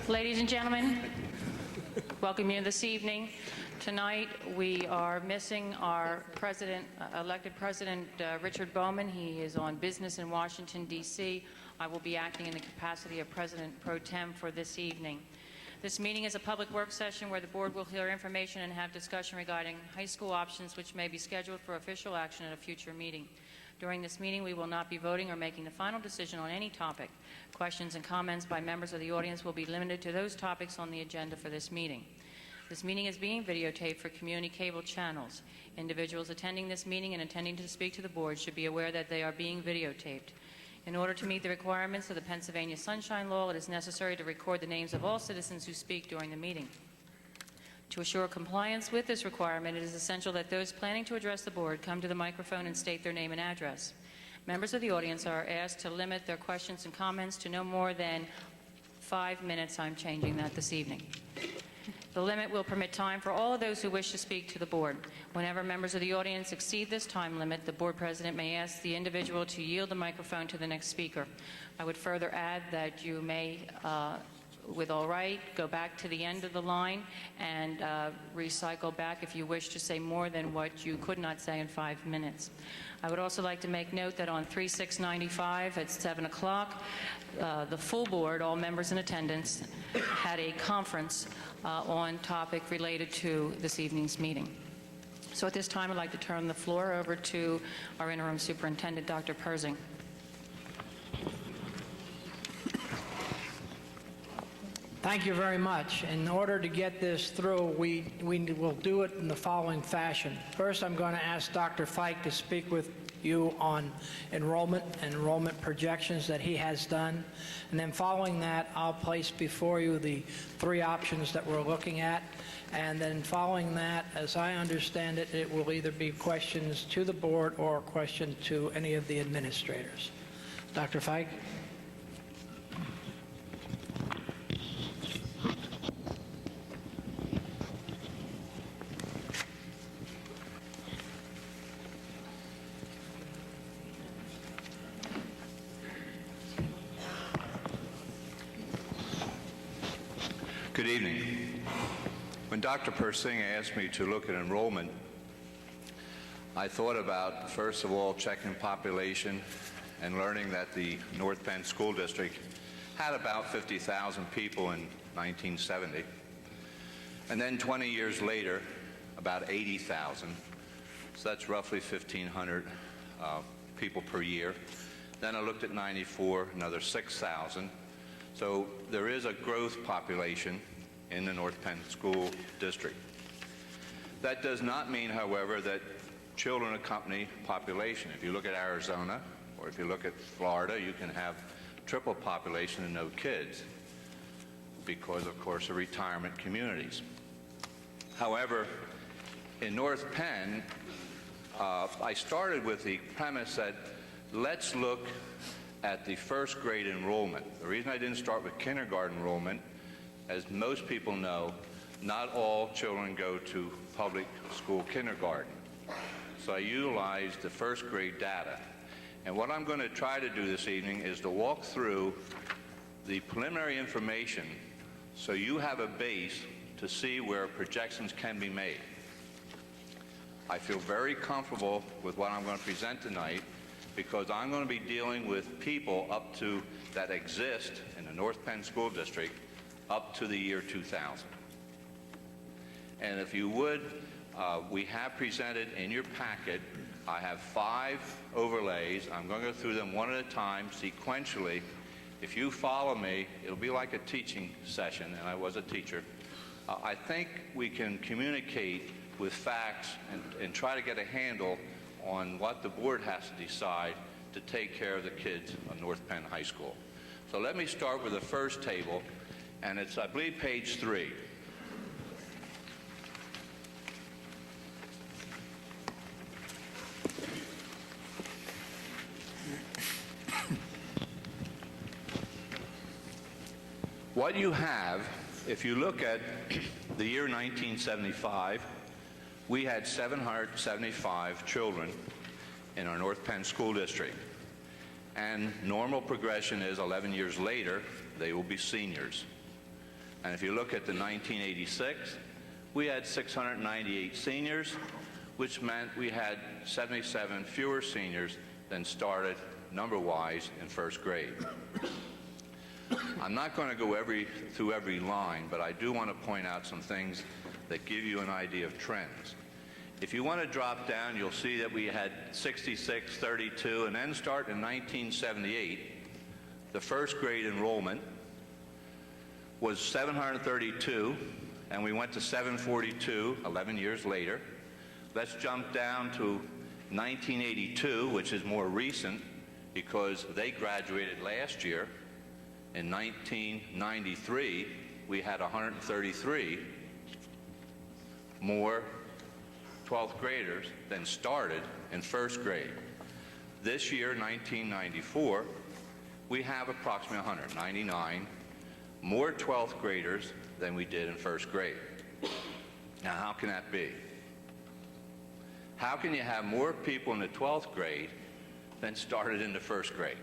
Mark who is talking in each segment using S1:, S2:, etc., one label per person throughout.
S1: Ladies and gentlemen, welcome you this evening. Tonight we are missing our elected president, Richard Bowman. He is on business in Washington, D.C. I will be acting in the capacity of President Pro Tem for this evening. This meeting is a public work session where the board will hear information and have discussion regarding high school options which may be scheduled for official action at a future meeting. During this meeting, we will not be voting or making the final decision on any topic. Questions and comments by members of the audience will be limited to those topics on the agenda for this meeting. This meeting is being videotaped for community cable channels. Individuals attending this meeting and intending to speak to the board should be aware that they are being videotaped. In order to meet the requirements of the Pennsylvania Sunshine Law, it is necessary to record the names of all citizens who speak during the meeting. To assure compliance with this requirement, it is essential that those planning to address the board come to the microphone and state their name and address. Members of the audience are asked to limit their questions and comments to no more than 5 minutes. I'm changing that this evening. The limit will permit time for all of those who wish to speak to the board. Whenever members of the audience exceed this time limit, the board president may ask the individual to yield the microphone to the next speaker. I would further add that you may, with all right, go back to the end of the line and recycle back if you wish to say more than what you could not say in 5 minutes. I would also like to make note that on 3/6/95 at 7 o'clock, the full board, all members in attendance, had a conference on topic related to this evening's meeting. So at this time, I'd like to turn the floor over to our interim superintendent, Dr. Persing.
S2: Thank you very much. In order to get this through, we will do it in the following fashion. First, I'm going to ask Dr. Fike to speak with you on enrollment and enrollment projections that he has done. And then following that, I'll place before you the 3 options that we're looking at. And then following that, as I understand it, it will either be questions to the board or a question to any of the administrators. Dr. Fike?
S3: Good evening. When Dr. Persing asked me to look at enrollment, I thought about, first of all, checking population and learning that the North Penn School District had about 50,000 people in 1970. And then 20 years later, about 80,000. So that's roughly 1,500 people per year. Then I looked at 94, another 6,000. So there is a growth population in the North Penn School District. That does not mean, however, that children accompany population. If you look at Arizona, or if you look at Florida, you can have triple population and no kids because, of course, of retirement communities. However, in North Penn, I started with the premise that let's look at the first grade enrollment. The reason I didn't start with kindergarten enrollment, as most people know, not all children go to public school kindergarten. So I utilized the first grade data. And what I'm going to try to do this evening is to walk through the preliminary information so you have a base to see where projections can be made. I feel very comfortable with what I'm going to present tonight because I'm going to be dealing with people up to that exist in the North Penn School District up to the year 2000. And if you would, we have presented in your packet, I have 5 overlays. I'm going to go through them one at a time sequentially. If you follow me, it'll be like a teaching session, and I was a teacher. I think we can communicate with facts and try to get a handle on what the board has to decide to take care of the kids of North Penn High School. So let me start with the first table, and it's, I believe, page 3. What you have, if you look at the year 1975, we had 775 children in our North Penn School District. And normal progression is 11 years later, they will be seniors. And if you look at the 1986, we had 698 seniors, which meant we had 77 fewer seniors than started number-wise in first grade. I'm not going to go through every line, but I do want to point out some things that give you an idea of trends. If you want to drop down, you'll see that we had 66, 32, and then start in 1978, the first grade enrollment was 732, and we went to 742 11 years later. Let's jump down to 1982, which is more recent because they graduated last year. In 1993, we had 133 more 12th graders than started in first grade. This year, 1994, we have approximately 199 more 12th graders than we did in first grade. Now, how can that be? How can you have more people in the 12th grade than started in the first grade?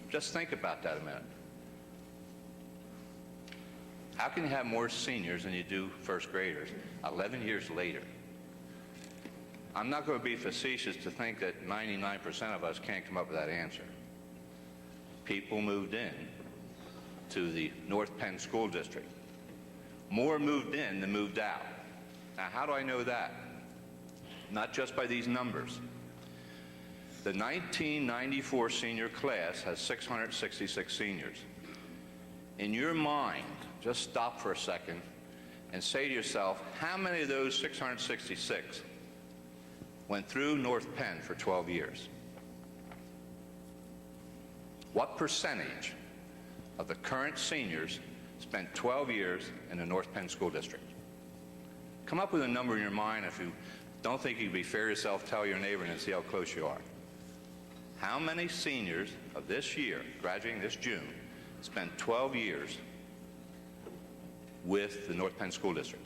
S3: Just think about that a minute. How can you have more seniors than you do first graders 11 years later? I'm not going to be facetious to think that 99% of us can't come up with that answer. People moved in to the North Penn School District. More moved in than moved out. Now, how do I know that? Not just by these numbers. The 1994 senior class has 666 seniors. In your mind, just stop for a second and say to yourself, how many of those 666 went through North Penn for 12 years? What percentage of the current seniors spent 12 years in the North Penn School District? Come up with a number in your mind. If you don't think you'd be fair to yourself, tell your neighbor and see how close you are. How many seniors of this year, graduating this June, spent 12 years with the North Penn School District?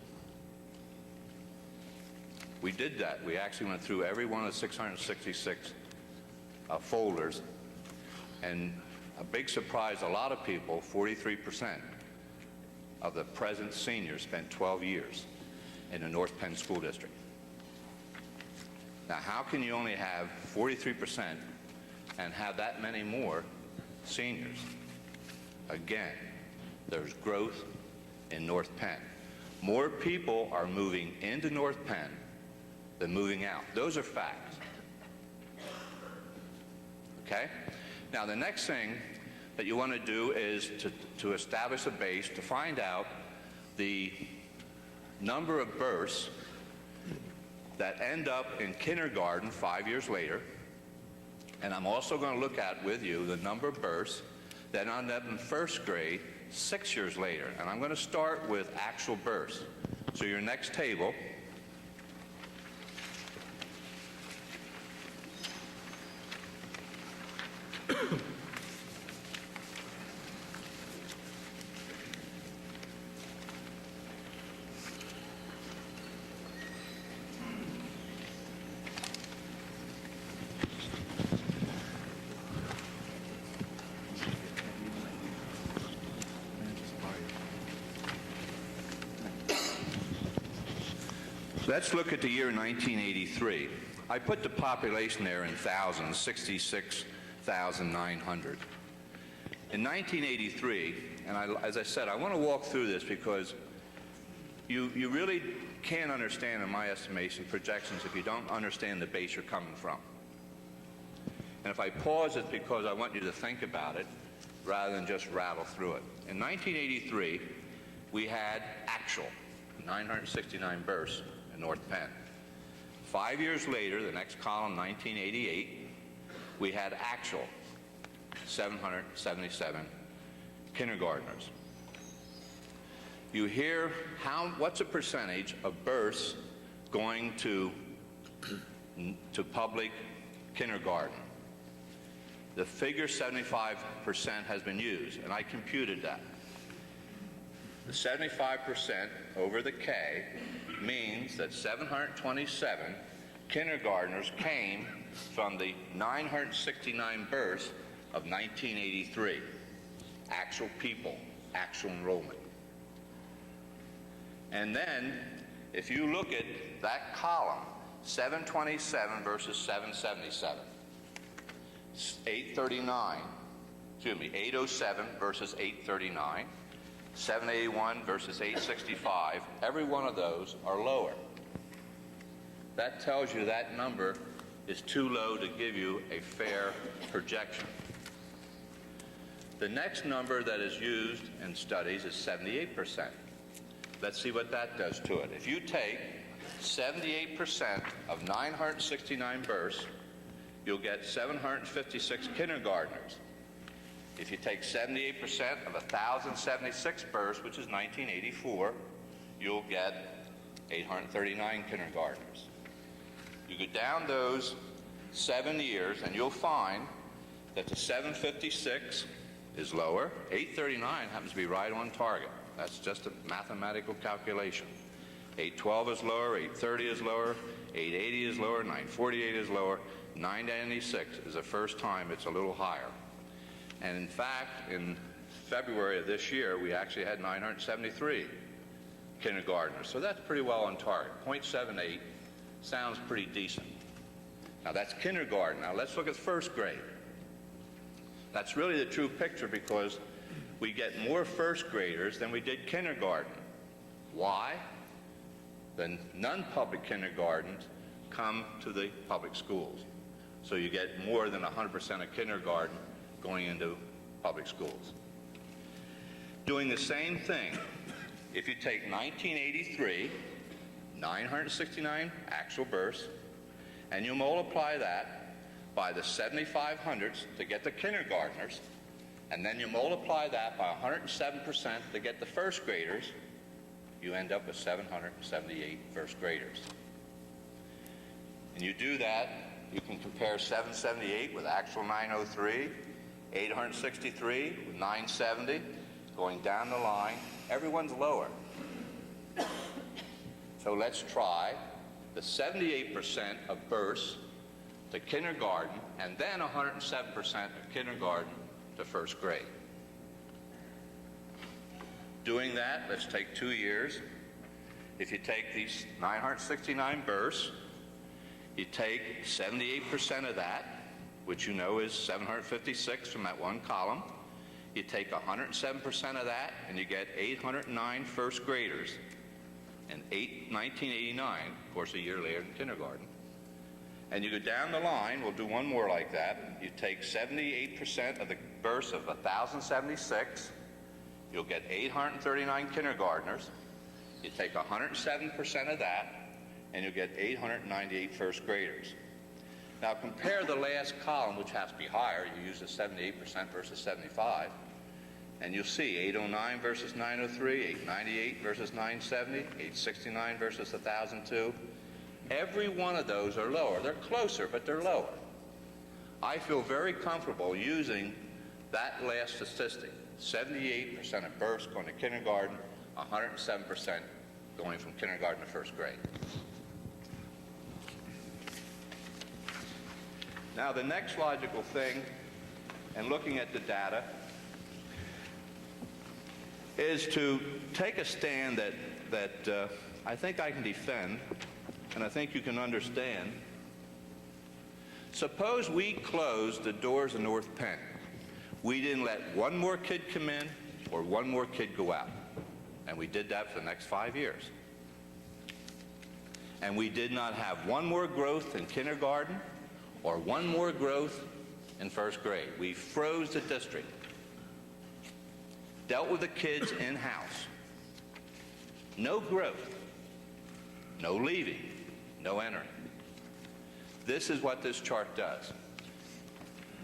S3: We did that. We actually went through every one of the 666 folders, and a big surprise, a lot of people, 43% of the present seniors spent 12 years in the North Penn School District. Now, how can you only have 43% and have that many more seniors? Again, there's growth in North Penn. More people are moving into North Penn than moving out. Those are facts. Okay? Now, the next thing that you want to do is to establish a base to find out the number of births that end up in kindergarten 5 years later. And I'm also going to look at with you the number of births that end up in first grade 6 years later. And I'm going to start with actual births. So your next table let's look at the year 1983. I put the population there in thousands, 66,900. In 1983, and as I said, I want to walk through this because you really can't understand, in my estimation, projections if you don't understand the base you're coming from. And if I pause, it's because I want you to think about it rather than just rattle through it. In 1983, we had actual 969 births in North Penn. 5 years later, the next column, 1988, we had actual 777 kindergartners. You hear what's the percentage of births going to public kindergarten? The figure 75% has been used, and I computed that. The 75% over the K means that 727 kindergartners came from the 969 births of 1983. Actual people. actual enrollment. And then, if you look at that column, 727 versus 777, 807 versus 839, 781 versus 865, every one of those are lower. That tells you that number is too low to give you a fair projection. The next number that is used in studies is 78%. Let's see what that does to it. If you take 78% of 969 births, you'll get 756 kindergartners. If you take 78% of 1,076 births, which is 1984, you'll get 839 kindergartners. You go down those 7 years and you'll find that the 756 is lower. 839 happens to be right on target. That's just a mathematical calculation. 812 is lower, 830 is lower, 880 is lower, 948 is lower, 996 is the first time it's a little higher. And in fact, in February of this year, we actually had 973 kindergartners. So that's pretty well on target. 0.78 sounds pretty decent. Now that's kindergarten. Now let's look at first grade. That's really the true picture because we get more first graders than we did kindergarten. Why? The non-public kindergartens come to the public schools. So you get more than 100% of kindergarten going into public schools. Doing the same thing, if you take 1983, 969 actual births, and you multiply that by the 7,500s to get the kindergartners, and then you multiply that by 107% to get the first graders, you end up with 778 first graders. And you do that, you can compare 778 with actual 903, 863 with 970, going down the line. Everyone's lower. So let's try the 78% of births to kindergarten and then 107% of kindergarten to first grade. Doing that, let's take 2 years. If you take these 969 births, you take 78% of that, which you know is 756 from that one column. You take 107% of that, and you get 809 first graders. And 1989, of course, a year later in kindergarten. And you go down the line, we'll do one more like that. You take 78% of the births of 1,076, you'll get 839 kindergartners. You take 107% of that, and you'll get 898 first graders. Now compare the last column, which has to be higher. You use the 78% versus 75. And you'll see 809 versus 903, 898 versus 970, 869 versus 1,002. Every one of those are lower. They're closer, but they're lower. I feel very comfortable using that last statistic. 78% of births going to kindergarten, 107% going from kindergarten to first grade. Now the next logical thing, and looking at the data, is to take a stand that I think I can defend, and I think you can understand. Suppose we closed the doors of North Penn. We didn't let one more kid come in or one more kid go out. And we did that for the next 5 years. And we did not have one more growth in kindergarten or one more growth in first grade. We froze the district. Dealt with the kids in-house. No growth, no leaving, no entering. This is what this chart does.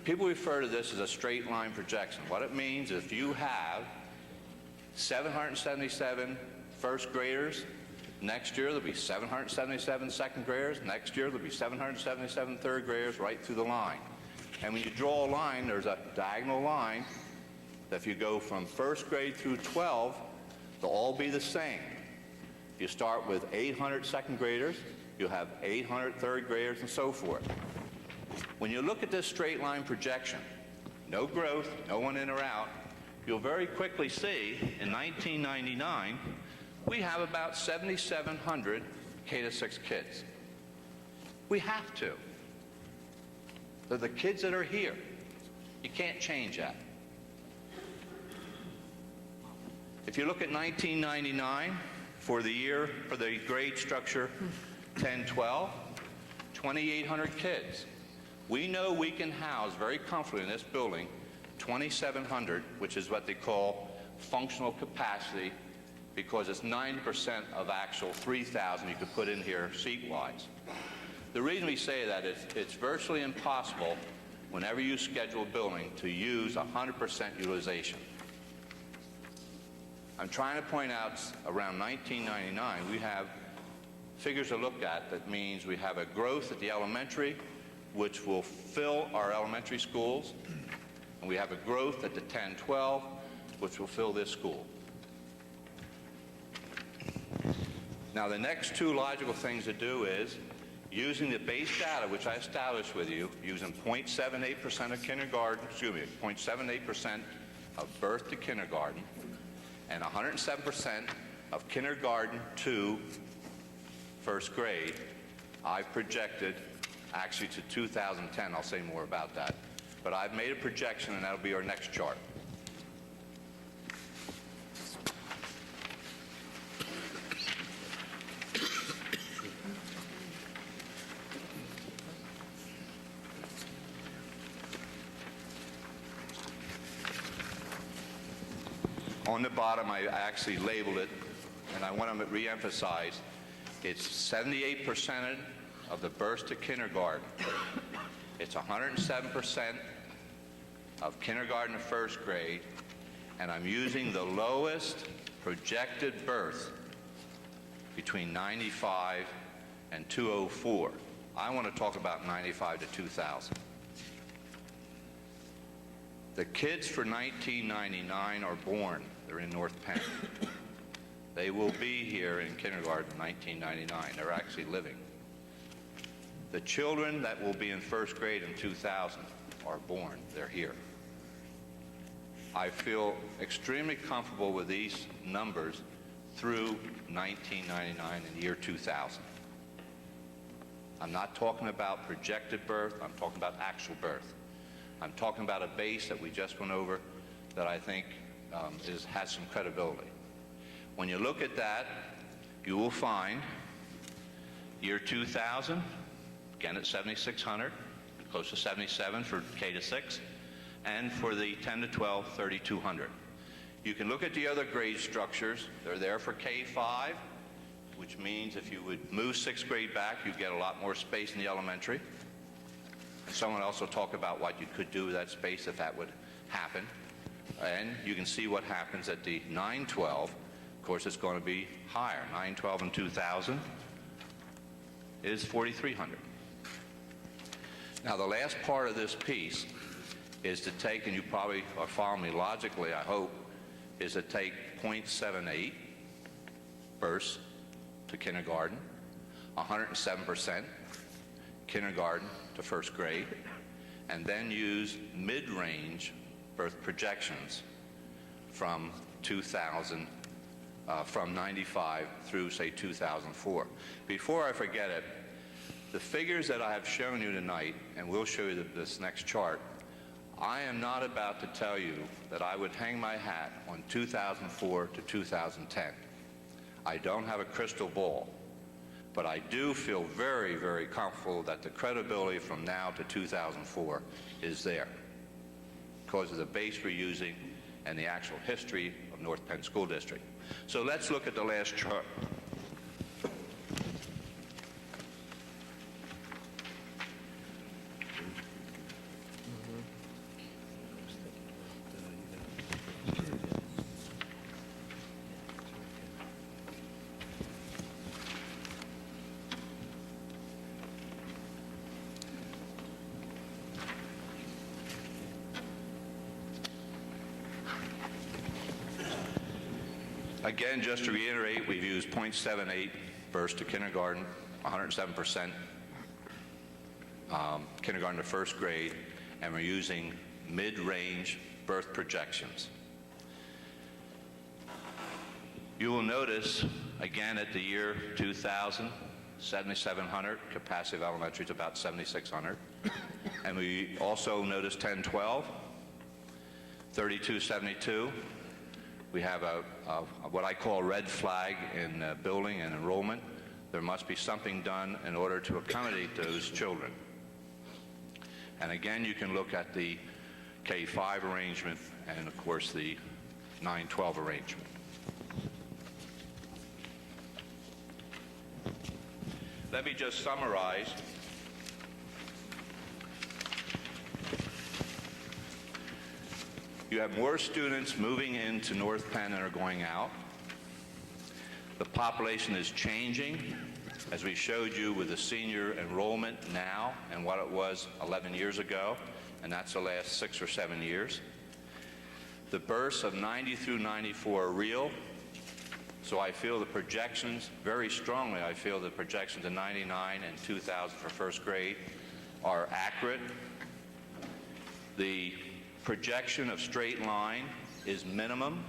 S3: People refer to this as a straight line projection. What it means is if you have 777 first graders, next year there'll be 777 second graders, next year there'll be 777 third graders right through the line. And when you draw a line, there's a diagonal line that if you go from first grade through 12, they'll all be the same. If you start with 800 second graders, you'll have 800 third graders and so forth. When you look at this straight line projection, no growth, no one in or out, you'll very quickly see in 1999, we have about 7,700 K-6 kids. We have to. They're the kids that are here. You can't change that. If you look at 1999, for the year, for the grade structure 10-12, 2,800 kids. We know we can house very comfortably in this building 2,700, which is what they call functional capacity, because it's 9% of actual 3,000 you could put in here seat-wise. The reason we say that is it's virtually impossible whenever you schedule a building to use 100% utilization. I'm trying to point out around 1999, we have figures to look at that means we have a growth at the elementary, which will fill our elementary schools, and we have a growth at the 10-12, which will fill this school. Now, the next two logical things to do is using the base data, which I established with you, using 0.78% of kindergarten, 0.78% of birth to kindergarten, and 107% of kindergarten to first grade, I've projected actually to 2010. I'll say more about that. But I've made a projection, and that'll be our next chart. On the bottom, I actually labeled it, and I want to re-emphasize, it's 78% of the births to kindergarten. It's 107% of kindergarten to first grade, and I'm using the lowest projected birth between 95 and 204. I want to talk about 95 to 2000. The kids for 1999 are born. They're in North Penn. They will be here in kindergarten in 1999. They're actually living. The children that will be in first grade in 2000 are born. They're here. I feel extremely comfortable with these numbers through 1999 and year 2000. I'm not talking about projected birth. I'm talking about actual birth. I'm talking about a base that we just went over that I think has some credibility. When you look at that, you will find year 2000, again at 7,600, close to 77 for K-6, and for the 10 to 12, 3,200. You can look at the other grade structures. They're there for K-5, which means if you would move sixth grade back, you'd get a lot more space in the elementary. And someone also talked about what you could do with that space if that would happen. And you can see what happens at the 9-12. Of course, it's going to be higher. 9-12 and 2000 is 4,300. Now, the last part of this piece is to take, and you probably are following me logically, I hope, is to take 0.78 births to kindergarten, 107% kindergarten to first grade, and then use mid-range birth projections from 2000, from 95 through, say, 2004. Before I forget it, the figures that I have shown you tonight, and we'll show you this next chart, I am not about to tell you that I would hang my hat on 2004 to 2010. I don't have a crystal ball, but I do feel very, very comfortable that the credibility from now to 2004 is there because of the base we're using and the actual history of North Penn School District. So let's look at the last chart. Again, just to reiterate, we've used 0.78 births to kindergarten, 107% kindergarten to first grade, and we're using mid-range birth projections. You will notice, again, at the year 2000, 7,700, capacity of elementary is about 7,600. And we also notice 1012, 3272. We have what I call a red flag in building and enrollment. There must be something done in order to accommodate those children. And again, you can look at the K-5 arrangement and, of course, the 912 arrangement. Let me just summarize. You have more students moving into North Penn than are going out. The population is changing, as we showed you with the senior enrollment now and what it was 11 years ago, and that's the last 6 or 7 years. The births of 90 through 94 are real, so I feel the projections, very strongly, I feel the projections of 99 and 2000 for first grade are accurate. The projection of straight line is minimum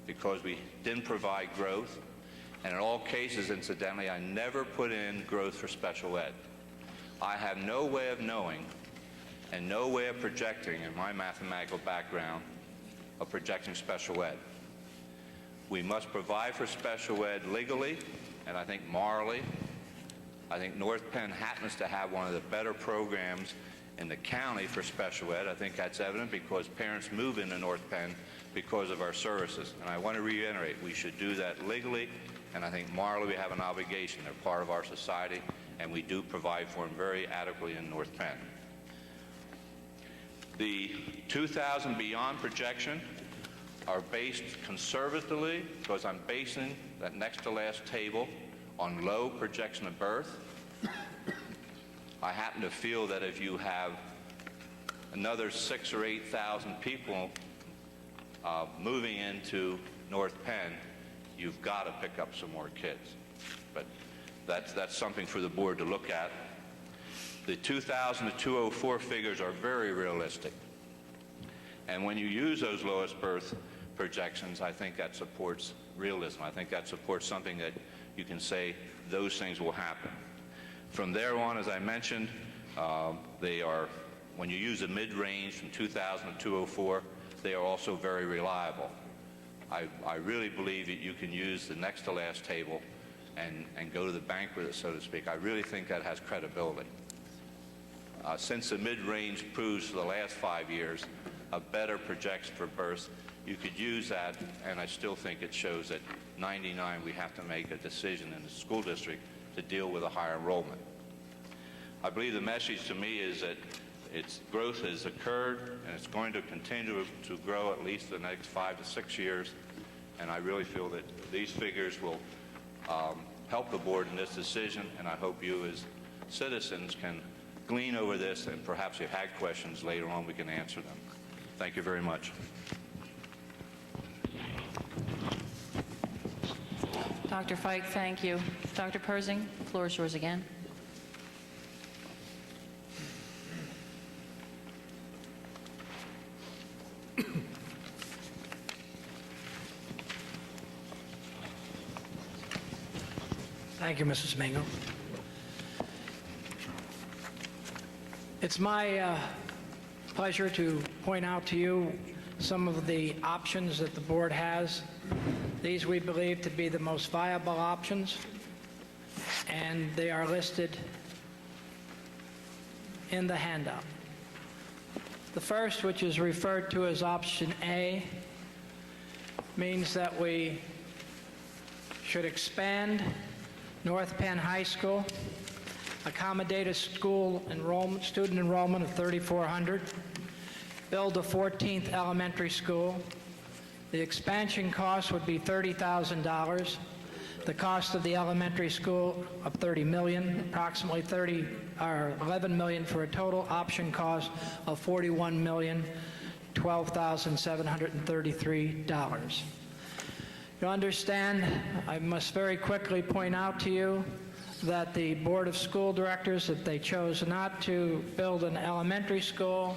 S3: because we didn't provide growth. And in all cases, incidentally, I never put in growth for special ed. I have no way of knowing and no way of projecting, in my mathematical background, of projecting special ed. We must provide for special ed legally, and I think morally. I think North Penn happens to have one of the better programs in the county for special ed. I think that's evident because parents move into North Penn because of our services. And I want to reiterate, we should do that legally, and I think morally we have an obligation. They're part of our society, and we do provide for them very adequately in North Penn. The 2000 beyond projection are based conservatively because I'm basing that next to last table on low projection of birth. I happen to feel that if you have another 6,000 or 8,000 people moving into North Penn, you've got to pick up some more kids. But that's something for the board to look at. The 2000 to 204 figures are very realistic. And when you use those lowest birth projections, I think that supports realism. I think that supports something that you can say those things will happen. From there on, as I mentioned, they are, when you use a mid-range from 2000 to 204, they are also very reliable. I really believe that you can use the next to last table and go to the bank with it, so to speak. I really think that has credibility. Since the mid-range proves for the last 5 years a better projection for births, you could use that, and I still think it shows that 99 we have to make a decision in the school district to deal with a higher enrollment. I believe the message to me is that its growth has occurred, and it's going to continue to grow at least the next 5 to 6 years, and I really feel that these figures will help the board in this decision, and I hope you as citizens can glean over this, and perhaps if you had questions later on, we can answer them. Thank you very much.
S1: Dr. Fike, thank you. Dr. Persing, the floor is yours again.
S2: Thank you, Mrs. Mingo. It's my pleasure to point out to you some of the options that the board has. These we believe to be the most viable options, and they are listed in the handout. The first, which is referred to as option A, means that we should expand North Penn High School, accommodate a school enrollment, student enrollment of 3,400, build a 14th elementary school. The expansion cost would be $30,000. The cost of the elementary school of $30 million, approximately $11 million, for a total option cost of $41,012,733. You understand, I must very quickly point out to you that the Board of School Directors, if they chose not to build an elementary school,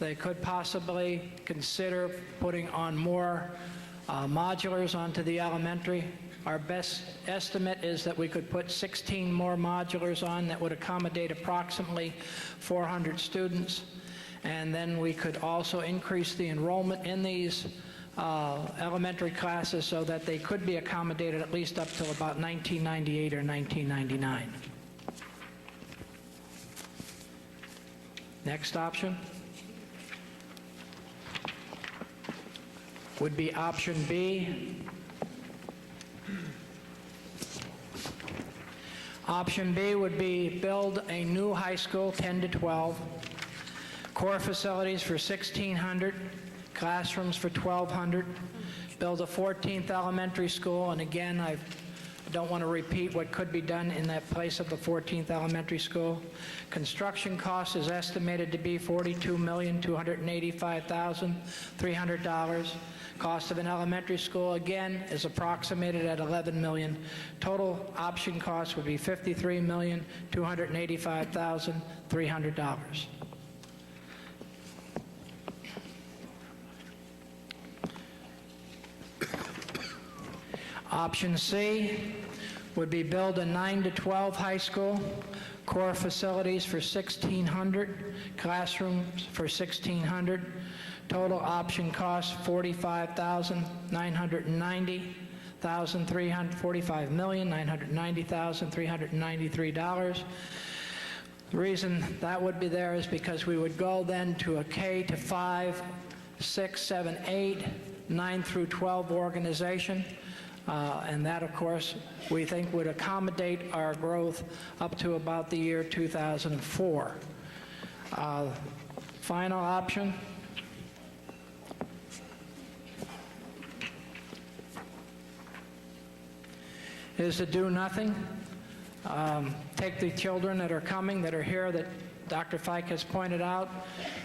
S2: they could possibly consider putting on more modulars onto the elementary. Our best estimate is that we could put 16 more modulars on that would accommodate approximately 400 students. And then we could also increase the enrollment in these elementary classes so that they could be accommodated at least up till about 1998 or 1999. Next option would be option B. Option B would be build a new high school, 10 to 12, core facilities for 1,600, classrooms for 1,200, build a 14th elementary school, and again, I don't want to repeat what could be done in that place of the 14th elementary school. Construction cost is estimated to be $42,285,300. Cost of an elementary school, again, is approximated at $11 million. Total option cost would be $53,285,300. Option C would be build a 9 to 12 high school, core facilities for 1,600, classrooms for 1,600. Total option cost $45,990,393. The reason that would be there is because we would go then to a K to 5, 6, 7, 8, 9 through 12 organization. And that, of course, we think would accommodate our growth up to about the year 2004. Final option is to do nothing. Take the children that are coming, that are here, that Dr. Fike has pointed out,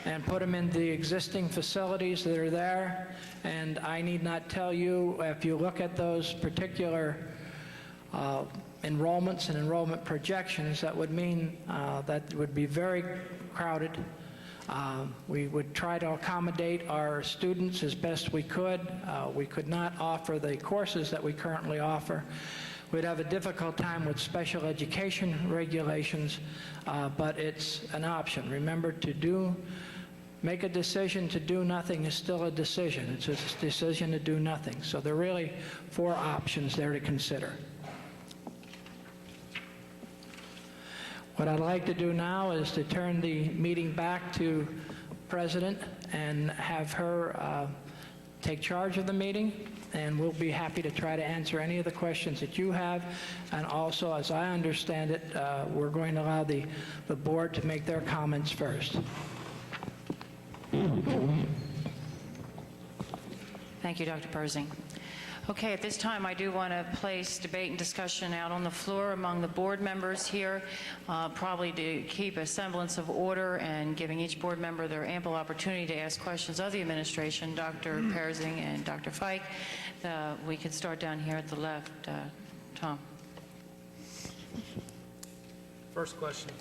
S2: and put them in the existing facilities that are there. And I need not tell you, if you look at those particular enrollments and enrollment projections, that would mean that it would be very crowded. We would try to accommodate our students as best we could. We could not offer the courses that we currently offer. We'd have a difficult time with special education regulations, but it's an option. Remember, make a decision to do nothing is still a decision. It's a decision to do nothing. So there are really 4 options there to consider. What I'd like to do now is to turn the meeting back to President and have her take charge of the meeting, and we'll be happy to try to answer any of the questions that you have. And also, as I understand it, we're going to allow the board to make their comments first.
S1: Thank you, Dr. Persing. Okay, at this time, I do want to place debate and discussion out on the floor among the board members here, probably to keep a semblance of order and giving each board member their ample opportunity to ask questions of the administration, Dr. Persing and Dr. Fike. We could start down here at the left. Tom.
S4: First question,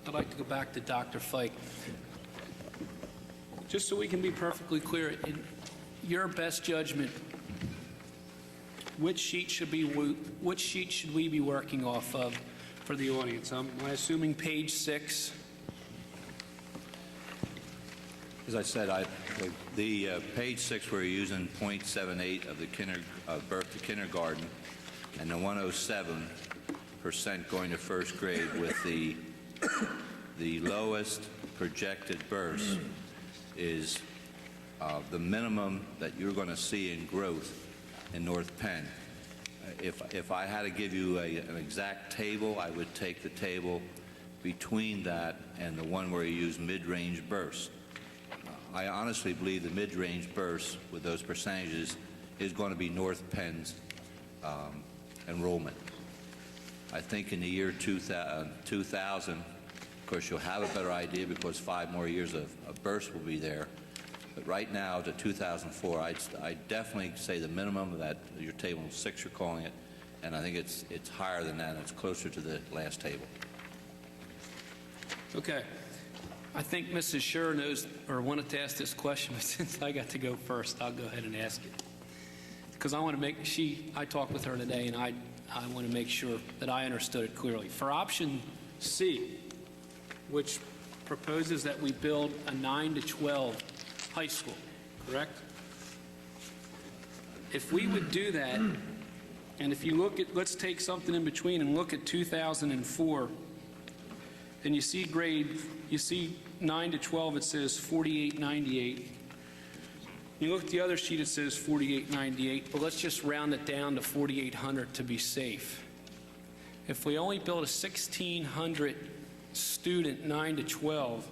S4: I'd like to go back to Dr. Fike. Just so we can be perfectly clear, in your best judgment, which sheet should we be working off of for the audience? Am I assuming page 6?
S3: As I said, the page 6, we're using .78 of the birth to kindergarten, and the 107% going to first grade, with the lowest projected burst is the minimum that you're going to see in growth in North Penn. If I had to give you an exact table, I would take the table between that and the one where you use mid-range bursts. I honestly believe the mid-range bursts with those percentages is going to be North Penn's enrollment. I think in the year 2000, of course, you'll have a better idea because 5 more years of bursts will be there. But right now, to 2004, I'd definitely say the minimum of that, your table 6 you're calling it, and I think it's higher than that. It's closer to the last table.
S4: Okay. I think Mrs. Scher knows or wanted to ask this question, but since I got to go first, I'll go ahead and ask it. because I want to make, I talked with her today, and I want to make sure that I understood it clearly. For option C, which proposes that we build a 9 to 12 high school, correct? If we would do that, and if you look at, let's take something in between and look at 2004, and you see 9 to 12, it says 4898. You look at the other sheet, it says 4898, but let's just round it down to 4800 to be safe. If we only build a 1,600 student 9 to 12,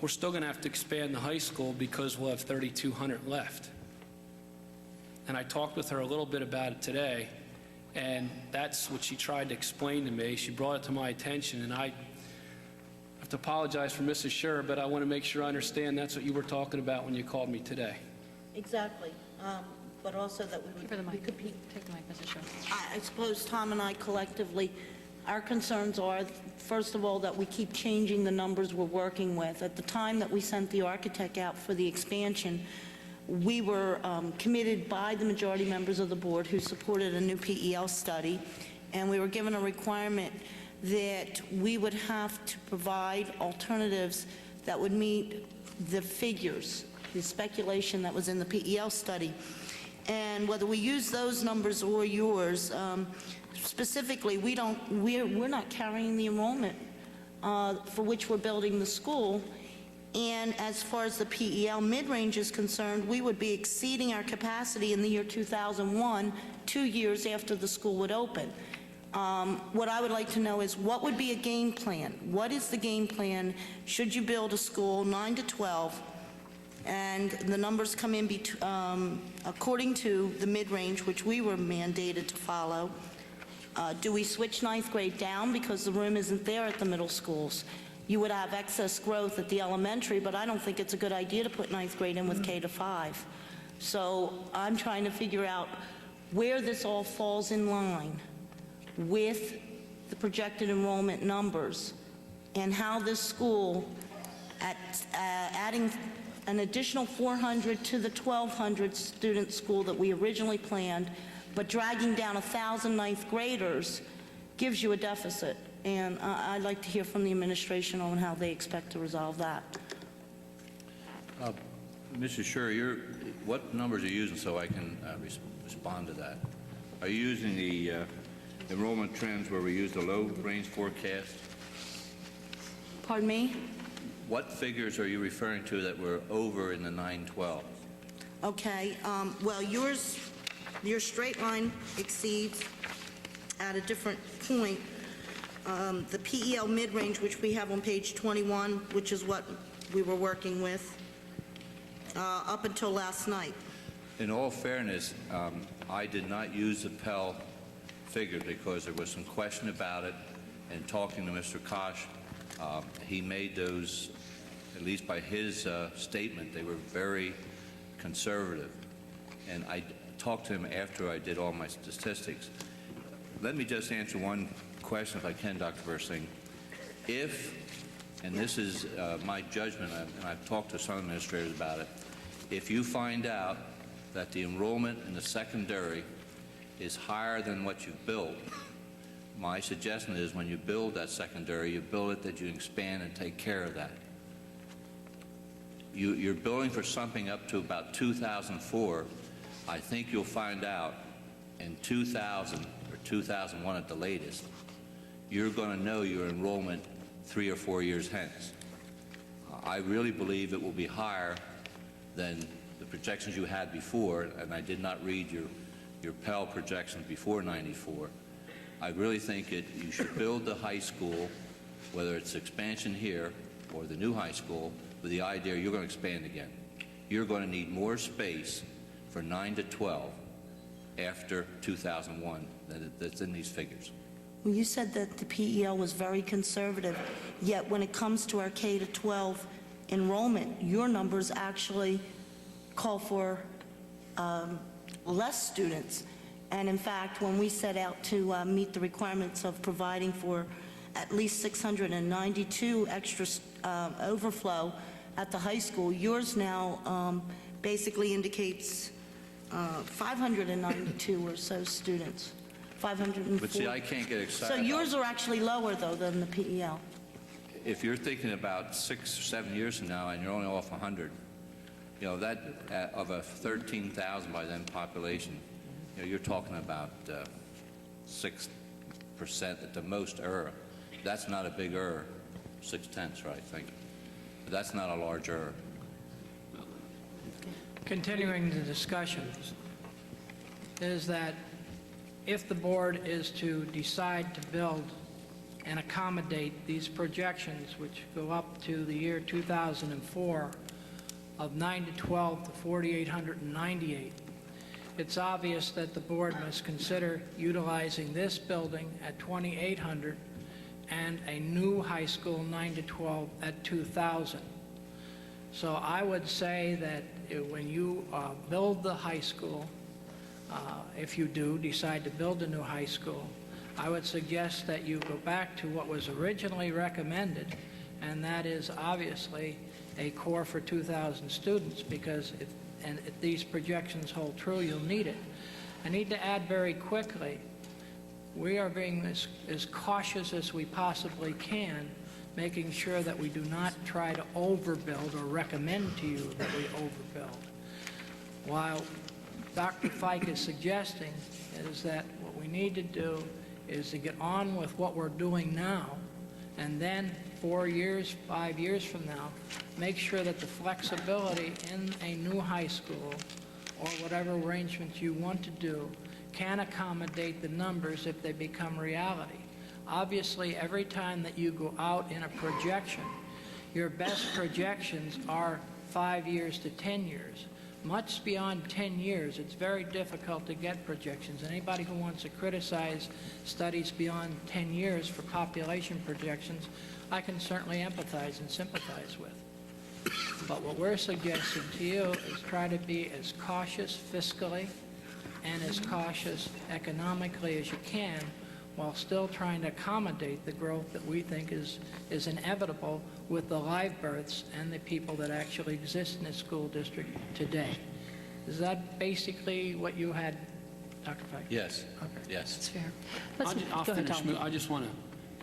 S4: we're still going to have to expand the high school because we'll have 3,200 left. And I talked with her a little bit about it today, and that's what she tried to explain to me. She brought it to my attention, and I have to apologize for Mrs. Scher, but I want to make sure I understand that's what you were talking about when you called me today.
S5: Exactly, but also that
S1: For the
S5: we
S1: mic.
S5: could be,
S1: Take the mic, Mrs. Scher.
S5: I suppose Tom and I collectively, our concerns are, first of all, that we keep changing the numbers we're working with. At the time that we sent the architect out for the expansion, we were committed by the majority members of the board who supported a new PEL study, and we were given a requirement that we would have to provide alternatives that would meet the figures, the speculation that was in the PEL study. And whether we use those numbers or yours, specifically, we're not carrying the enrollment for which we're building the school. And as far as the PEL mid-range is concerned, we would be exceeding our capacity in the year 2001, 2 years after the school would open. What I would like to know is, what would be a game plan? What is the game plan should you build a school 9 to 12 and the numbers come in according to the mid-range, which we were mandated to follow? Do we switch ninth grade down because the room isn't there at the middle schools? You would have excess growth at the elementary, but I don't think it's a good idea to put ninth grade in with K to 5. So I'm trying to figure out where this all falls in line with the projected enrollment numbers, and how this school, adding an additional 400 to the 1,200 student school that we originally planned, but dragging down 1,000 ninth graders, gives you a deficit. And I'd like to hear from the administration on how they expect to resolve that.
S3: Mrs. Scher, what numbers are you using so I can respond to that? Are you using the enrollment trends where we use the low-range forecast?
S5: Pardon me?
S3: What figures are you referring to that were over in the 912?
S5: Okay, well, your straight line exceeds at a different point the PEL mid-range, which we have on page 21, which is what we were working with up until last night.
S3: In all fairness, I did not use the Pell figure because there was some question about it, and talking to Mr. Kosh, he made those, at least by his statement, they were very conservative. And I talked to him after I did all my statistics. Let me just answer one question, if I can, Dr. Bursing. If, and this is my judgment, and I've talked to some administrators about it, if you find out that the enrollment in the secondary is higher than what you've built, my suggestion is when you build that secondary, you build it that you expand and take care of that. You're building for something up to about 2004. I think you'll find out in 2000 or 2001 at the latest, you're going to know your enrollment 3 or 4 years hence. I really believe it will be higher than the projections you had before, and I did not read your Pell projections before 94. I really think you should build the high school, whether it's expansion here or the new high school, with the idea you're going to expand again. You're going to need more space for 9 to 12 after 2001 that's in these figures.
S5: Well, you said that the PEL was very conservative, yet when it comes to our K to 12 enrollment, your numbers actually call for less students. And in fact, when we set out to meet the requirements of providing for at least 692 extra overflow at the high school, yours now basically indicates 592 or so students. 504.
S3: But see, I can't get excited.
S5: So yours are actually lower, though, than the PEL.
S3: If you're thinking about 6 or 7 years from now and you're only off 100, you know, that of a 13,000 by then population, you know, you're talking about 6% at the most error. That's not a big error, 0.6, right? Thank you. But that's not a large error.
S2: Continuing the discussion is that if the board is to decide to build and accommodate these projections, which go up to the year 2004 of 9 to 12 to 4,898, it's obvious that the board must consider utilizing this building at 2,800 and a new high school 9 to 12 at 2,000. So I would say that when you build the high school, if you do decide to build a new high school, I would suggest that you go back to what was originally recommended, and that is obviously a core for 2,000 students, because if these projections hold true, you'll need it. I need to add very quickly, we are being as cautious as we possibly can, making sure that we do not try to overbuild or recommend to you that we overbuild. While Dr. Fike is suggesting is that what we need to do is to get on with what we're doing now, and then 4 years, 5 years from now, make sure that the flexibility in a new high school or whatever arrangements you want to do can accommodate the numbers if they become reality. Obviously, every time that you go out in a projection, your best projections are 5 years to 10 years. Much beyond 10 years, it's very difficult to get projections. Anybody who wants to criticize studies beyond 10 years for population projections, I can certainly empathize and sympathize with. But what we're suggesting to you is try to be as cautious fiscally and as cautious economically as you can, while still trying to accommodate the growth that we think is inevitable with the live births and the people that actually exist in the school district today. Is that basically what you had, Dr. Fike?
S3: Yes.
S2: Okay.
S3: Yes.
S1: That's fair.
S4: I'll
S1: Go ahead,
S4: finish.
S1: Tom.
S4: I just want to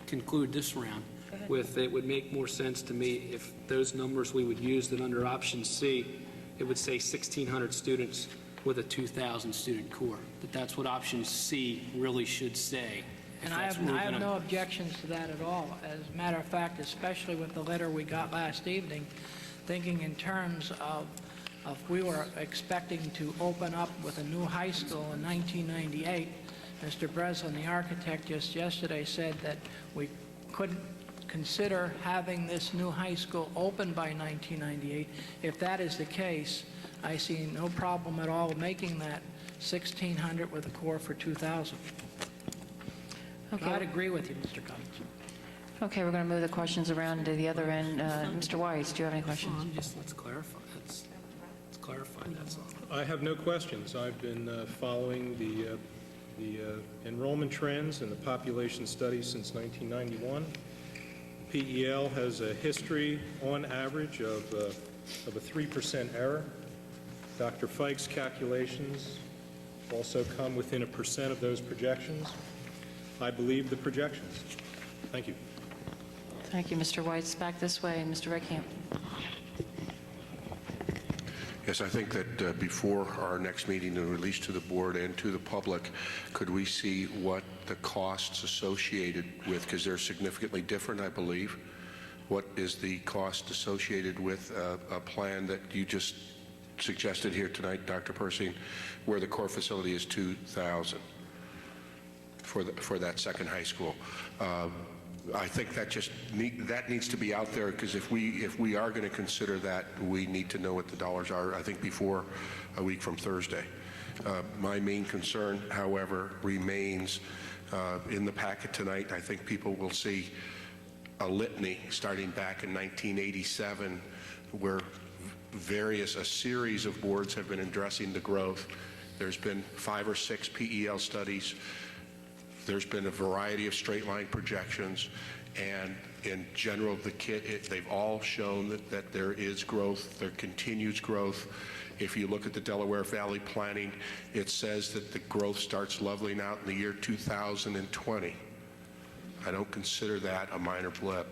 S4: conclude this round with, it would make more sense to me if those numbers we would use, that under option C, it would say 1,600 students with a 2,000 student core. That's what option C really should say.
S2: And I have no objections to that at all. As a matter of fact, especially with the letter we got last evening, thinking in terms of we were expecting to open up with a new high school in 1998. Mr. Breslin, the architect, just yesterday said that we couldn't consider having this new high school open by 1998. If that is the case, I see no problem at all making that 1,600 with a core for 2,000.
S1: Okay.
S2: I'd agree with you, Mr. Cummings.
S1: Okay, we're going to move the questions around to the other end. Mr. Weiss, do you have any questions?
S4: Let's clarify. Let's clarify, that's all.
S6: I have no questions. I've been following the enrollment trends and the population studies since 1991. PEL has a history, on average, of a 3% error. Dr. Fike's calculations also come within 1% of those projections. I believe the projections. Thank you.
S1: Thank you, Mr. Weiss. Back this way, Mr. Redcamp.
S7: Yes, I think that before our next meeting and release to the board and to the public, could we see what the costs associated with, because they're significantly different, I believe. What is the cost associated with a plan that you just suggested here tonight, Dr. Persing, where the core facility is 2,000 for that second high school? I think that needs to be out there, because if we are going to consider that, we need to know what the dollars are, I think, before a week from Thursday. My main concern, however, remains in the packet tonight. I think people will see a litany starting back in 1987 where a series of boards have been addressing the growth. There's been 5 or 6 PEL studies, There's been a variety of straight line projections, and in general, they've all shown that there is growth, there continues growth. If you look at the Delaware Valley planning, it says that the growth starts leveling out in the year 2020. I don't consider that a minor blip.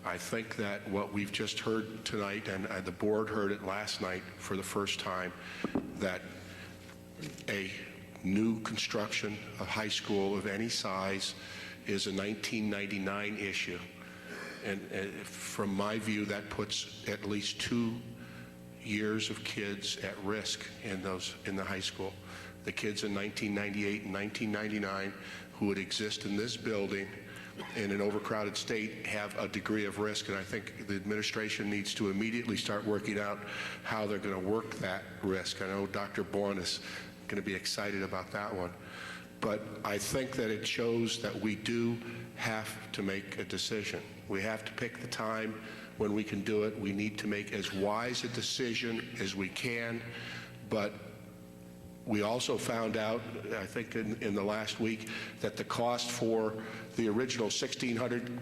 S7: I think that what we've just heard tonight, and the board heard it last night for the first time, that a new construction of high school of any size is a 1999 issue. And from my view, that puts at least 2 years of kids at risk in the high school. The kids in 1998 and 1999 who would exist in this building in an overcrowded state have a degree of risk, and I think the administration needs to immediately start working out how they're going to work that risk. I know Dr. Bourne is going to be excited about that one, but I think that it shows that we do have to make a decision. We have to pick the time when we can do it. We need to make as wise a decision as we can, but we also found out, I think in the last week, that the cost for the original 1,600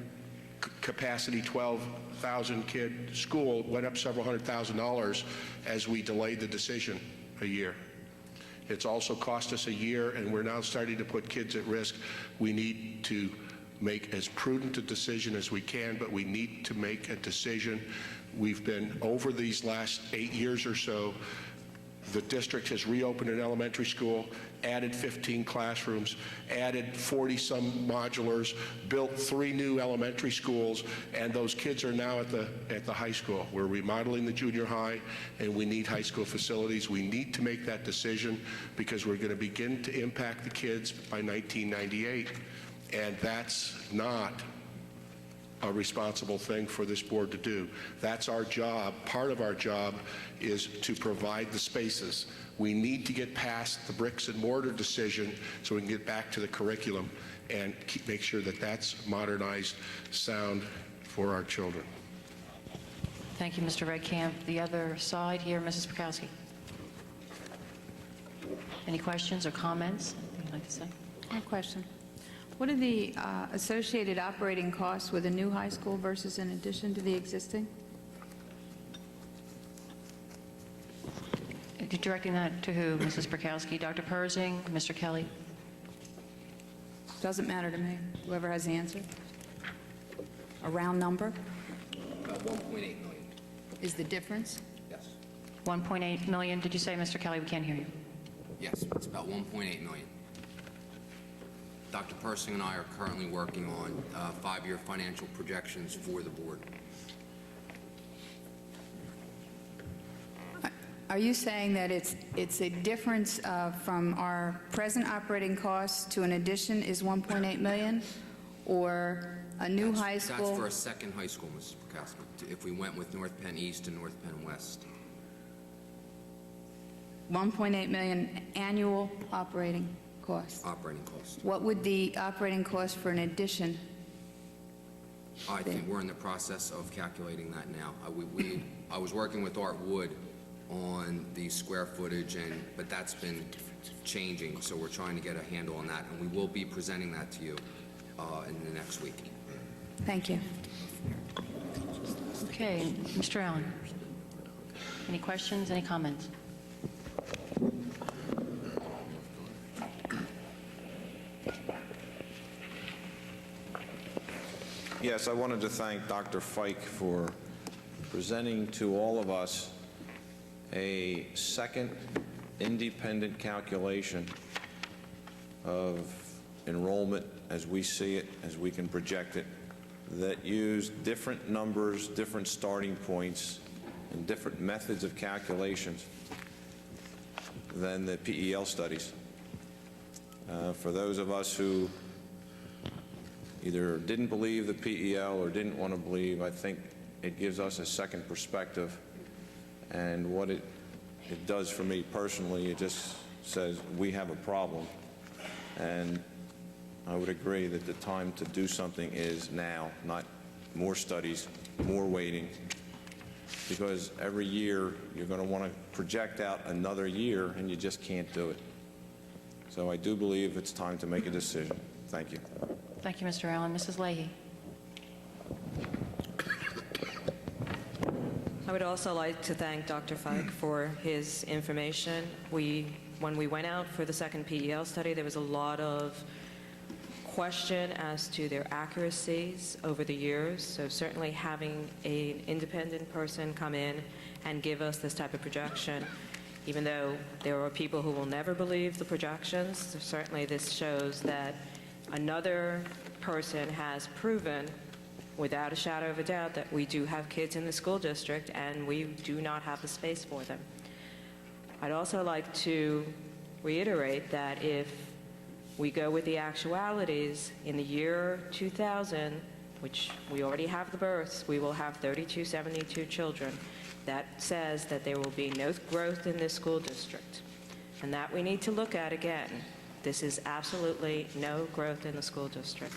S7: capacity, 12,000 kid school went up several $100,000 as we delayed the decision a year. It's also cost us a year, and we're now starting to put kids at risk. We need to make as prudent a decision as we can, but we need to make a decision. We've been over these last 8 years or so. The district has reopened an elementary school, added 15 classrooms, added 40-some modulars, built 3 new elementary schools, and those kids are now at the high school. We're remodeling the junior high, and we need high school facilities. We need to make that decision because we're going to begin to impact the kids by 1998, and that's not a responsible thing for this board to do. That's our job. Part of our job is to provide the spaces. We need to get past the bricks and mortar decision so we can get back to the curriculum and make sure that that's modernized, sound for our children.
S1: Thank you, Mr. Redcamp. The other side here, Mrs. Prokowski. Any questions or comments? Anything you'd like to say?
S8: I have a question. What are the associated operating costs with a new high school versus in addition to the existing?
S1: Directing that to who, Mrs. Prokowski? Dr. Persing, Mr. Kelly?
S8: Doesn't matter to me. Whoever has the answer. A round number?
S9: About 1.8 million.
S8: Is the difference?
S9: Yes.
S1: 1.8 million, did you say, Mr. Kelly? We can't hear you.
S9: Yes, it's about 1.8 million. Dr. Persing and I are currently working on 5-year financial projections for the board.
S8: Are you saying that it's a difference from our present operating costs to an addition is 1.8 million, or a new high school?
S9: That's for a second high school, Mrs. Prokowski, if we went with North Penn East and North Penn West.
S8: 1.8 million annual operating costs.
S9: Operating costs.
S8: What would the operating cost for an addition?
S9: I think we're in the process of calculating that now. I was working with Art Wood on the square footage, but that's been changing, so we're trying to get a handle on that, and we will be presenting that to you in the next week.
S8: Thank you.
S1: Okay, Mr. Allen. Any questions, any comments?
S10: Yes, I wanted to thank Dr. Fike for presenting to all of us a second independent calculation of enrollment as we see it, as we can project it, that used different numbers, different starting points, and different methods of calculations than the PEL studies. For those of us who either didn't believe the PEL or didn't want to believe, I think it gives us a second perspective. And what it does for me personally, it just says we have a problem. And I would agree that the time to do something is now, not more studies, more waiting. Because every year you're going to want to project out another year and you just can't do it. So I do believe it's time to make a decision. Thank you.
S1: Thank you, Mr. Allen. Mrs. Leahy.
S11: I would also like to thank Dr. Fike for his information. When we went out for the second PEL study, there was a lot of question as to their accuracies over the years. So certainly having an independent person come in and give us this type of projection, even though there are people who will never believe the projections, certainly this shows that another person has proven without a shadow of a doubt that we do have kids in the school district and we do not have the space for them. I'd also like to reiterate that if we go with the actualities, in the year 2000, which we already have the births, we will have 3272 children. That says that there will be no growth in this school district. And that we need to look at again. This is absolutely no growth in the school district.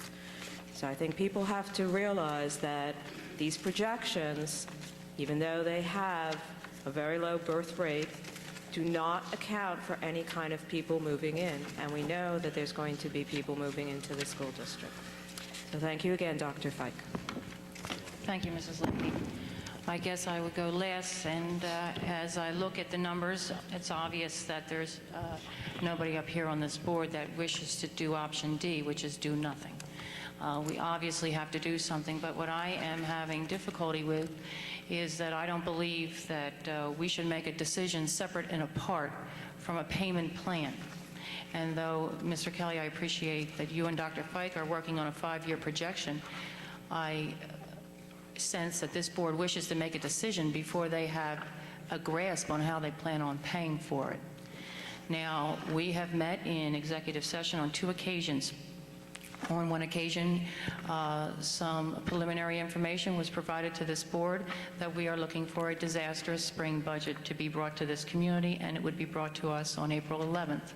S11: So I think people have to realize that these projections, even though they have a very low birth rate, do not account for any kind of people moving in. And we know that there's going to be people moving into the school district. So thank you again, Dr. Fike.
S1: Thank you, Mrs. Leahy. I guess I would go last, and as I look at the numbers, it's obvious that there's nobody up here on this board that wishes to do option D, which is do nothing. We obviously have to do something, but what I am having difficulty with is that I don't believe that we should make a decision separate and apart from a payment plan. And though, Mr. Kelly, I appreciate that you and Dr. Fike are working on a 5-year projection, I sense that this board wishes to make a decision before they have a grasp on how they plan on paying for it. Now, we have met in executive session on 2 occasions. On one occasion, some preliminary information was provided to this board that we are looking for a disastrous spring budget to be brought to this community, and it would be brought to us on April 11th.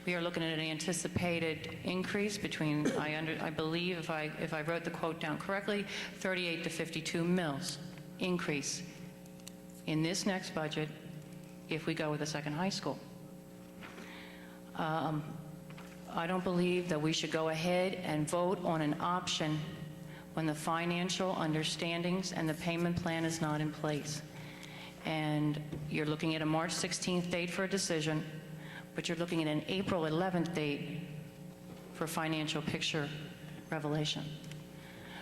S1: We are looking at an anticipated increase between, I believe, if I wrote the quote down correctly, 38 to 52 mils increase in this next budget if we go with a second high school. I don't believe that we should go ahead and vote on an option when the financial understandings and the payment plan is not in place. And you're looking at a March 16th date for a decision, but you're looking at an April 11th date for financial picture revelation.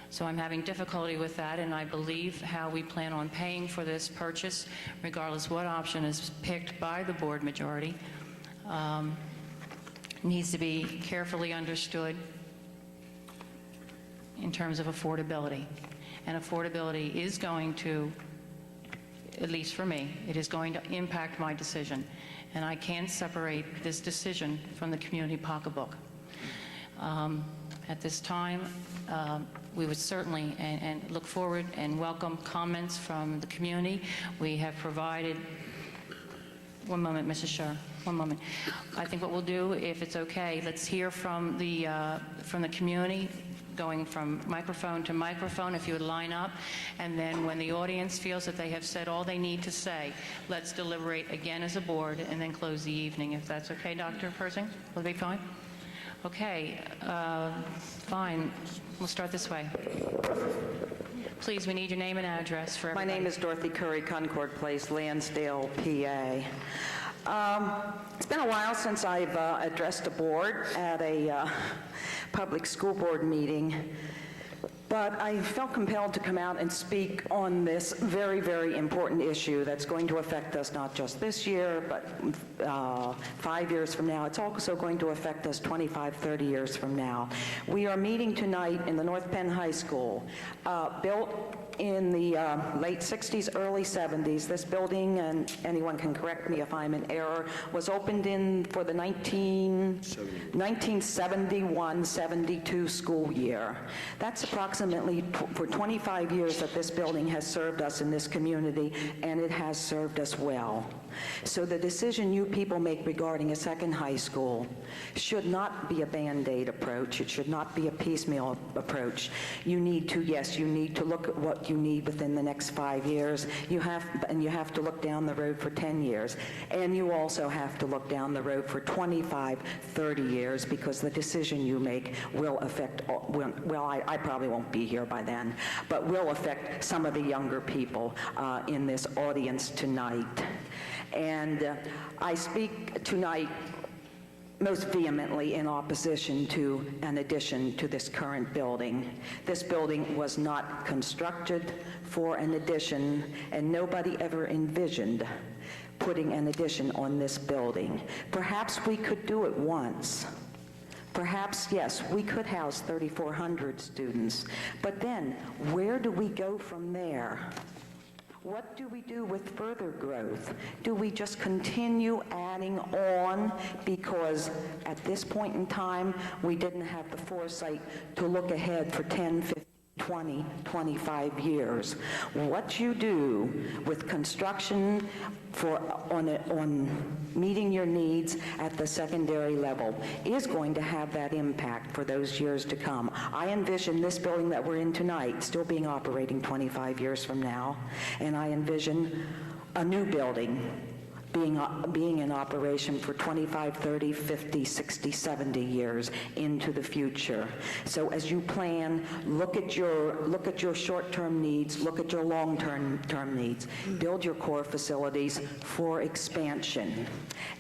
S1: So I'm having difficulty with that, and I believe how we plan on paying for this purchase, regardless what option is picked by the board majority, needs to be carefully understood in terms of affordability. And affordability is going to, at least for me, it is going to impact my decision. And I can't separate this decision from the community pocketbook. At this time, we would certainly and look forward and welcome comments from the community. We have provided, one moment, Mrs. Scher, one moment. I think what we'll do, if it's okay, let's hear from the community, going from microphone to microphone, if you would line up, and then when the audience feels that they have said all they need to say, let's deliberate again as a board and then close the evening, if that's okay, Dr. Persing? Will it be fine? Okay, fine. We'll start this way. Please, we need your name and address for everybody.
S12: My name is Dorothy Curry, Concord Place, Lansdale, PA. It's been a while since I've addressed a board at a public school board meeting, but I felt compelled to come out and speak on this very, very important issue that's going to affect us not just this year, but 5 years from now. It's also going to affect us 25, 30 years from now. We are meeting tonight in the North Penn High School, built in the late 60s, early 70s. This building, and anyone can correct me if I'm in error, was opened for the 1971-72 school year. That's approximately approximately for 25 years that this building has served us in this community, and it has served us well. So the decision you people make regarding a second high school should not be a Band-Aid approach. It should not be a piecemeal approach. You need to, yes, you need to look at what you need within the next 5 years. You have to look down the road for 10 years. And you also have to look down the road for 25, 30 years, because the decision you make will affect, well, I probably won't be here by then, but will affect some of the younger people in this audience tonight. And I speak tonight most vehemently in opposition to an addition to this current building. This building was not constructed for an addition, and nobody ever envisioned putting an addition on this building. Perhaps we could do it once. Perhaps, yes, we could house 3,400 students, but then where do we go from there? What do we do with further growth? Do we just continue adding on because at this point in time we didn't have the foresight to look ahead for 10, 15, 20, 25 years? What you do with construction on meeting your needs at the secondary level is going to have that impact for those years to come. I envision this building that we're in tonight still being operating 25 years from now, and I envision a new building being in operation for 25, 30, 50, 60, 70 years into the future. So as you plan, look at your short-term needs, look at your long-term needs. Build your core facilities for expansion.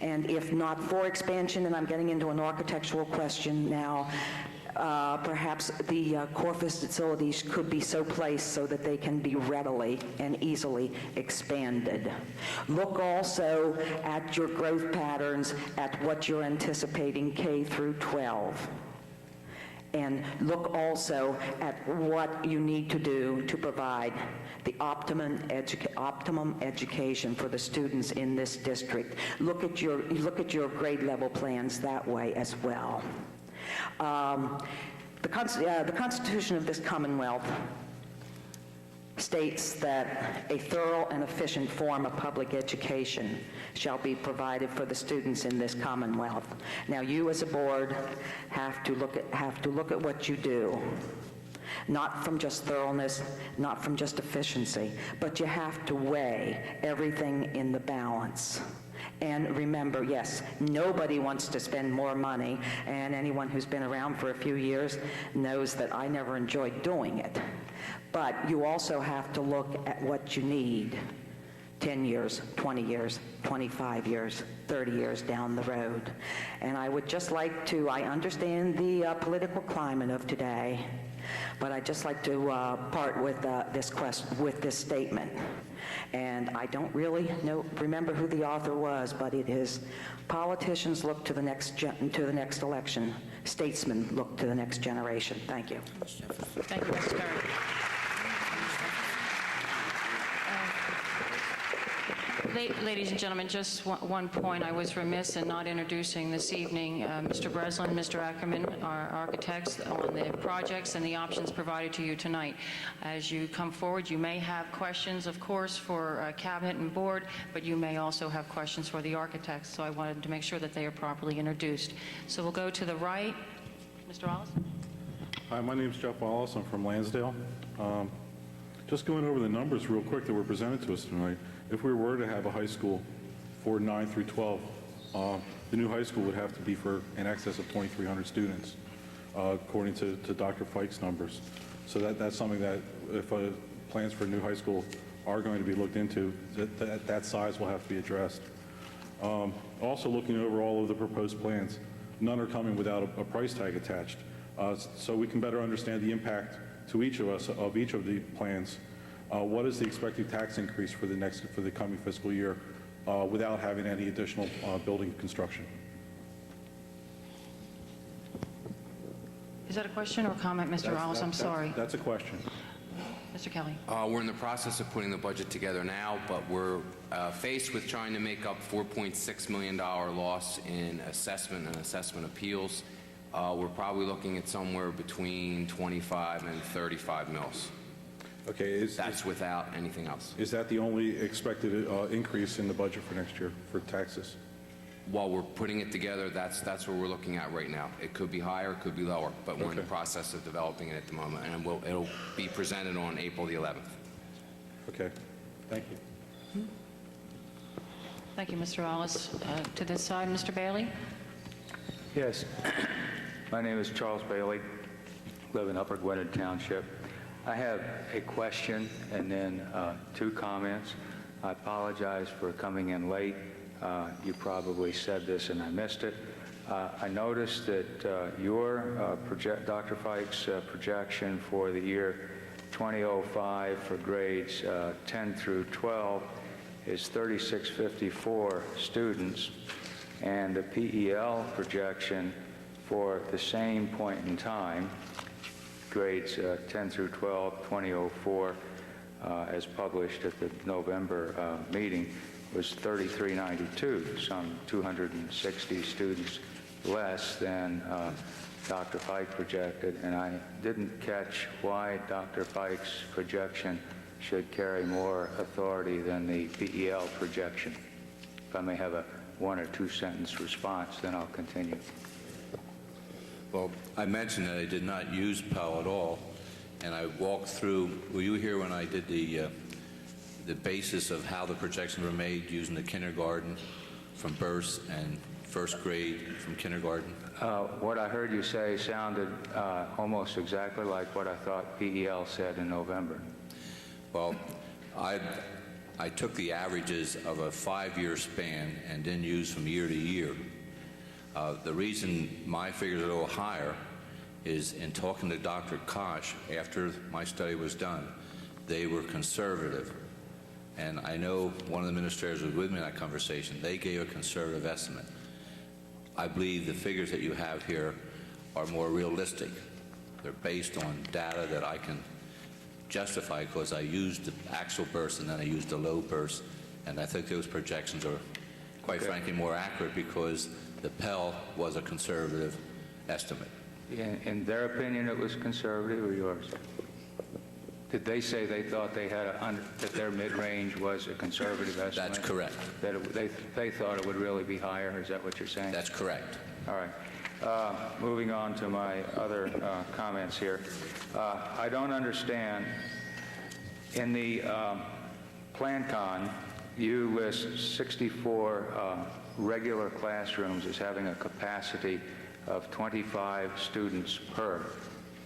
S12: And if not for expansion, and I'm getting into an architectural question now, perhaps the core facilities could be so placed so that they can be readily and easily expanded. Look also at your growth patterns, at what you're anticipating K through 12. And look also at what you need to do to provide the optimum education for the students in this district. Look at your grade level plans that way as well. The Constitution of this Commonwealth states that a thorough and efficient form of public education shall be provided for the students in this Commonwealth. Now, you as a board have to look at what you do. Not from just thoroughness, not from just efficiency, but you have to weigh everything in the balance. And remember, yes, nobody wants to spend more money, and anyone who's been around for a few years knows that I never enjoyed doing it. But you also have to look at what you need 10 years, 20 years, 25 years, 30 years down the road. And I would just like to, I understand the political climate of today, but I'd just like to part with this statement. And I don't really remember who the author was, but it is, politicians look to the next election, statesmen look to the next generation. Thank you.
S1: Thank you, Mr. Perry. Ladies and gentlemen, just one point. I was remiss in not introducing this evening Mr. Breslin, Mr. Ackerman, our architects, on the projects and the options provided to you tonight. As you come forward, you may have questions, of course, for cabinet and board, but you may also have questions for the architects, so I wanted to make sure that they are properly introduced. So we'll go to the right. Mr. Wallace?
S13: Hi, my name's Jeff Wallace. I'm from Lansdale. Just going over the numbers real quick that were presented to us tonight. If we were to have a high school for 9 through 12, the new high school would have to be for in excess of 2,300 students, according to Dr. Fike's numbers. So that's something that if plans for a new high school are going to be looked into, that size will have to be addressed. Also looking over all of the proposed plans, none are coming without a price tag attached. So we can better understand the impact to each of us of each of the plans. What is the expected tax increase for the coming fiscal year without having any additional building construction?
S1: Is that a question or comment, Mr. Wallace? I'm sorry.
S13: That's a question.
S1: Mr. Kelly.
S9: We're in the process of putting the budget together now, but we're faced with trying to make up $4.6 million loss in assessment and assessment appeals. We're probably looking at somewhere between 25 and 35 mils.
S13: Okay,
S9: That's without anything else.
S13: is that the only expected increase in the budget for next year for taxes?
S9: While we're putting it together, that's what we're looking at right now. It could be higher, it could be lower, but we're in the
S13: Okay.
S9: process of developing it at the moment, and it'll be presented on April the 11th.
S13: Okay, thank you.
S1: Thank you, Mr. Wallace. To this side, Mr. Bailey?
S14: Yes. My name is Charles Bailey, live in Upper Gwinnett Township. I have a question and then 2 comments. I apologize for coming in late. You probably said this and I missed it. I noticed that your Dr. Fike's projection for the year 2005 for grades 10 through 12 is 3,654 students, and the PEL projection for the same point in time, grades 10 through 12, 2004, as published at the November meeting, was 3,392, some 260 students less than Dr. Fike projected, and I didn't catch why Dr. Fike's projection should carry more authority than the PEL projection. If I may have a 1 or 2 sentence response, then I'll continue.
S3: Well, I mentioned that I did not use PEL at all, and I walked through, were you here when I did the basis of how the projections were made using the kindergarten from births and first grade from kindergarten?
S14: What I heard you say sounded almost exactly like what I thought PEL said in November.
S3: Well, I took the averages of a 5-year span and then used from year to year. The reason my figures are a little higher is in talking to Dr. Kosh after my study was done, they were conservative. And I know one of the administrators was with me in that conversation. They gave a conservative estimate. I believe the figures that you have here are more realistic. They're based on data that I can justify because I used the actual burst and then I used the low burst, and I think those projections are, quite frankly, more accurate because the Pell was a conservative estimate.
S14: In their opinion, it was conservative, or yours? Did they say they thought they had that their mid-range was a conservative estimate?
S3: That's correct.
S14: That they thought it would really be higher? Is that what you're saying?
S3: That's correct.
S14: All right. Moving on to my other comments here. I don't understand. In the Plan-Con, you list 64 regular classrooms as having a capacity of 25 students per.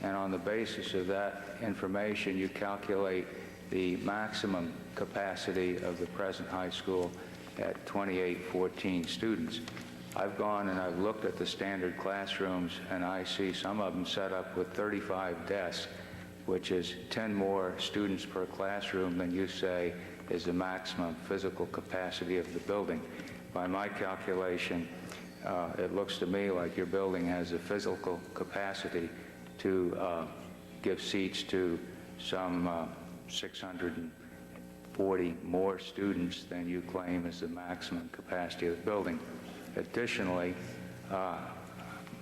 S14: And on the basis of that information, you calculate the maximum capacity of the present high school at 2814 students. I've gone and I've looked at the standard classrooms, and I see some of them set up with 35 desks, which is 10 more students per classroom than you say is the maximum physical capacity of the building. By my calculation, it looks to me like your building has the physical capacity to give seats to some 640 more students than you claim is the maximum capacity of the building. Additionally,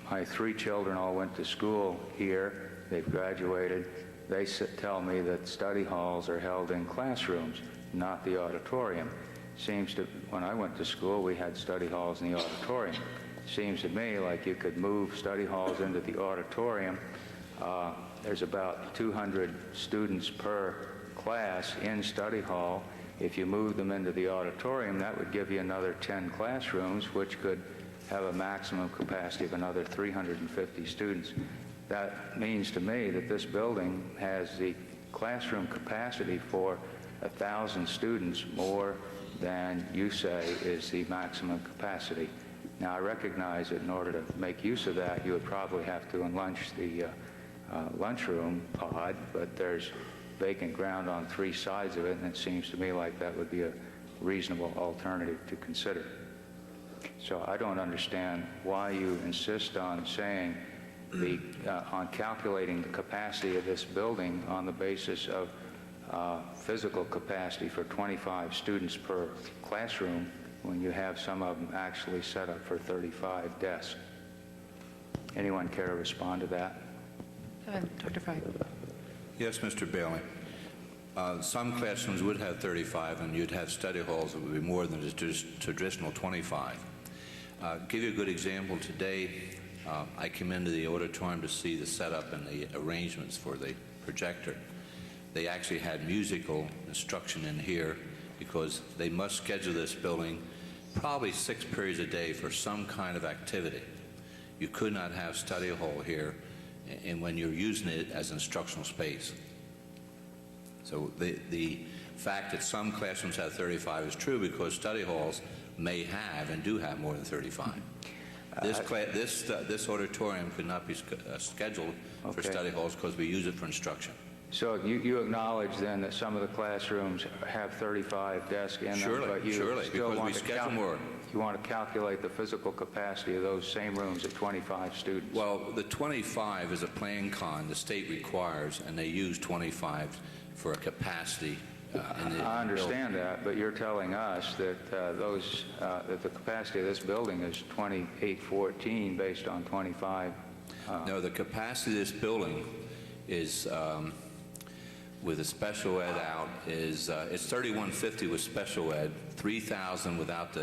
S14: my 3 children all went to school here. They've graduated. They tell me that study halls are held in classrooms, not the auditorium. Seems to, when I went to school, we had study halls in the auditorium. Seems to me like you could move study halls into the auditorium. There's about 200 students per class in study hall. If you move them into the auditorium, that would give you another 10 classrooms, which could have a maximum capacity of another 350 students. That means to me that this building has the classroom capacity for 1,000 students more than you say is the maximum capacity. Now, I recognize that in order to make use of that, you would probably have to enlarge the lunchroom pod, but there's vacant ground on 3 sides of it, and it seems to me like that would be a reasonable alternative to consider. So I don't understand why you insist on saying on calculating the capacity of this building on the basis of physical capacity for 25 students per classroom when you have some of them actually set up for 35 desks. Anyone care to respond to that?
S1: Go ahead, Dr. Fike.
S3: Yes, Mr. Bailey. Some classrooms would have 35, and you'd have study halls that would be more than the traditional 25. Give you a good example. Today, I came into the auditorium to see the setup and the arrangements for the projector. They actually had musical instruction in here because they must schedule this building probably 6 periods a day for some kind of activity. You could not have study hall here and when you're using it as instructional space. So the fact that some classrooms have 35 is true because study halls may have and do have more than 35. This auditorium could not be scheduled for study halls because we use it for instruction.
S14: So you acknowledge then that some of the classrooms have 35 desks in them, but you
S3: surely,
S14: still
S3: because
S14: want
S3: we
S14: to
S3: schedule more.
S14: You want to calculate the physical capacity of those same rooms at 25 students.
S3: Well, the 25 is a plan con the state requires, and they use 25 for a capacity.
S14: I understand that, but you're telling us that that the capacity of this building is 2814 based on 25.
S3: No, the capacity of this building is, with a special ed out, is it's 3150 with special ed, 3,000 without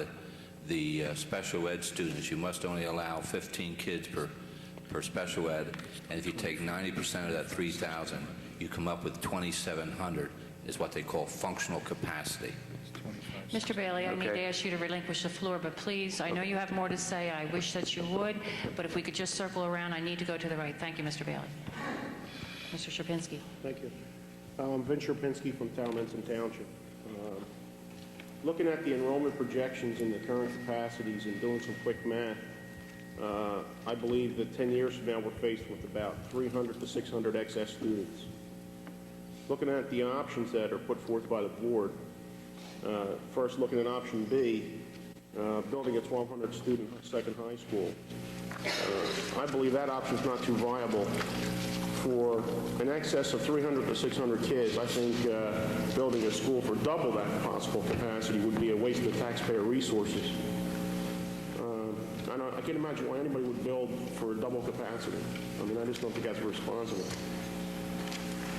S3: the special ed students. You must only allow 15 kids per special ed, and if you take 90% of that 3,000, you come up with 2,700. Is what they call functional capacity.
S1: Mr. Bailey, I need to ask you to relinquish the floor, but please, I know you have more to say. I wish that you would, but if we could just circle around, I need to go to the right. Thank you, Mr. Bailey. Mr. Sherpinski.
S15: Thank you. Vince Sherpinski from Talmenton Township. Looking at the enrollment projections and the current capacities and doing some quick math, I believe that 10 years from now we're faced with about 300 to 600 excess students. Looking at the options that are put forth by the board, first looking at option B, building a 1,200 student second high school. I believe that option is not too viable. For an excess of 300 to 600 kids, I think building a school for double that possible capacity would be a waste of taxpayer resources. I can't imagine why anybody would build for a double capacity. I mean, I just don't think that's responsible.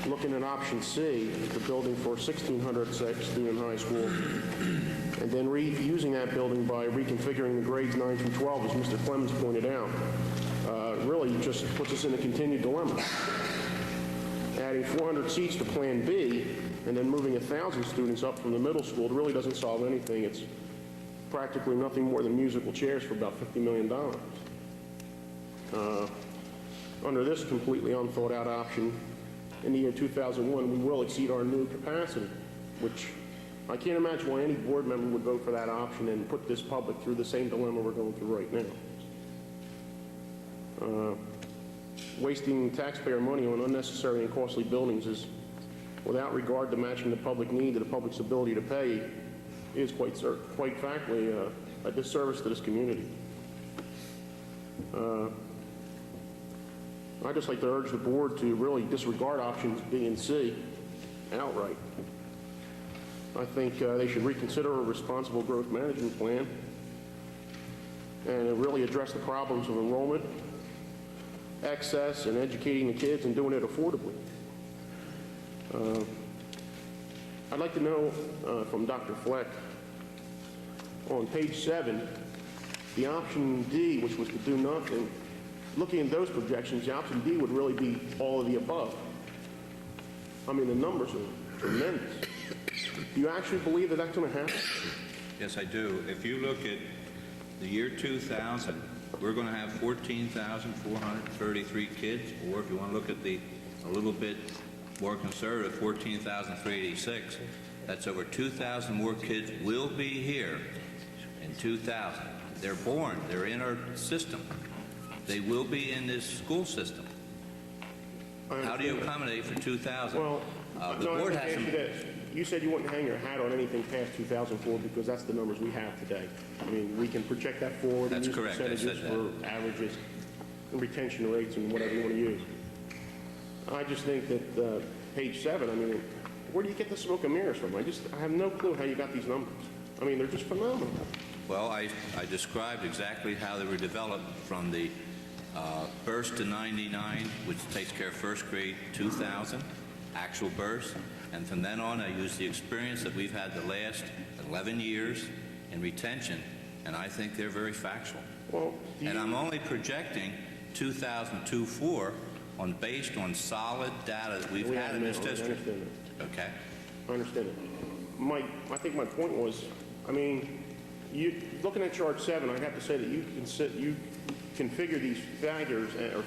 S15: Looking at option C, the building for 1,600 student high school, and then reusing that building by reconfiguring the grades 9 through 12, as Mr. Clemens pointed out, really just puts us in a continued dilemma. Adding 400 seats to Plan B, and then moving 1,000 students up from the middle school really doesn't solve anything. It's practically nothing more than musical chairs for about $50 million. Under this completely unthought out option, in the year 2001, we will exceed our new capacity, which I can't imagine why any board member would vote for that option and put this public through the same dilemma we're going through right now. Wasting taxpayer money on unnecessary and costly buildings is, without regard to matching the public need to the public's ability to pay, is quite frankly a disservice to this community. I'd just like to urge the board to really disregard options B and C outright. I think they should reconsider a responsible growth management plan and really address the problems of enrollment, access, and educating the kids and doing it affordably. I'd like to know from Dr. Fleck, on page 7, the option D, which was to do nothing, looking at those projections, the option D would really be all of the above. I mean, the numbers are tremendous. Do you actually believe that that's going to happen?
S3: Yes, I do. If you look at the year 2000, we're going to have 14,433 kids, or if you want to look at a little bit more conservative, 14,386. That's over 2,000 more kids will be here in 2000. They're born. They're in our system. They will be in this school system. How do you accommodate for 2,000?
S15: Well,
S3: the board has some...
S15: You said you wouldn't hang your hat on anything past 2004 because that's the numbers we have today. I mean, we can project that forward.
S3: That's
S15: and use
S3: correct. I said
S15: percentages for averages and retention rates and whatever you want to use. I just think that page 7, I mean, where do you get the smoke and mirrors from? I have no clue how you got these numbers. I mean, they're just phenomenal.
S3: Well, I described exactly how they were developed from the Burst to 99, which takes care of first grade, 2,000, actual burst. And from then on, I use the experience that we've had the last 11 years in retention, and I think they're very factual.
S15: Well,
S3: and I'm only projecting 2024 based on solid data that we've had in this district.
S15: I understand that.
S3: Okay?
S15: I understand it. I think my point was, I mean, looking at chart 7, I have to say that you configure these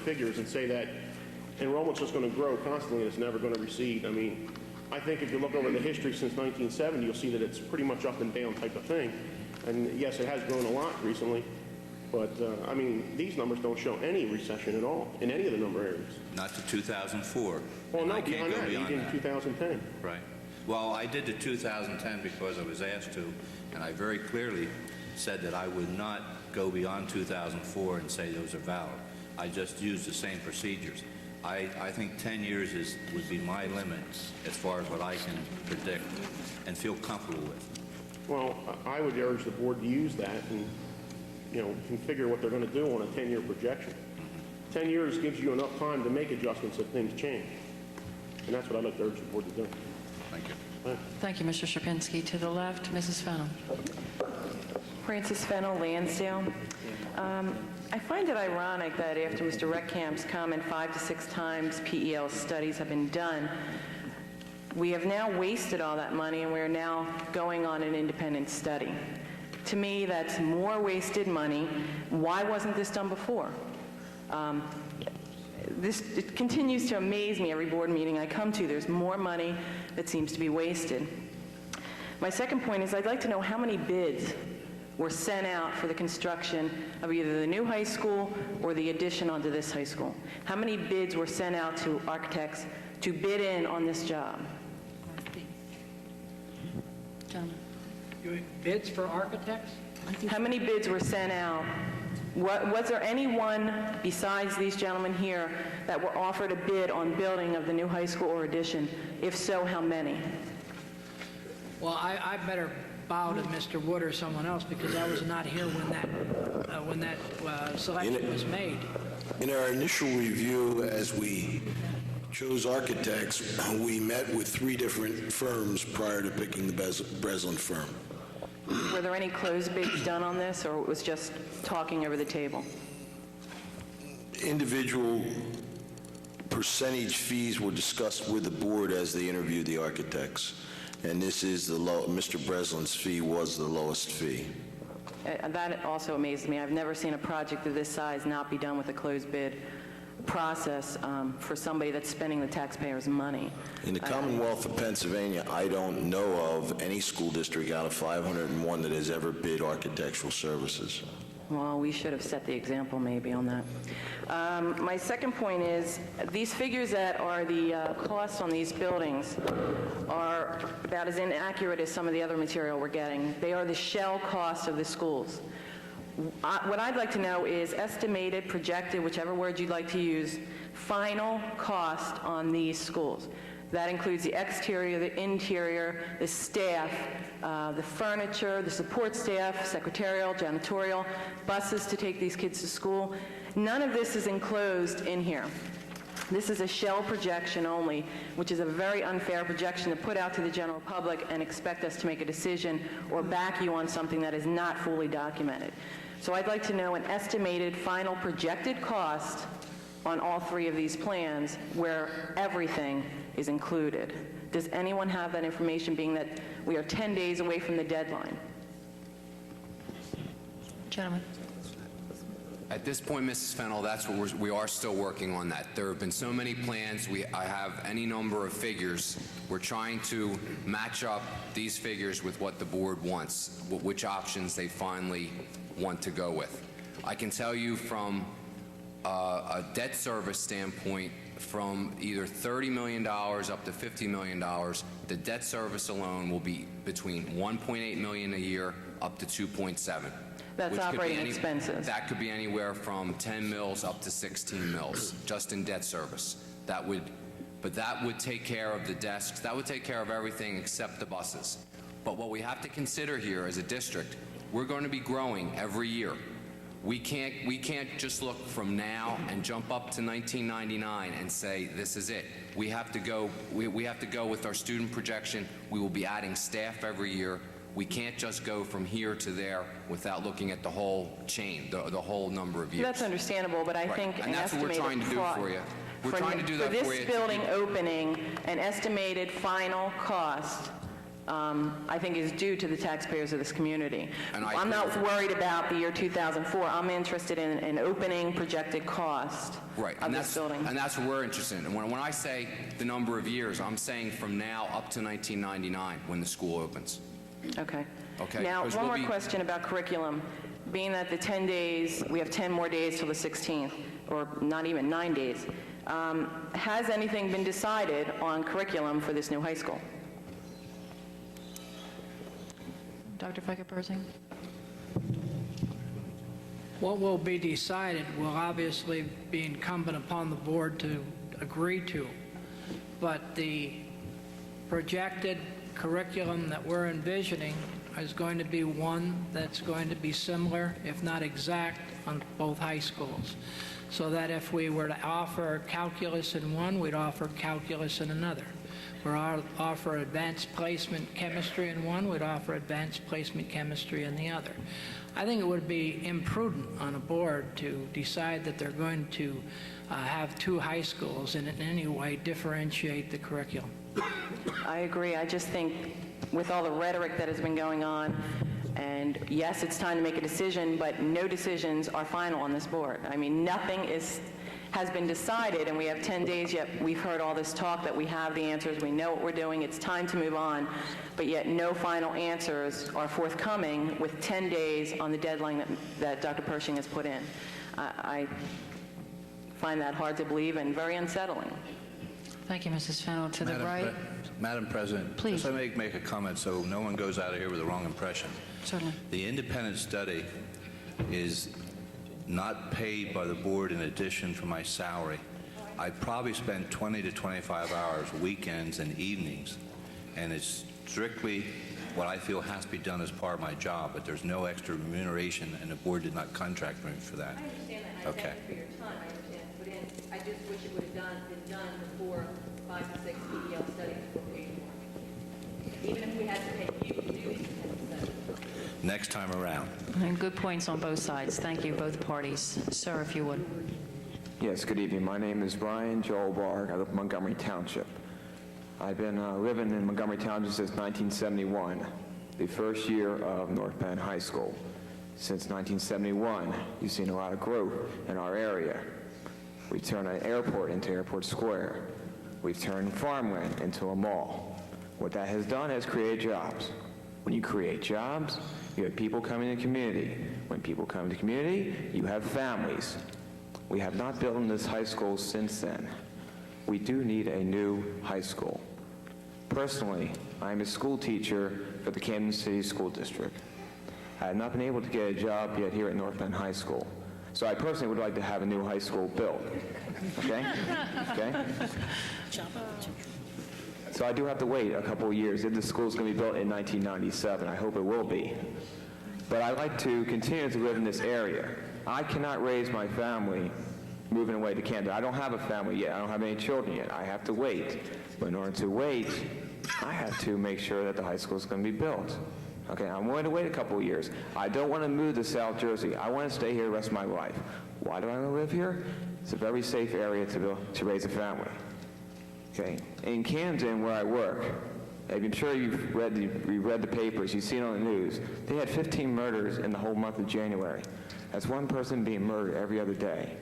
S15: figures and say that enrollment's just going to grow constantly and it's never going to recede. I mean, I think if you look over the history since 1970, you'll see that it's pretty much up and down type of thing. And yes, it has grown a lot recently, but I mean, these numbers don't show any recession at all in any of the number areas.
S3: Not to 2004.
S15: Well, no,
S3: I can't
S15: beyond
S3: go
S15: that,
S3: beyond
S15: you did
S3: that.
S15: 2010.
S3: Right. Well, I did the 2010 because I was asked to, and I very clearly said that I would not go beyond 2004 and say those are valid. I just used the same procedures. I think 10 years would be my limit as far as what I can predict and feel comfortable with.
S15: Well, I would urge the board to use that and, configure what they're going to do on a 10-year projection. 10 years gives you enough time to make adjustments if things change. And that's what I'd like to urge the board to do.
S3: Thank you.
S1: Thank you, Mr. Sierpinski. To the left, Mrs. Fennell.
S16: Frances Fennell, Lansdale. I find it ironic that after Mr. Reckcamp's comment 5 to 6 times PEL studies have been done, we have now wasted all that money and we're now going on an independent study. To me, that's more wasted money. Why wasn't this done before? It continues to amaze me every board meeting I come to. There's more money that seems to be wasted. My second point is I'd like to know how many bids were sent out for the construction of either the new high school or the addition onto this high school. How many bids were sent out to architects to bid in on this job?
S1: Gentlemen.
S2: Bids for architects?
S16: How many bids were sent out? Was there anyone besides these gentlemen here that were offered a bid on building of the new high school or addition? If so, how many?
S2: Well, I better bow to Mr. Wood or someone else because I was not here when that selection was made.
S17: In our initial review, as we chose architects, we met with 3 different firms prior to picking the Breslin firm.
S16: Were there any closed bids done on this, or it was just talking over the table?
S17: Individual percentage fees were discussed with the board as they interviewed the architects, and this is the low. Mr. Breslin's fee was the lowest fee.
S16: That also amazes me. I've never seen a project of this size not be done with a closed bid process for somebody that's spending the taxpayers' money.
S17: In the Commonwealth of Pennsylvania, I don't know of any school district out of 501 that has ever bid architectural services.
S16: Well, we should have set the example maybe on that. My second point is these figures that are the costs on these buildings are about as inaccurate as some of the other material we're getting. They are the shell costs of the schools. What I'd like to know is estimated, projected, whichever word you'd like to use, final cost on these schools. That includes the exterior, the interior, the staff, the furniture, the support staff, secretarial, janitorial, buses to take these kids to school. None of this is enclosed in here. This is a shell projection only, which is a very unfair projection to put out to the general public and expect us to make a decision or back you on something that is not fully documented. So I'd like to know an estimated final projected cost on all 3 of these plans where everything is included. Does anyone have that information, being that we are 10 days away from the deadline?
S1: Gentlemen.
S9: At this point, Mrs. Fennell, that's what we are still working on that. There have been so many plans. I have any number of figures. We're trying to match up these figures with what the board wants, which options they finally want to go with. I can tell you from a debt service standpoint, from either $30 million up to $50 million, the debt service alone will be between $1.8 million a year up to $2.7.
S16: That's operating expenses.
S9: That could be anywhere from 10 mils up to 16 mils, just in debt service. But that would take care of the desks. That would take care of everything except the buses. But what we have to consider here as a district, we're going to be growing every year. We can't just look from now and jump up to 1999 and say, this is it. We have to go with our student projection. We will be adding staff every year. We can't just go from here to there without looking at the whole chain, the whole number of years.
S16: That's understandable, but I think
S9: And
S16: an
S9: that's what we're trying to do for you. We're trying to do that for you.
S16: For this building opening, an estimated final cost, I think is due to the taxpayers of this community. I'm not worried about the year 2004. I'm interested in an opening projected cost of this building.
S9: And that's what we're interested in. And when I say the number of years, I'm saying from now up to 1999 when the school opens.
S16: Okay.
S9: Okay.
S16: Now, one more question about curriculum. Being that the 10 days, we have 10 more days till the 16th, or not even 9 days, has anything been decided on curriculum for this new high school?
S1: Dr. Fiker-Persing?
S2: What will be decided will obviously be incumbent upon the board to agree to, but the projected curriculum that we're envisioning is going to be one that's going to be similar, if not exact, on both high schools. So that if we were to offer calculus in one, we'd offer calculus in another. We'd offer advanced placement chemistry in one, we'd offer advanced placement chemistry in the other. I think it would be imprudent on a board to decide that they're going to have two high schools and in any way differentiate the curriculum.
S16: I agree. I just think with all the rhetoric that has been going on, and yes, it's time to make a decision, but no decisions are final on this board. I mean, nothing has been decided, and we have 10 days, yet we've heard all this talk that we have the answers, we know what we're doing, it's time to move on, but yet no final answers are forthcoming with 10 days on the deadline that Dr. Pershing has put in. I find that hard to believe and very unsettling.
S1: Thank you, Mrs. Fennell. To the right.
S3: Madam President,
S1: Please.
S3: just let me make a comment so no one goes out of here with the wrong impression.
S1: Certainly.
S3: The independent study is not paid by the board in addition for my salary. I probably spend 20 to 25 hours, weekends and evenings, and it's strictly what I feel has to be done as part of my job, but there's no extra remuneration, and the board did not contract me for that.
S18: I understand that, and I thank you for your time. I understand to put in. I just wish it would have been done before 5 to 6 PEL studies were paid for. Even if we had to pay you to do these studies.
S3: Next time around.
S1: And good points on both sides. Thank you, both parties. Sir, if you would.
S19: Yes, good evening. My name is Brian Joel Barr. I live in Montgomery Township. I've been living in Montgomery Township since 1971, the first year of North Penn High School. Since 1971, you've seen a lot of growth in our area. We've turned an airport into Airport Square. We've turned farmland into a mall. What that has done is create jobs. When you create jobs, you have people coming to the community. When people come to the community, you have families. We have not built in this high school since then. We do need a new high school. Personally, I'm a school teacher for the Camden City School District. I have not been able to get a job yet here at North Penn High School. So I personally would like to have a new high school built. Okay? Okay? So I do have to wait a couple of years. If the school is going to be built in 1997, I hope it will be. But I'd like to continue to live in this area. I cannot raise my family moving away to Camden. I don't have a family yet. I don't have any children yet. I have to wait. But in order to wait, I have to make sure that the high school is going to be built. Okay, I'm willing to wait a couple of years. I don't want to move to South Jersey. I want to stay here the rest of my life. Why do I want to live here? It's a very safe area to raise a family. Okay, in Camden, where I work, I'm sure you've read the papers, you've seen it on the news. They had 15 murders in the whole month of January. That's one person being murdered every other day.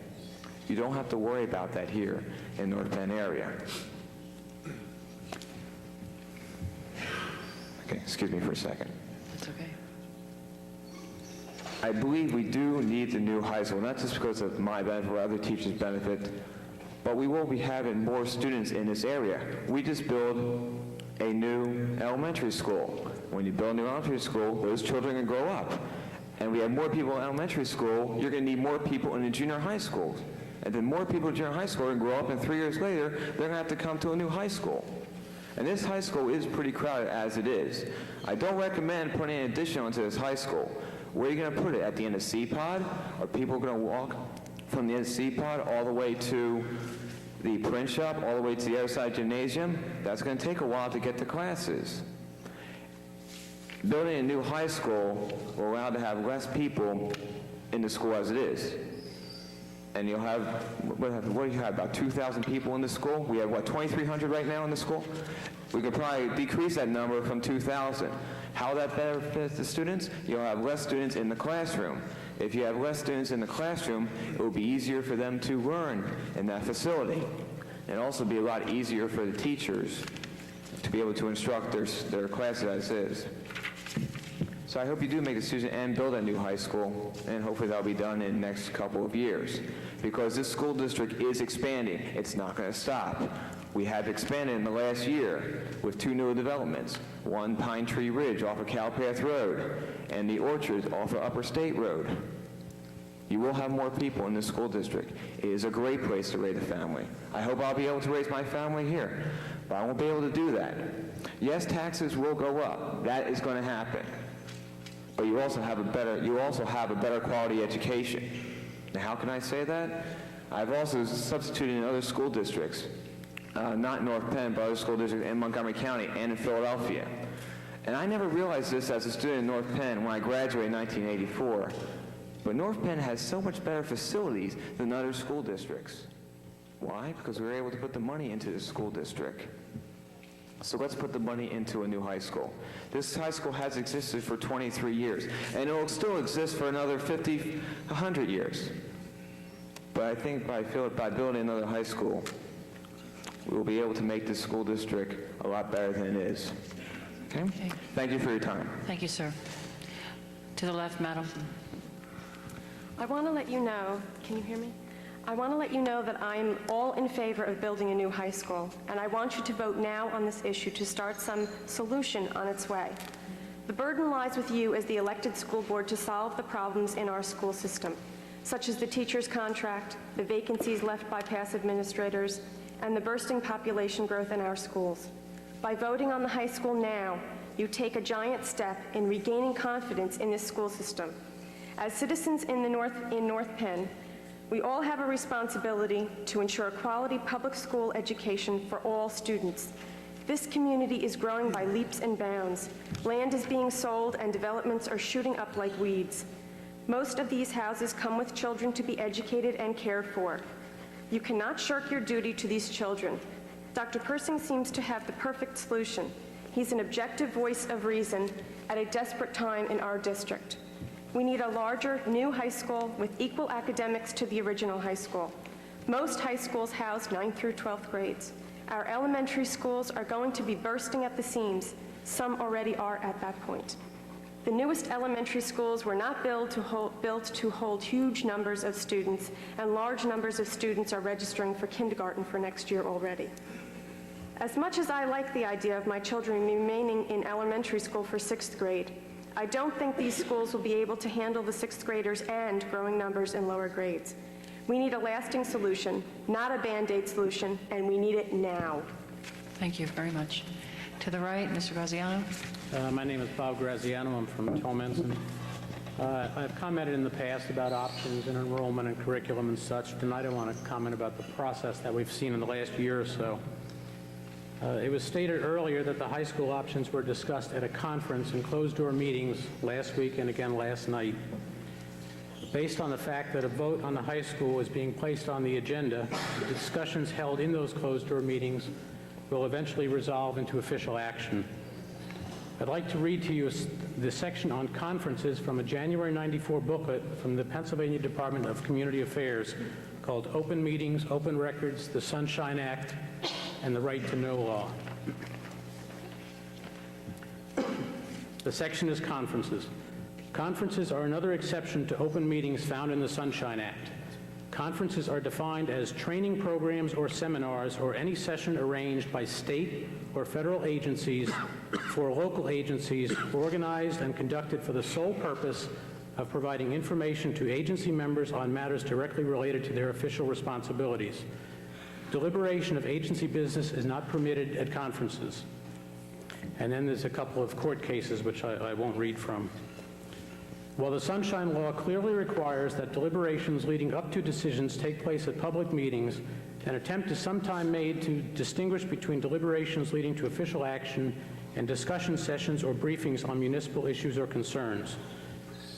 S19: You don't have to worry about that here in North Penn area. Okay, excuse me for a second.
S1: That's okay.
S19: I believe we do need the new high school, not just because of my benefit or other teachers' benefit, but we will be having more students in this area. We just built a new elementary school. When you build a new elementary school, those children can grow up. And we have more people in elementary school, you're going to need more people in the junior high school. And then more people in junior high school are going to grow up, and 3 years later, they're going to have to come to a new high school. And this high school is pretty crowded as it is. I don't recommend putting an addition onto this high school. Where are you going to put it? At the end of C-Pod? Are people going to walk from the end of C-Pod all the way to the print shop, all the way to the other side gymnasium? That's going to take a while to get to classes. Building a new high school will allow to have less people in the school as it is. And you'll have, what do you have, about 2,000 people in the school? We have, what, 2,300 right now in the school? We could probably decrease that number from 2,000. How that benefits the students? You'll have less students in the classroom. If you have less students in the classroom, it will be easier for them to learn in that facility. And also be a lot easier for the teachers to be able to instruct their classes as is. So I hope you do make the decision and build a new high school, and hopefully that'll be done in the next couple of years. Because this school district is expanding. It's not going to stop. We have expanded in the last year with 2 new developments. One, Pine Tree Ridge off of Cowpath Road, and the Orchards off of Upper State Road. You will have more people in this school district. It is a great place to raise a family. I hope I'll be able to raise my family here, but I won't be able to do that. Yes, taxes will go up. That is going to happen. But you also have a better quality education. Now, how can I say that? I've also substituted in other school districts, not North Penn, but other school districts in Montgomery County and in Philadelphia. And I never realized this as a student in North Penn when I graduated in 1984. But North Penn has so much better facilities than other school districts. Why? Because we were able to put the money into the school district. So let's put the money into a new high school. This high school has existed for 23 years, and it will still exist for another 50, 100 years. But I think by building another high school, we will be able to make this school district a lot better than it is. Okay? Thank you for your time.
S1: Thank you, sir. To the left, madam.
S20: I want to let you know, can you hear me? I want to let you know that I'm all in favor of building a new high school, and I want you to vote now on this issue to start some solution on its way. The burden lies with you as the elected school board to solve the problems in our school system, such as the teacher's contract, the vacancies left by past administrators, and the bursting population growth in our schools. By voting on the high school now, you take a giant step in regaining confidence in this school system. As citizens in North Penn, we all have a responsibility to ensure quality public school education for all students. This community is growing by leaps and bounds. Land is being sold and developments are shooting up like weeds. Most of these houses come with children to be educated and cared for. You cannot shirk your duty to these children. Dr. Persing seems to have the perfect solution. He's an objective voice of reason at a desperate time in our district. We need a larger, new high school with equal academics to the original high school. Most high schools house 9th through 12th grades. Our elementary schools are going to be bursting at the seams. Some already are at that point. The newest elementary schools were not built to hold huge numbers of students, and large numbers of students are registering for kindergarten for next year already. As much as I like the idea of my children remaining in elementary school for 6th grade, I don't think these schools will be able to handle the 6th graders and growing numbers in lower grades. We need a lasting solution, not a Band-Aid solution, and we need it now.
S1: Thank you very much. To the right, Mr. Graziano.
S21: My name is Bob Graziano. I'm from Tolmanson. I've commented in the past about options and enrollment and curriculum and such. Tonight I want to comment about the process that we've seen in the last year or so. It was stated earlier that the high school options were discussed at a conference in closed-door meetings last week and again last night. Based on the fact that a vote on the high school is being placed on the agenda, the discussions held in those closed-door meetings will eventually resolve into official action. I'd like to read to you the section on conferences from a January '94 booklet from the Pennsylvania Department of Community Affairs called Open Meetings, Open Records, the Sunshine Act, and the Right to Know Law. The section is conferences. Conferences are another exception to open meetings found in the Sunshine Act. Conferences are defined as training programs or seminars or any session arranged by state or federal agencies for local agencies, organized and conducted for the sole purpose of providing information to agency members on matters directly related to their official responsibilities. Deliberation of agency business is not permitted at conferences. And then there's a couple of court cases which I won't read from. While the Sunshine Law clearly requires that deliberations leading up to decisions take place at public meetings, an attempt is sometimes made to distinguish between deliberations leading to official action and discussion sessions or briefings on municipal issues or concerns.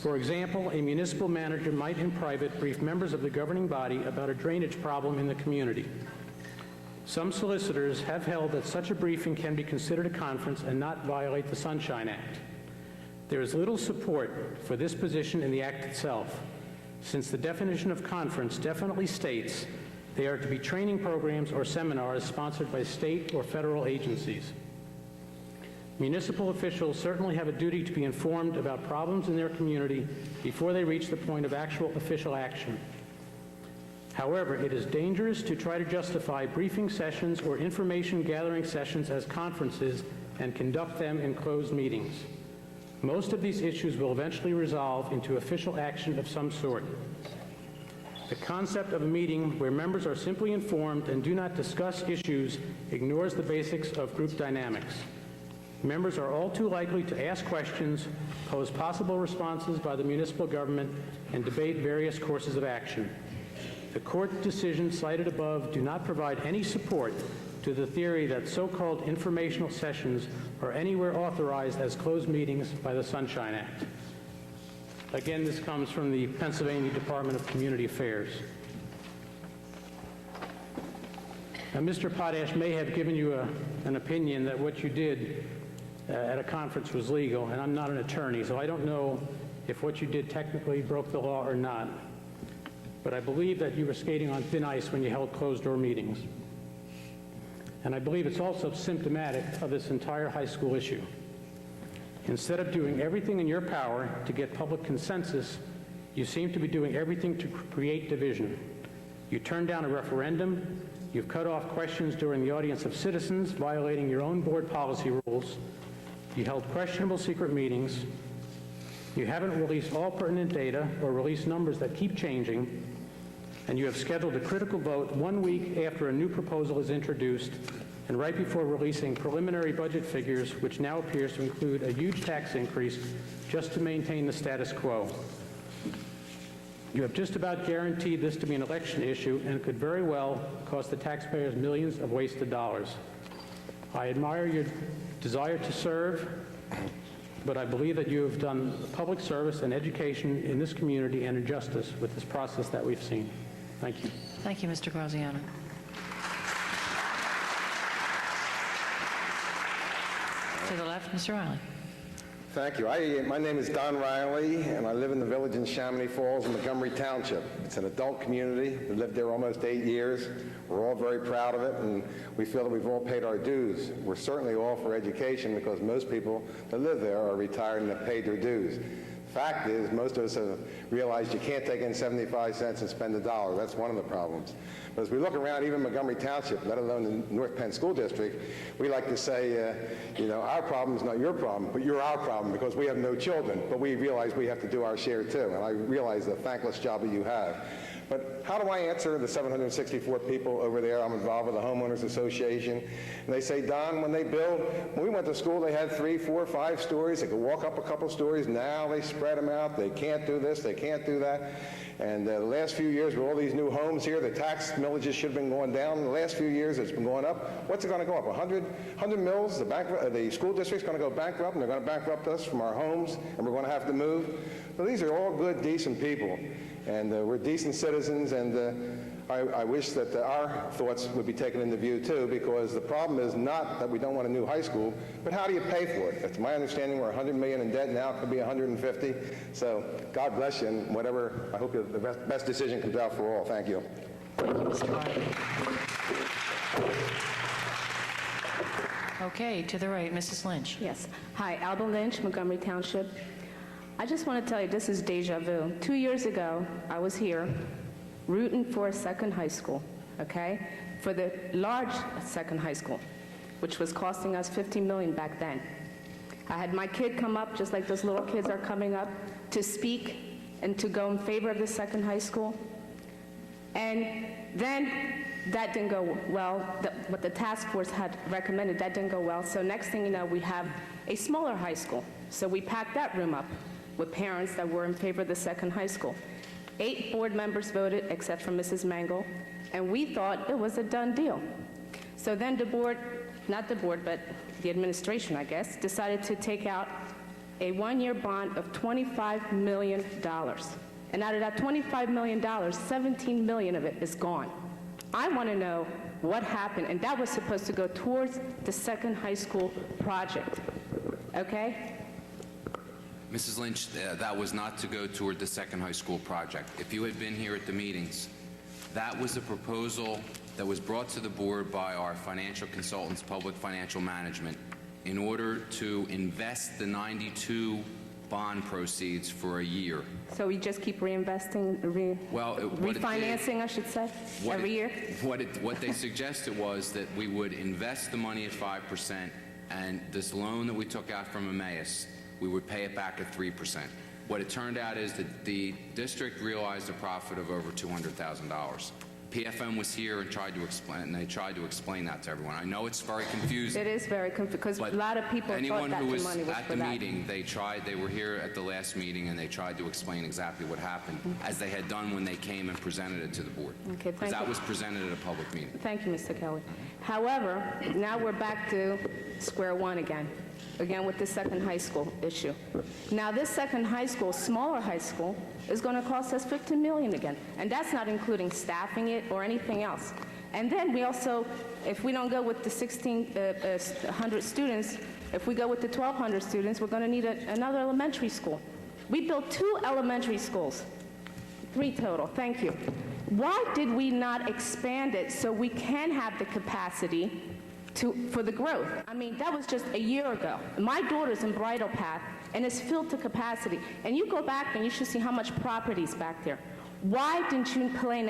S21: For example, a municipal manager might in private brief members of the governing body about a drainage problem in the community. Some solicitors have held that such a briefing can be considered a conference and not violate the Sunshine Act. There is little support for this position in the Act itself, since the definition of conference definitely states they are to be training programs or seminars sponsored by state or federal agencies. Municipal officials certainly have a duty to be informed about problems in their community before they reach the point of actual official action. However, it is dangerous to try to justify briefing sessions or information gathering sessions as conferences and conduct them in closed meetings. Most of these issues will eventually resolve into official action of some sort. The concept of a meeting where members are simply informed and do not discuss issues ignores the basics of group dynamics. Members are all too likely to ask questions, pose possible responses by the municipal government, and debate various courses of action. The court decisions cited above do not provide any support to the theory that so-called informational sessions are anywhere authorized as closed meetings by the Sunshine Act. Again, this comes from the Pennsylvania Department of Community Affairs. Now, Mr. Potash may have given you an opinion that what you did at a conference was legal, and I'm not an attorney, so I don't know if what you did technically broke the law or not. But I believe that you were skating on thin ice when you held closed-door meetings. And I believe it's also symptomatic of this entire high school issue. Instead of doing everything in your power to get public consensus, you seem to be doing everything to create division. You turned down a referendum, you've cut off questions during the audience of citizens, violating your own board policy rules, you held questionable secret meetings, you haven't released all pertinent data or released numbers that keep changing, and you have scheduled a critical vote 1 week after a new proposal is introduced and right before releasing preliminary budget figures, which now appears to include a huge tax increase just to maintain the status quo. You have just about guaranteed this to be an election issue and could very well cost the taxpayers millions of wasted dollars. I admire your desire to serve, but I believe that you have done public service and education in this community and injustice with this process that we've seen. Thank you.
S1: Thank you, Mr. Graziano. To the left, Mr. Riley.
S5: Thank you. My name is Don Riley, and I live in the village in Chamonix Falls in Montgomery Township. It's an adult community. We lived there almost 8 years. We're all very proud of it, and we feel that we've all paid our dues. We're certainly all for education because most people that live there are retired and have paid their dues. Fact is, most of us have realized you can't take in 75 cents and spend $1. That's one of the problems. But as we look around, even Montgomery Township, let alone the North Penn School District, we like to say, our problem is not your problem, but you're our problem because we have no children. But we realize we have to do our share too, and I realize the thankless job that you have. But how do I answer the 764 people over there? I'm involved with the Homeowners Association. And they say, Don, when we went to school, they had 3, 4, 5 stories. They could walk up a couple stories. Now they spread them out. They can't do this. They can't do that. And the last few years with all these new homes here, the tax millages should have been going down. The last few years, it's been going up. What's it going to go up? 100 mills? The school district's going to go bankrupt, and they're going to bankrupt us from our homes, and we're going to have to move. So these are all good, decent people. And we're decent citizens, and I wish that our thoughts would be taken into view too, because the problem is not that we don't want a new high school, but how do you pay for it? It's my understanding we're $100 million in debt now, it could be 150. So God bless you, and whatever, I hope the best decision comes out for all. Thank you.
S1: Thank you, Mr. Riley. Okay, to the right, Mrs. Lynch.
S22: Yes. Hi, Alba Lynch, Montgomery Township. I just want to tell you, this is deja vu. 2 years ago, I was here rooting for a second high school, okay? For the large second high school, which was costing us $15 million back then. I had my kid come up, just like those little kids are coming up, to speak and to go in favor of the second high school. And then that didn't go well. What the task force had recommended, that didn't go well. So next thing you know, we have a smaller high school. So we packed that room up. with parents that were in favor of the second high school. 8 board members voted, except for Mrs. Mangle, and we thought it was a done deal. So then the board, not the board, but the administration, I guess, decided to take out a 1-year bond of $25 million. And out of that $25 million, $17 million of it is gone. I want to know what happened, and that was supposed to go towards the second high school project, okay?
S9: Mrs. Lynch, that was not to go toward the second high school project. If you had been here at the meetings, that was a proposal that was brought to the board by our financial consultants, Public Financial Management, in order to invest the 92 bond proceeds for a year.
S22: So we just keep reinvesting, refinancing, I should say, every year?
S9: What they suggested was that we would invest the money at 5%, and this loan that we took out from Emmaus, we would pay it back at 3%. What it turned out is that the district realized a profit of over $200,000. PFM was here and they tried to explain that to everyone. I know it's very confusing.
S22: It is very confusing, because a lot of people thought that the money was for that.
S9: Anyone who was at the meeting, they were here at the last meeting, and they tried to explain exactly what happened, as they had done when they came and presented it to the board.
S22: Okay,
S9: because
S22: thank
S9: that
S22: you.
S9: was presented at a public meeting.
S22: Thank you, Mr. Kelly. However, now we're back to square one again with the second high school issue. Now, this second high school, smaller high school, is going to cost us $15 million again, and that's not including staffing it or anything else. And then we also, if we don't go with the 1,600 students, if we go with the 1,200 students, we're going to need another elementary school. We built 2 elementary schools, 3 total. Thank you. Why did we not expand it so we can have the capacity for the growth? I mean, that was just a year ago. My daughter's in Bridle Path, and it's filled to capacity. And you go back and you should see how much property is back there. Why didn't you plan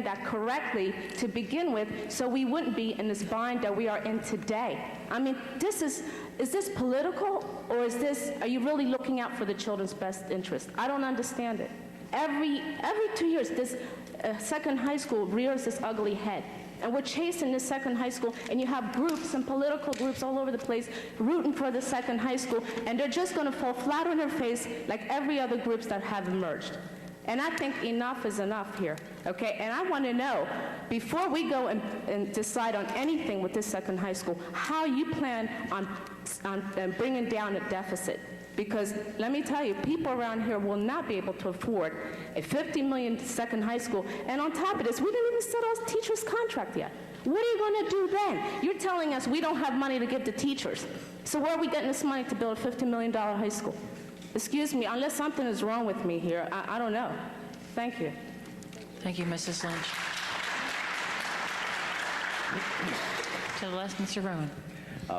S22: that correctly to begin with, so we wouldn't be in this bind that we are in today? I mean, is this political, or are you really looking out for the children's best interest? I don't understand it. Every 2 years, this second high school rears this ugly head. And we're chasing this second high school, and you have groups and political groups all over the place rooting for the second high school, and they're just going to fall flat on their face like every other groups that have emerged. And I think enough is enough here, okay? And I want to know, before we go and decide on anything with this second high school, how you plan on bringing down the deficit. Because let me tell you, people around here will not be able to afford a $50 million second high school. And on top of this, we didn't even settle our teachers' contract yet. What are you going to do then? You're telling us we don't have money to give to teachers. So where are we getting this money to build a $50 million high school? Excuse me, unless something is wrong with me here, I don't know. Thank you.
S1: Thank you, Mrs. Lynch. To the left, Mr. Rowan.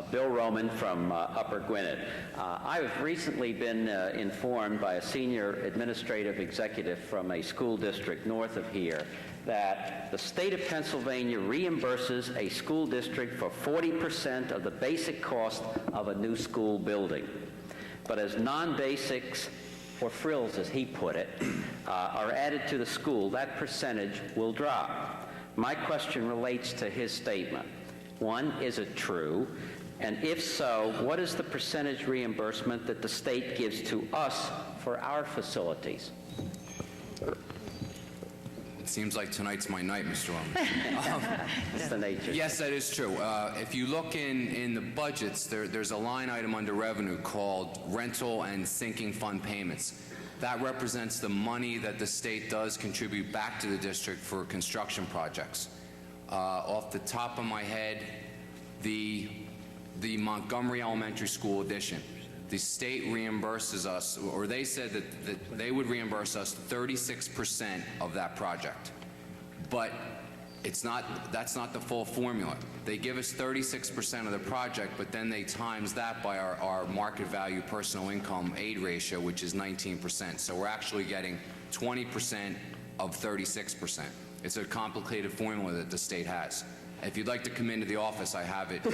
S4: Bill Roman from Upper Gwinnett. I've recently been informed by a senior administrative executive from a school district north of here that the state of Pennsylvania reimburses a school district for 40% of the basic cost of a new school building. But as non-basics, or frills as he put it, are added to the school, that percentage will drop. My question relates to his statement. One, is it true? And if so, what is the percentage reimbursement that the state gives to us for our facilities?
S9: It seems like tonight's my night, Mr. Roman.
S4: It's the nature.
S9: Yes, that is true. If you look in the budgets, there's a line item under revenue called rental and sinking fund payments. That represents the money that the state does contribute back to the district for construction projects. Off the top of my head, the Montgomery Elementary School addition, the state reimburses us, or they said that they would reimburse us 36% of that project. But that's not the full formula. They give us 36% of the project, but then they times that by our market value personal income aid ratio, which is 19%. So we're actually getting 20% of 36%. It's a complicated formula that the state has. If you'd like to come into the office, I have it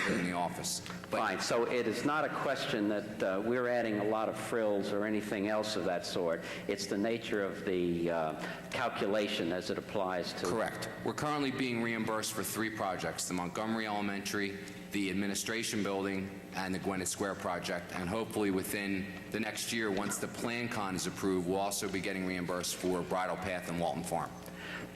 S9: in the office.
S4: Fine, so it is not a question that we're adding a lot of frills or anything else of that sort. It's the nature of the calculation as it applies to...
S9: Correct. We're currently being reimbursed for 3 projects, the Montgomery Elementary the administration building and the Gwinnett Square project, and hopefully within the next year, once the Plan Con is approved, we'll also be getting reimbursed for Bridle Path and Walton Farm.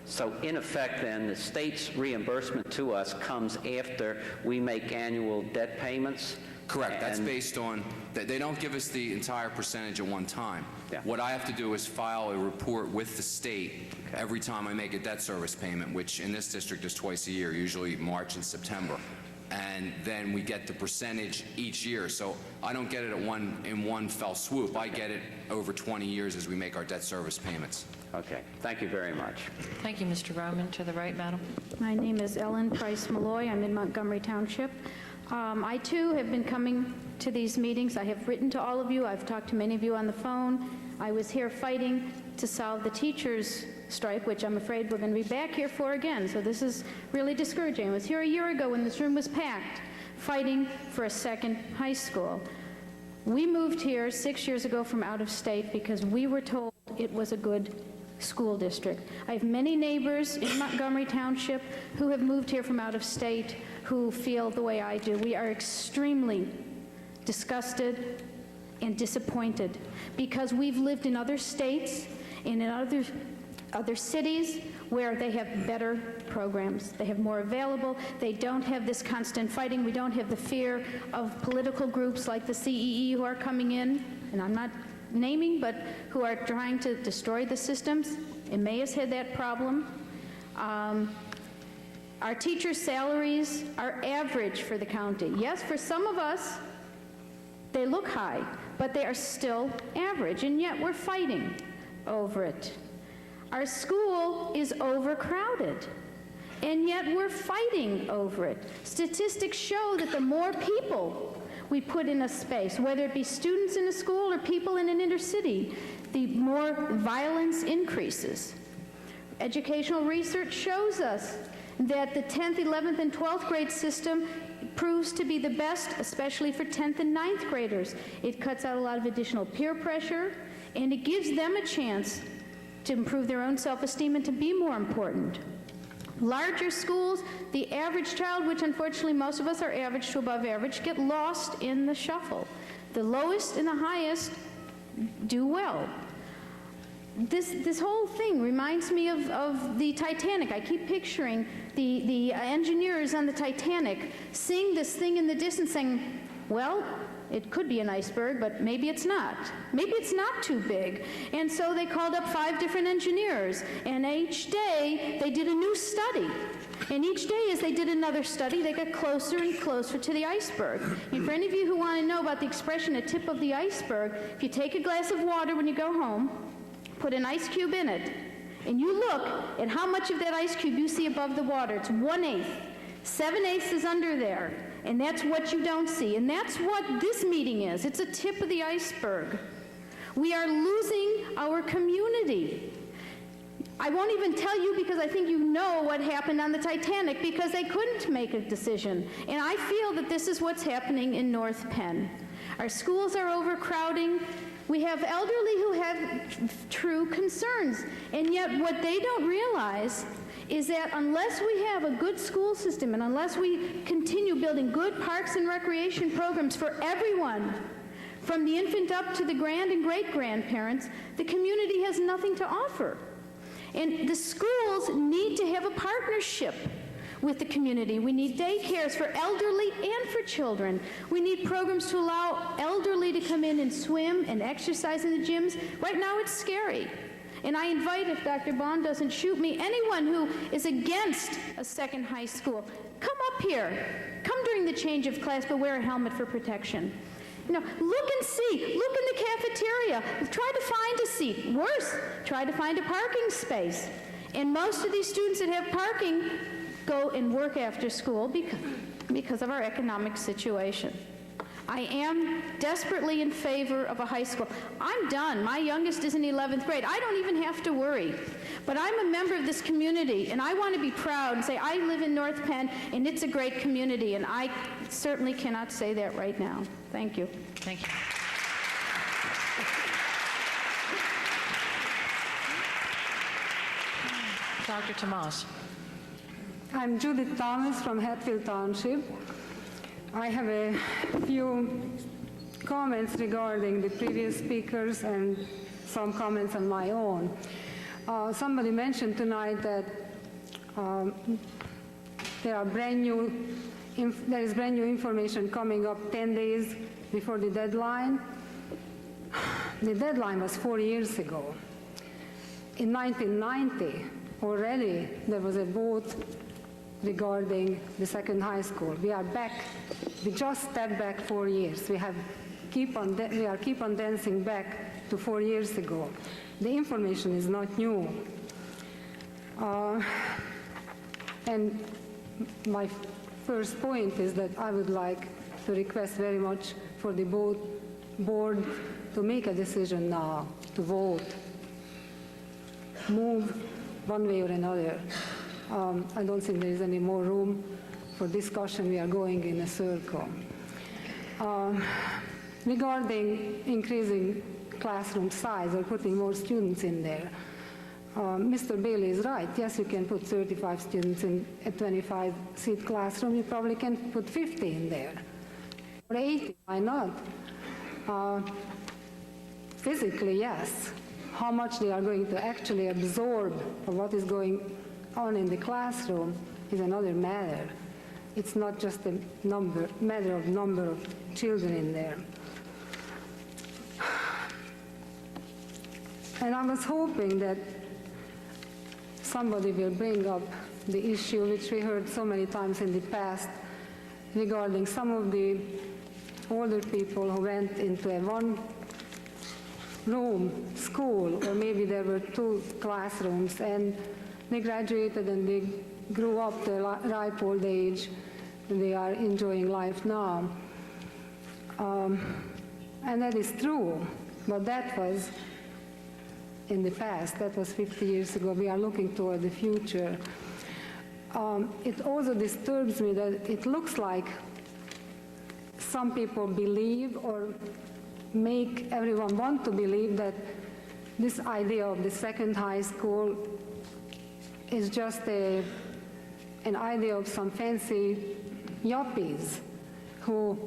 S4: So in effect, then, the state's reimbursement to us comes after we make annual debt payments?
S9: Correct. That's based on, they don't give us the entire percentage at one time.
S4: Yeah.
S9: What I have to do is file a report with the state every time I make a debt service payment, which in this district is twice a year, usually March and September. And then we get the percentage each year. So I don't get it in one fell swoop. I get it over 20 years as we make our debt service payments.
S4: Okay. Thank you very much.
S1: Thank you, Mr. Roman. To the right, madam.
S6: My name is Ellen Price Malloy. I'm in Montgomery Township. I, too, have been coming to these meetings. I have written to all of you. I've talked to many of you on the phone. I was here fighting to solve the teachers' strike, which I'm afraid we're going to be back here for again. So this is really discouraging. I was here a year ago when this room was packed, fighting for a second high school. We moved here 6 years ago from out of state because we were told it was a good school district. I have many neighbors in Montgomery Township who have moved here from out of state who feel the way I do. We are extremely disgusted and disappointed because we've lived in other states and in other cities where they have better programs. They have more available. They don't have this constant fighting. We don't have the fear of political groups like the CEE who are coming in, and I'm not naming, but who are trying to destroy the systems. Emmaus had that problem. Our teachers' salaries are average for the county. Yes, for some of us, they look high, but they are still average, and yet we're fighting over it. Our school is overcrowded, and yet we're fighting over it. Statistics show that the more people we put in a space, whether it be students in a school or people in an inner city, the more violence increases. Educational research shows us that the 10th, 11th, and 12th grade system proves to be the best, especially for 10th and 9th graders. It cuts out a lot of additional peer pressure, and it gives them a chance to improve their own self-esteem and to be more important. Larger schools, the average child, which unfortunately most of us are average to above average, get lost in the shuffle. The lowest and the highest do well. This whole thing reminds me of the Titanic. I keep picturing the engineers on the Titanic seeing this thing in the distance saying, well, it could be an iceberg, but maybe it's not. Maybe it's not too big. And so they called up 5 different engineers, and each day they did a new study. And each day as they did another study, they got closer and closer to the iceberg. And for any of you who want to know about the expression, a tip of the iceberg, if you take a glass of water when you go home, put an ice cube in it, and you look at how much of that ice cube you see above the water, it's 1/8. 7/8 is under there. And that's what you don't see. And that's what this meeting is. It's a tip of the iceberg. We are losing our community. I won't even tell you because I think you know what happened on the Titanic because they couldn't make a decision. And I feel that this is what's happening in North Penn. Our schools are overcrowding. We have elderly who have true concerns. And yet what they don't realize is that unless we have a good school system and unless we continue building good parks and recreation programs for everyone, from the infant up to the grand and great-grandparents, the community has nothing to offer. And the schools need to have a partnership with the community. We need daycares for elderly and for children. We need programs to allow elderly to come in and swim and exercise in the gyms. Right now it's scary. And I invite, if Dr. Bond doesn't shoot me, anyone who is against a second high school, come up here. Come during the change of class, but wear a helmet for protection. You know, look and see. Look in the cafeteria. Try to find a seat. Worse, try to find a parking space. And most of these students that have parking go and work after school because of our economic situation. I am desperately in favor of a high school. I'm done. My youngest is in 11th grade. I don't even have to worry. But I'm a member of this community, and I want to be proud and say I live in North Penn, and it's a great community, and I certainly cannot say that right now. Thank you.
S1: Thank you. Dr. Tomas.
S7: I'm Judith Thomas from Hatfield Township. I have a few comments regarding the previous speakers and some comments on my own. Somebody mentioned tonight that there is brand new information coming up 10 days before the deadline. The deadline was 4 years ago. In 1990, already there was a vote regarding the second high school. We are back. We just stepped back 4 years. We are keep on dancing back to 4 years ago. The information is not new. And my first point is that I would like to request very much for the board to make a decision now, to vote, move one way or another. I don't think there is any more room for discussion. We are going in a circle. Regarding increasing classroom size or putting more students in there, Mr. Bailey is right. Yes, you can put 35 students in a 25-seat classroom. You probably can put 50 in there. Or 80, why not? Physically, yes. How much they are going to actually absorb of what is going on in the classroom is another matter. It's not just a matter of number of children in there. And I was hoping that somebody will bring up the issue which we heard so many times in the past regarding some of the older people who went into a one-room school, or maybe there were 2 classrooms, and they graduated and they grew up to a ripe old age, and they are enjoying life now. And that is true, but that was in the past. That was 50 years ago. We are looking toward the future. It also disturbs me that it looks like some people believe or make everyone want to believe that this idea of the second high school is just an idea of some fancy yuppies who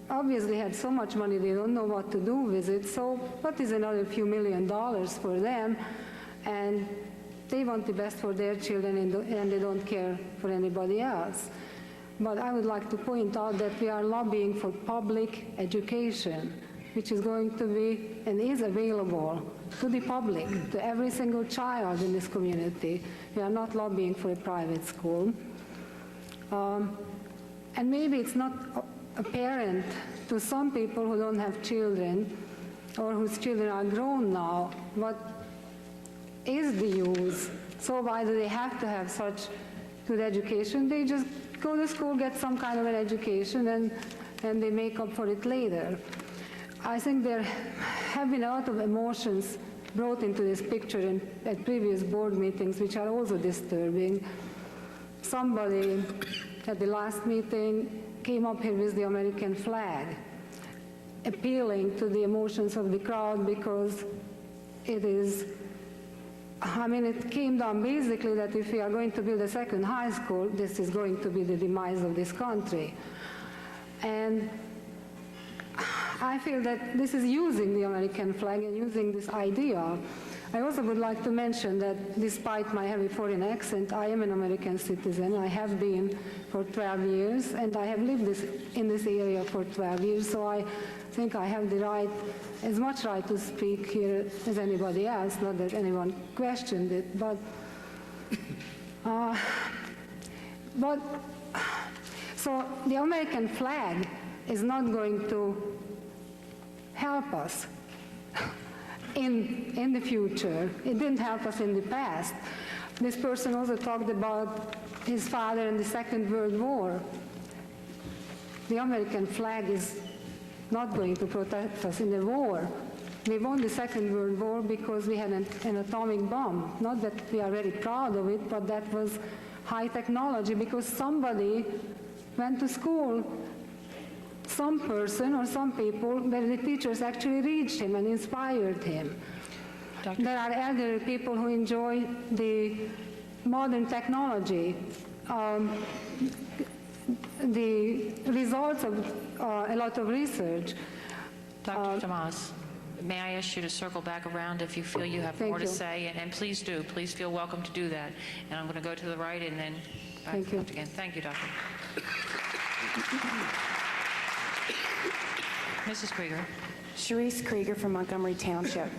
S7: obviously had so much money they don't know what to do with it. So what is another few $1 million for them? And they want the best for their children, and they don't care for anybody else. But I would like to point out that we are lobbying for public education, which is going to be and is available to the public, to every single child in this community. We are not lobbying for a private school. And maybe it's not apparent to some people who don't have children or whose children are grown now what is the use. So why do they have to have such good education? They just go to school, get some kind of an education, and they make up for it later. I think there have been a lot of emotions brought into this picture at previous board meetings, which are also disturbing. Somebody at the last meeting came up here with the American flag, appealing to the emotions of the crowd because it is, it came down basically that if we are going to build a second high school, this is going to be the demise of this country. And I feel that this is using the American flag and using this idea. I also would like to mention that despite my heavy foreign accent, I am an American citizen. I have been for 12 years, and I have lived in this area for 12 years, so I think I have the right, as much right to speak here as anybody else, not that anyone questioned it, but so the American flag is not going to help us in the future. It didn't help us in the past. This person also talked about his father in the Second World War. The American flag is not going to protect us in the war. We won the Second World War because we had an atomic bomb. Not that we are very proud of it, but that was high technology because somebody went to school, some person or some people, where the teachers actually reached him and inspired him. There are elderly people who enjoy the modern technology. the results of a lot of research.
S1: Dr. Tomas, may I ask you to circle back around if you feel you have more to say? And please do. Please feel welcome to do that. And I'm going to go to the right and then back to left again. Thank you, Doctor. Mrs. Krieger.
S12: Sharice Krieger from Montgomery Township.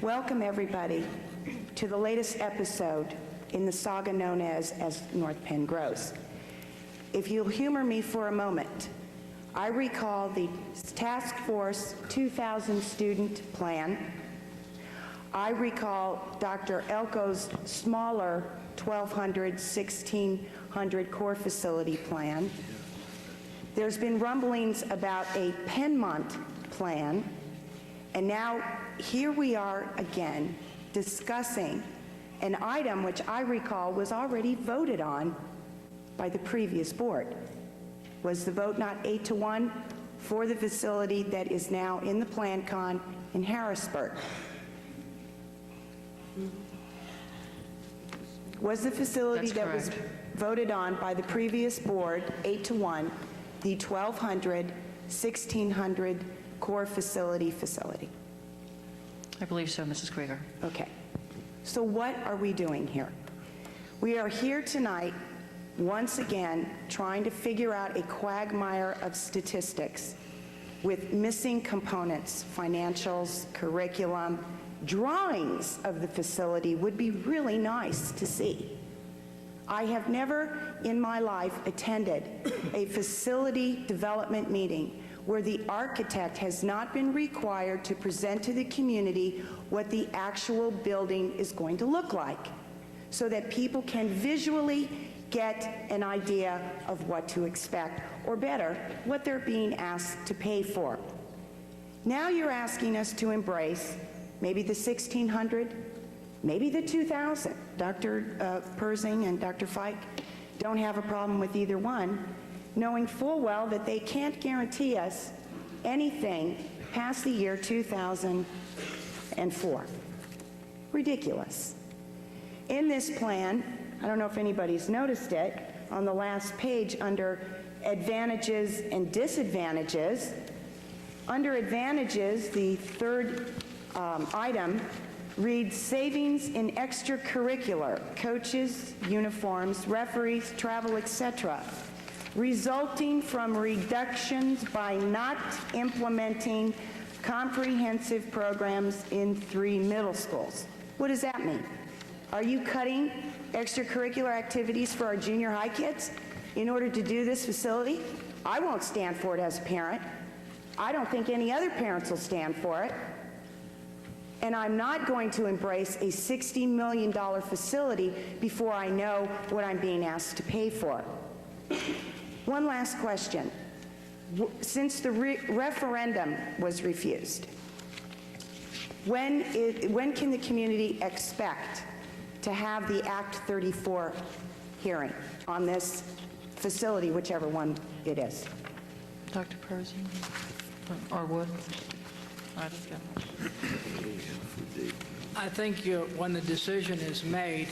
S12: Welcome, everybody, to the latest episode in the saga known as North Penn Grows. If you'll humor me for a moment, I recall the Task Force 2000 student plan. I recall Dr. Elko's smaller 1,200, 1,600 core facility plan. There's been rumblings about a Penmont plan, and now here we are again discussing an item which I recall was already voted on by the previous board. Was the vote not 8-1 for the facility that is now in the PlanCon in Harrisburg? Was the facility that was voted on by the previous board 8-1 the 1,200, 1,600 core facility?
S1: I believe so, Mrs. Krieger.
S12: Okay. So what are we doing here? We are here tonight, once again, trying to figure out a quagmire of statistics with missing components, financials, curriculum, drawings of the facility would be really nice to see. I have never in my life attended a facility development meeting where the architect has not been required to present to the community what the actual building is going to look like, so that people can visually get an idea of what to expect, or better, what they're being asked to pay for. Now you're asking us to embrace maybe the 1,600, maybe the 2,000. Dr. Persing and Dr. Fike don't have a problem with either one, knowing full well that they can't guarantee us anything past the year 2004. Ridiculous. In this plan, I don't know if anybody's noticed it, on the last page under advantages and disadvantages, under advantages, the third item reads savings in extracurricular, coaches, uniforms, referees, travel, etc., resulting from reductions by not implementing comprehensive programs in 3 middle schools. What does that mean? Are you cutting extracurricular activities for our junior high kids in order to do this facility? I won't stand for it as a parent. I don't think any other parents will stand for it. And I'm not going to embrace a $60 million facility before I know what I'm being asked to pay for. One last question. Since the referendum was refused, when can the community expect to have the Act 34 hearing on this facility, whichever one it is?
S1: Dr. Persing or Wood?
S2: I think when the decision is made,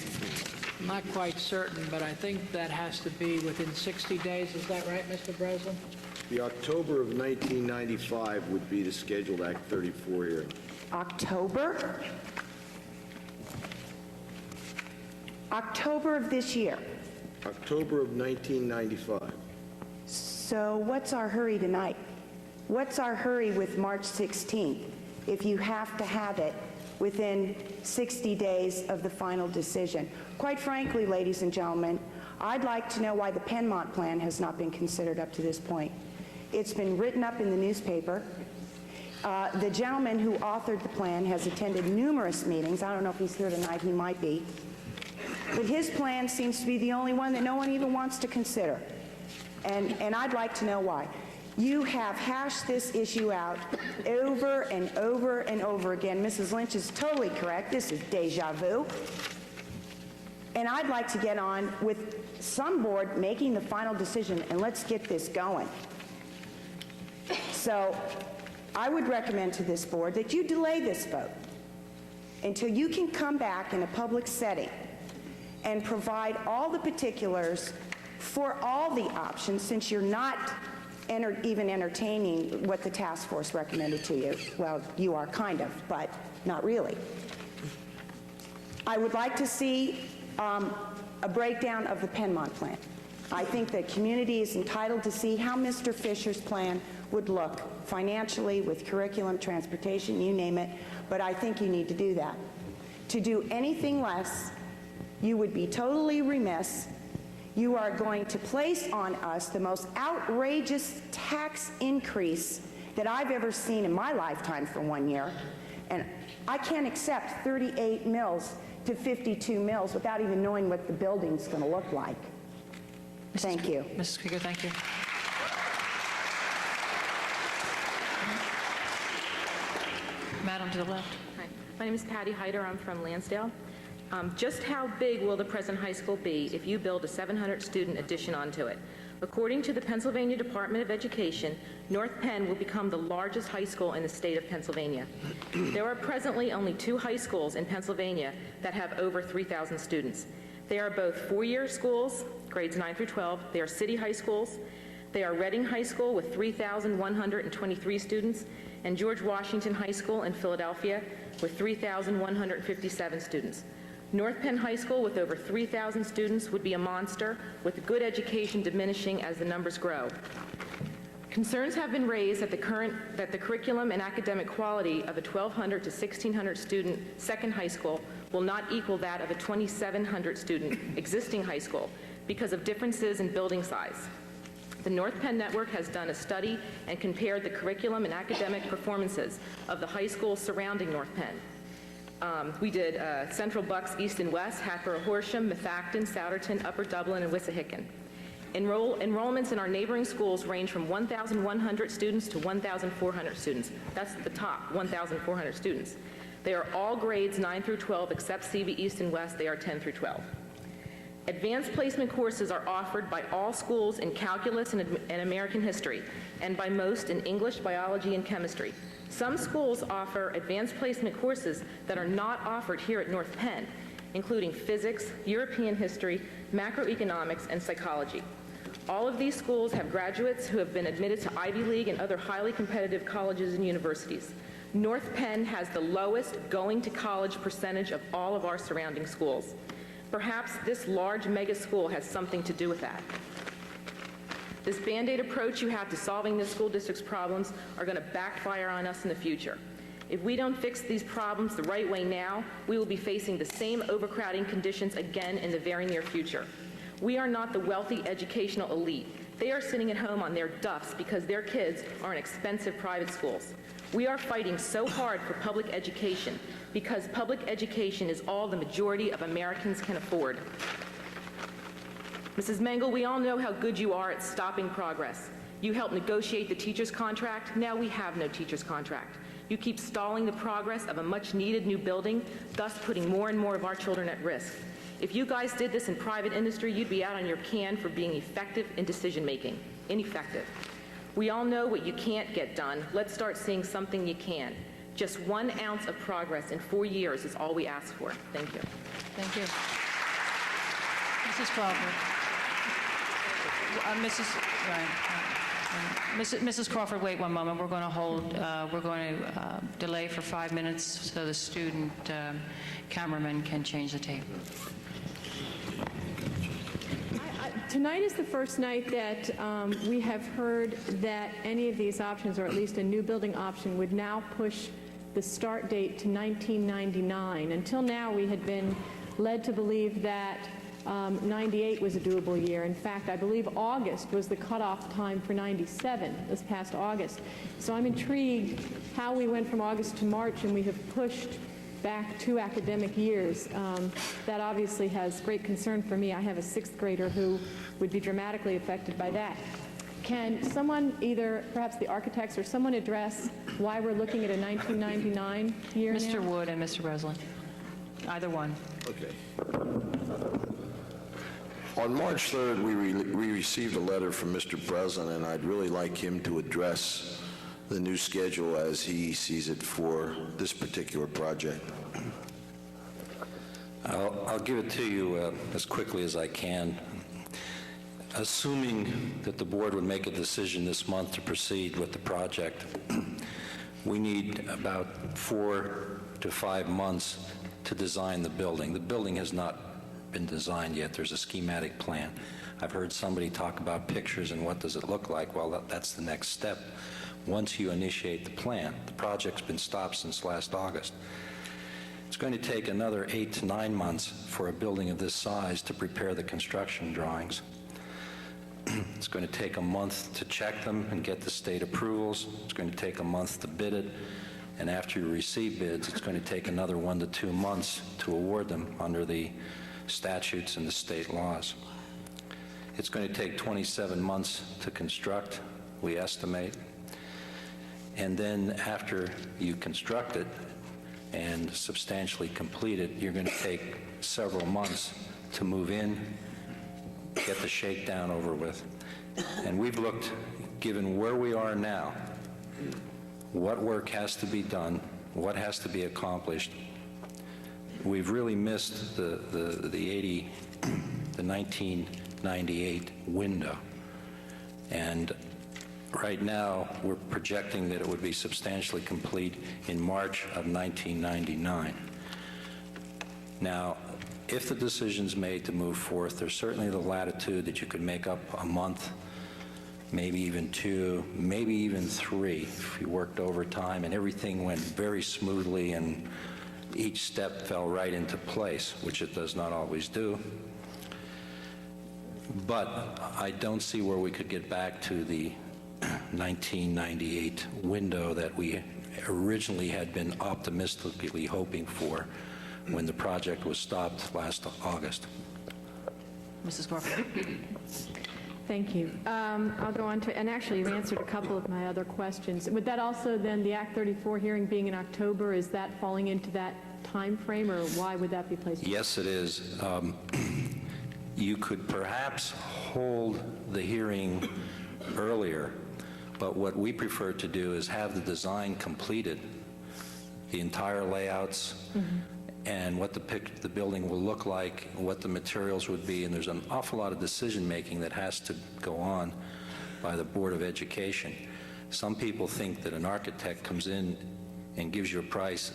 S2: I'm not quite certain, but I think that has to be within 60 days. Is that right, Mr. Breslin?
S8: The October of 1995 would be the scheduled Act 34 hearing.
S12: October? October of this year.
S8: October of 1995.
S12: So what's our hurry tonight? What's our hurry with March 16th if you have to have it within 60 days of the final decision? Quite frankly, ladies and gentlemen, I'd like to know why the Penmont plan has not been considered up to this point. It's been written up in the newspaper. The gentleman who authored the plan has attended numerous meetings. I don't know if he's here tonight. He might be. But his plan seems to be the only one that no one even wants to consider. And I'd like to know why. You have hashed this issue out over and over and over again. Mrs. Lynch is totally correct. This is deja vu. And I'd like to get on with some board making the final decision, and let's get this going. So I would recommend to this board that you delay this vote until you can come back in a public setting and provide all the particulars for all the options, since you're not even entertaining what the task force recommended to you. Well, you are kind of, but not really. I would like to see a breakdown of the Penmont plan. I think the community is entitled to see how Mr. Fisher's plan would look financially, with curriculum, transportation, you name it, but I think you need to do that. To do anything less, you would be totally remiss. You are going to place on us the most outrageous tax increase that I've ever seen in my lifetime for 1 year, and I can't accept 38 mills to 52 mills without even knowing what the building's going to look like. Thank you.
S1: Mrs. Krieger, thank you. Madam to the left.
S10: Hi. My name is Patty Hyder. I'm from Lansdale. Just how big will the present high school be if you build a 700-student addition onto it? According to the Pennsylvania Department of Education, North Penn will become the largest high school in the state of Pennsylvania. There are presently only 2 high schools in Pennsylvania that have over 3,000 students. They are both four-year schools, grades 9 through 12. They are city high schools. They are Reading High School with 3,123 students, and George Washington High School in Philadelphia with 3,157 students. North Penn High School with over 3,000 students would be a monster, with good education diminishing as the numbers grow. Concerns have been raised that the curriculum and academic quality of a 1,200 to 1,600 student second high school will not equal that of a 2,700 student existing high school because of differences in building size. The North Penn Network has done a study and compared the curriculum and academic performances of the high schools surrounding North Penn. We did Central Bucks, East and West, Hatboro, Horsham, Methacton, Souderton, Upper Dublin, and Wissahickon. Enrollments in our neighboring schools range from 1,100 students to 1,400 students. That's the top, 1,400 students. They are all grades 9 through 12 except CV East and West. They are 10 through 12. Advanced placement courses are offered by all schools in calculus and American history, and by most in English, biology, and chemistry. Some schools offer advanced placement courses that are not offered here at North Penn, including physics, European history, macroeconomics, and psychology. All of these schools have graduates who have been admitted to Ivy League and other highly competitive colleges and universities. North Penn has the lowest going to college percentage of all of our surrounding schools. Perhaps this large mega school has something to do with that. This Band-Aid approach you have to solving the school district's problems are going to backfire on us in the future. If we don't fix these problems the right way now, we will be facing the same overcrowding conditions again in the very near future. We are not the wealthy educational elite. They are sitting at home on their duffs because their kids are in expensive private schools. We are fighting so hard for public education because public education is all the majority of Americans can afford. Mrs. Mengel, we all know how good you are at stopping progress. You helped negotiate the teacher's contract. Now we have no teacher's contract. You keep stalling the progress of a much-needed new building, thus putting more and more of our children at risk. If you guys did this in private industry, you'd be out on your can for being effective in decision-making. Ineffective. We all know what you can't get done. Let's start seeing something you can. Just 1 ounce of progress in 4 years is all we ask for. Thank you.
S1: Thank you. Mrs. Crawford. Mrs. Crawford, wait one moment. We're going to hold, we're going to delay for 5 minutes so the student cameraman can change the tape.
S11: Tonight is the first night that we have heard that any of these options, or at least a new building option, would now push the start date to 1999. Until now, we had been led to believe that 98 was a doable year. In fact, I believe August was the cutoff time for 97, this past August. So I'm intrigued how we went from August to March and we have pushed back 2 academic years. That obviously has great concern for me. I have a 6th grader who would be dramatically affected by that. Can someone, either perhaps the architects or someone, address why we're looking at a 1999 year now?
S1: Mr. Wood and Mr. Breslin. Either one.
S8: Okay.
S17: On March 3rd, we received a letter from Mr. Breslin, and I'd really like him to address the new schedule as he sees it for this particular project.
S23: I'll give it to you as quickly as I can.
S13: assuming that the board would make a decision this month to proceed with the project, we need about 4 to 5 months to design the building. The building has not been designed yet. There's a schematic plan. I've heard somebody talk about pictures and what does it look like. Well, that's the next step. Once you initiate the plan, the project's been stopped since last August. It's going to take another 8 to 9 months for a building of this size to prepare the construction drawings. It's going to take a month to check them and get the state approvals. It's going to take a month to bid it. And after you receive bids, it's going to take another 1 to 2 months to award them under the statutes and the state laws. It's going to take 27 months to construct, we estimate. And then after you construct it and substantially complete it, you're going to take several months to move in, get the shakedown over with. And we've looked, given where we are now, what work has to be done, what has to be accomplished. We've really missed the 1998 window. And right now, we're projecting that it would be substantially complete in March of 1999. Now, if the decision's made to move forth, there's certainly the latitude that you could make up a month, maybe even 2, maybe even 3, if you worked overtime and everything went very smoothly and each step fell right into place, which it does not always do. But I don't see where we could get back to the 1998 window that we originally had been optimistically hoping for when the project was stopped last August.
S1: Mrs. Crawford.
S11: Thank you. I'll go on to, and actually you've answered a couple of my other questions. Would that also then, the Act 34 hearing being in October, is that falling into that time frame, or why would that be placed?
S13: Yes, it is. You could perhaps hold the hearing earlier, but what we prefer to do is have the design completed, the entire layouts, and what the building will look like, what the materials would be, and there's an awful lot of decision-making that has to go on by the Board of Education. Some people think that an architect comes in and gives you a price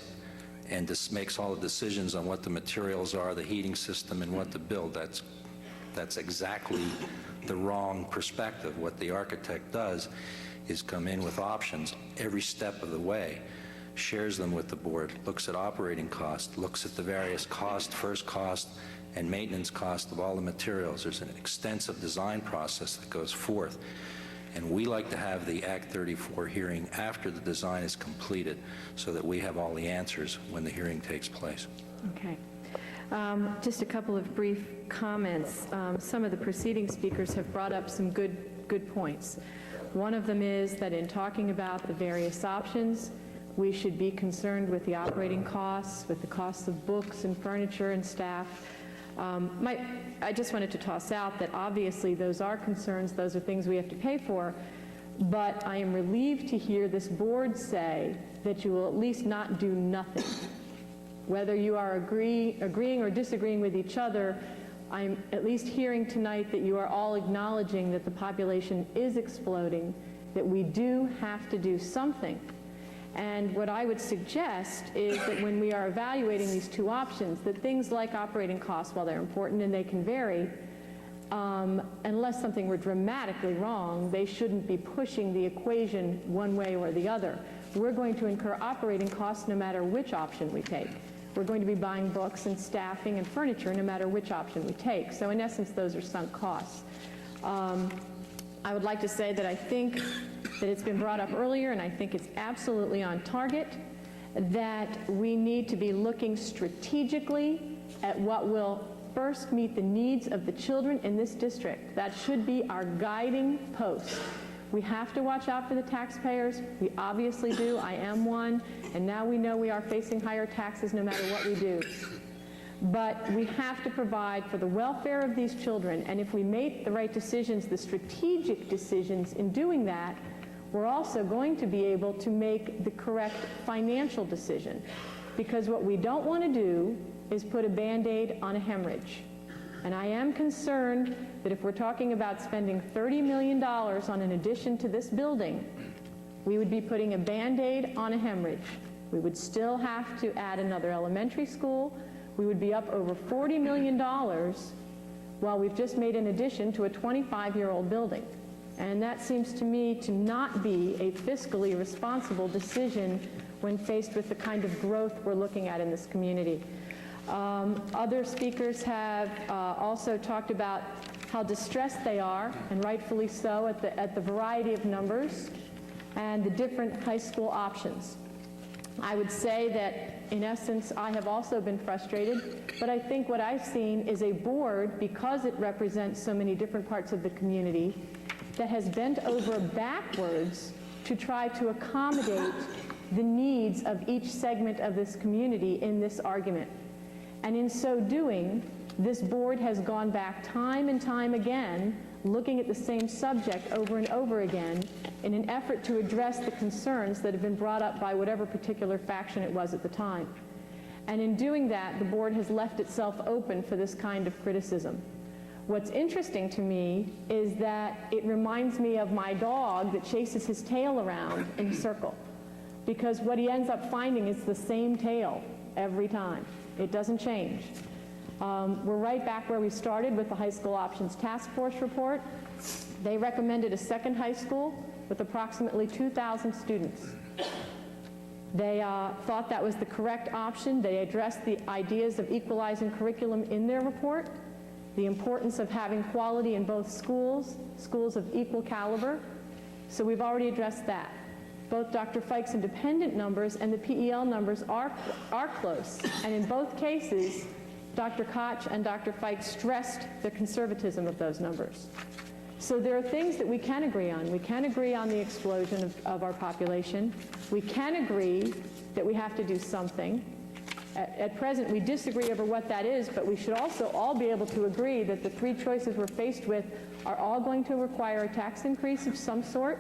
S13: and just makes all the decisions on what the materials are, the heating system, and what to build. That's exactly the wrong perspective. What the architect does is come in with options every step of the way, shares them with the board, looks at operating costs, looks at the various first cost and maintenance cost of all the materials. There's an extensive design process that goes forth. And we like to have the Act 34 hearing after the design is completed so that we have all the answers when the hearing takes place.
S11: Okay. Just a couple of brief comments. Some of the preceding speakers have brought up some good points. One of them is that in talking about the various options, we should be concerned with the operating costs, with the costs of books and furniture and staff. I just wanted to toss out that obviously those are concerns, those are things we have to pay for, but I am relieved to hear this board say that you will at least not do nothing. Whether you are agreeing or disagreeing with each other, I'm at least hearing tonight that you are all acknowledging that the population is exploding, that we do have to do something. And what I would suggest is that when we are evaluating these two options, that things like operating costs, while they're important and they can vary, unless something were dramatically wrong, they shouldn't be pushing the equation one way or the other. We're going to incur operating costs no matter which option we take. We're going to be buying books and staffing and furniture no matter which option we take. So in essence, those are sunk costs. I would like to say that I think that it's been brought up earlier, and I think it's absolutely on target, that we need to be looking strategically at what will first meet the needs of the children in this district. That should be our guiding post. We have to watch out for the taxpayers. We obviously do. I am one. And now we know we are facing higher taxes no matter what we do. But we have to provide for the welfare of these children. And if we make the right decisions, the strategic decisions in doing that, we're also going to be able to make the correct financial decision. Because what we don't want to do is put a Band-Aid on a hemorrhage. And I am concerned that if we're talking about spending $30 million on an addition to this building, we would be putting a Band-Aid on a hemorrhage. We would still have to add another elementary school. We would be up over $40 million while we've just made an addition to a 25-year-old building. And that seems to me to not be a fiscally responsible decision when faced with the kind of growth we're looking at in this community. Other speakers have also talked about how distressed they are, and rightfully so, at the variety of numbers and the different high school options. I would say that, in essence, I have also been frustrated, but I think what I've seen is a board, because it represents so many different parts of the community, that has bent over backwards to try to accommodate the needs of each segment of this community in this argument. And in so doing, this board has gone back time and time again, looking at the same subject over and over again in an effort to address the concerns that have been brought up by whatever particular faction it was at the time. And in doing that, the board has left itself open for this kind of criticism. What's interesting to me is that it reminds me of my dog that chases his tail around in a circle, because what he ends up finding is the same tail every time. It doesn't change. We're right back where we started with the High School Options Task Force report. They recommended a second high school with approximately 2,000 students. They thought that was the correct option. They addressed the ideas of equalizing curriculum in their report, the importance of having quality in both schools, schools of equal caliber. So we've already addressed that. Both Dr. Fike's independent numbers and the PEL numbers are close. And in both cases, Dr. Koch and Dr. Fike stressed the conservatism of those numbers. So there are things that we can agree on. We can agree on the explosion of our population. We can agree that we have to do something. At present, we disagree over what that is, but we should also all be able to agree that the three choices we're faced with are all going to require a tax increase of some sort,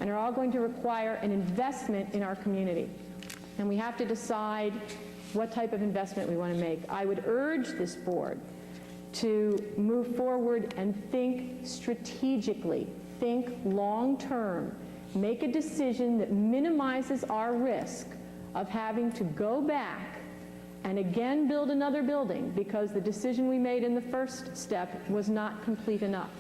S11: and are all going to require an investment in our community. And we have to decide what type of investment we want to make. I would urge this board to move forward and think strategically, think long-term, make a decision that minimizes our risk of having to go back and again build another building because the decision we made in the first step was not complete enough.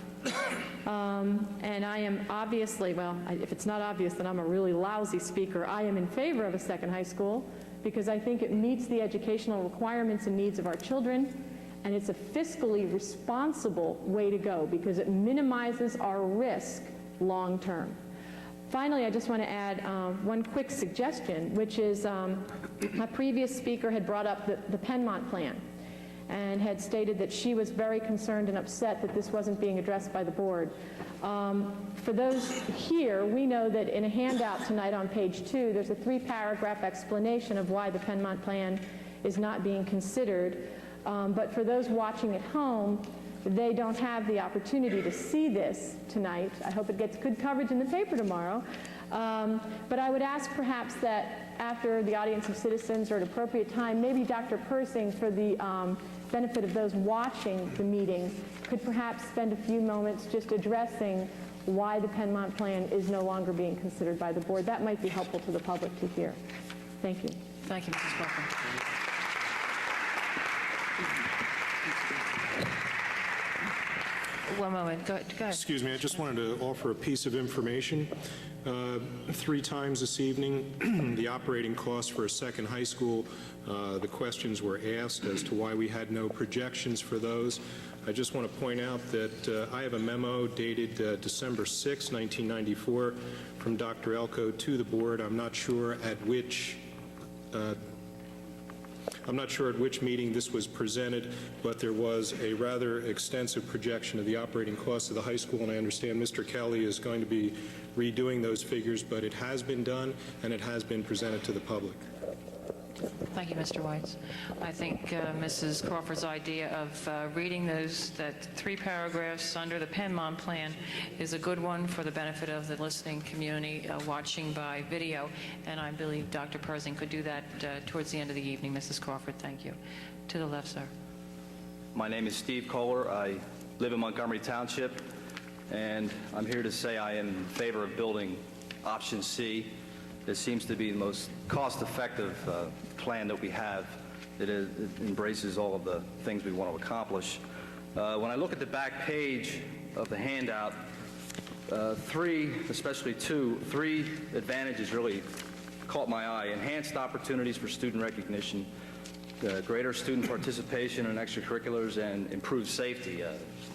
S11: And I am obviously, well, if it's not obvious, then I'm a really lousy speaker. I am in favor of a second high school because I think it meets the educational requirements and needs of our children, and it's a fiscally responsible way to go because it minimizes our risk long term. Finally, I just want to add one quick suggestion, which is a previous speaker had brought up the Penmont plan and had stated that she was very concerned and upset that this wasn't being addressed by the board. For those here, we know that in a handout tonight on page 2, there's a 3-paragraph explanation of why the Penmont plan is not being considered. But for those watching at home, they don't have the opportunity to see this tonight. I hope it gets good coverage in the paper tomorrow. But I would ask perhaps that after the audience of citizens or at appropriate time, maybe Dr. Persing, for the benefit of those watching the meeting, could perhaps spend a few moments just addressing why the Penmont plan is no longer being considered by the board. That might be helpful to the public to hear. Thank you.
S1: Thank you, Mrs. Crawford. One moment. Go ahead.
S14: Excuse me, I just wanted to offer a piece of information. 3 times this evening, the operating costs for a second high school, the questions were asked as to why we had no projections for those. I just want to point out that I have a memo dated December 6, 1994, from Dr. Elko to the board. I'm not sure at which meeting this was presented, but there was a rather extensive projection of the operating costs of the high school, and I understand Mr. Kelly is going to be redoing those figures, but it has been done, and it has been presented to the public.
S1: Thank you, Mr. Weitz. I think Mrs. Crawford's idea of reading that 3 paragraphs under the Penmont plan is a good one for the benefit of the listening community watching by video, and I believe Dr. Persing could do that towards the end of the evening. Mrs. Crawford, thank you. To the left, sir.
S15: My name is Steve Kohler. I live in Montgomery Township, and I'm here to say I am in favor of building option C. It seems to be the most cost-effective plan that we have. It embraces all of the things we want to accomplish. When I look at the back page of the handout, three advantages really caught my eye. Enhanced opportunities for student recognition, greater student participation in extracurriculars, and improved safety.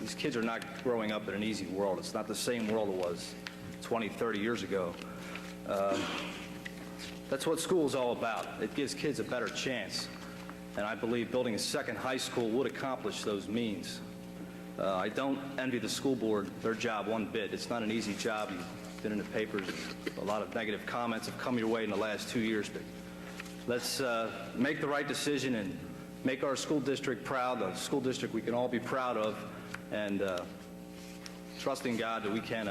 S15: These kids are not growing up in an easy world. It's not the same world it was 20, 30 years ago. That's what school is all about. It gives kids a better chance. And I believe building a second high school would accomplish those means. I don't envy the school board their job one bit. It's not an easy job. You've been in the papers. A lot of negative comments have come your way in the last 2 years. But let's make the right decision and make our school district proud, a school district we can all be proud of, and trusting God that we can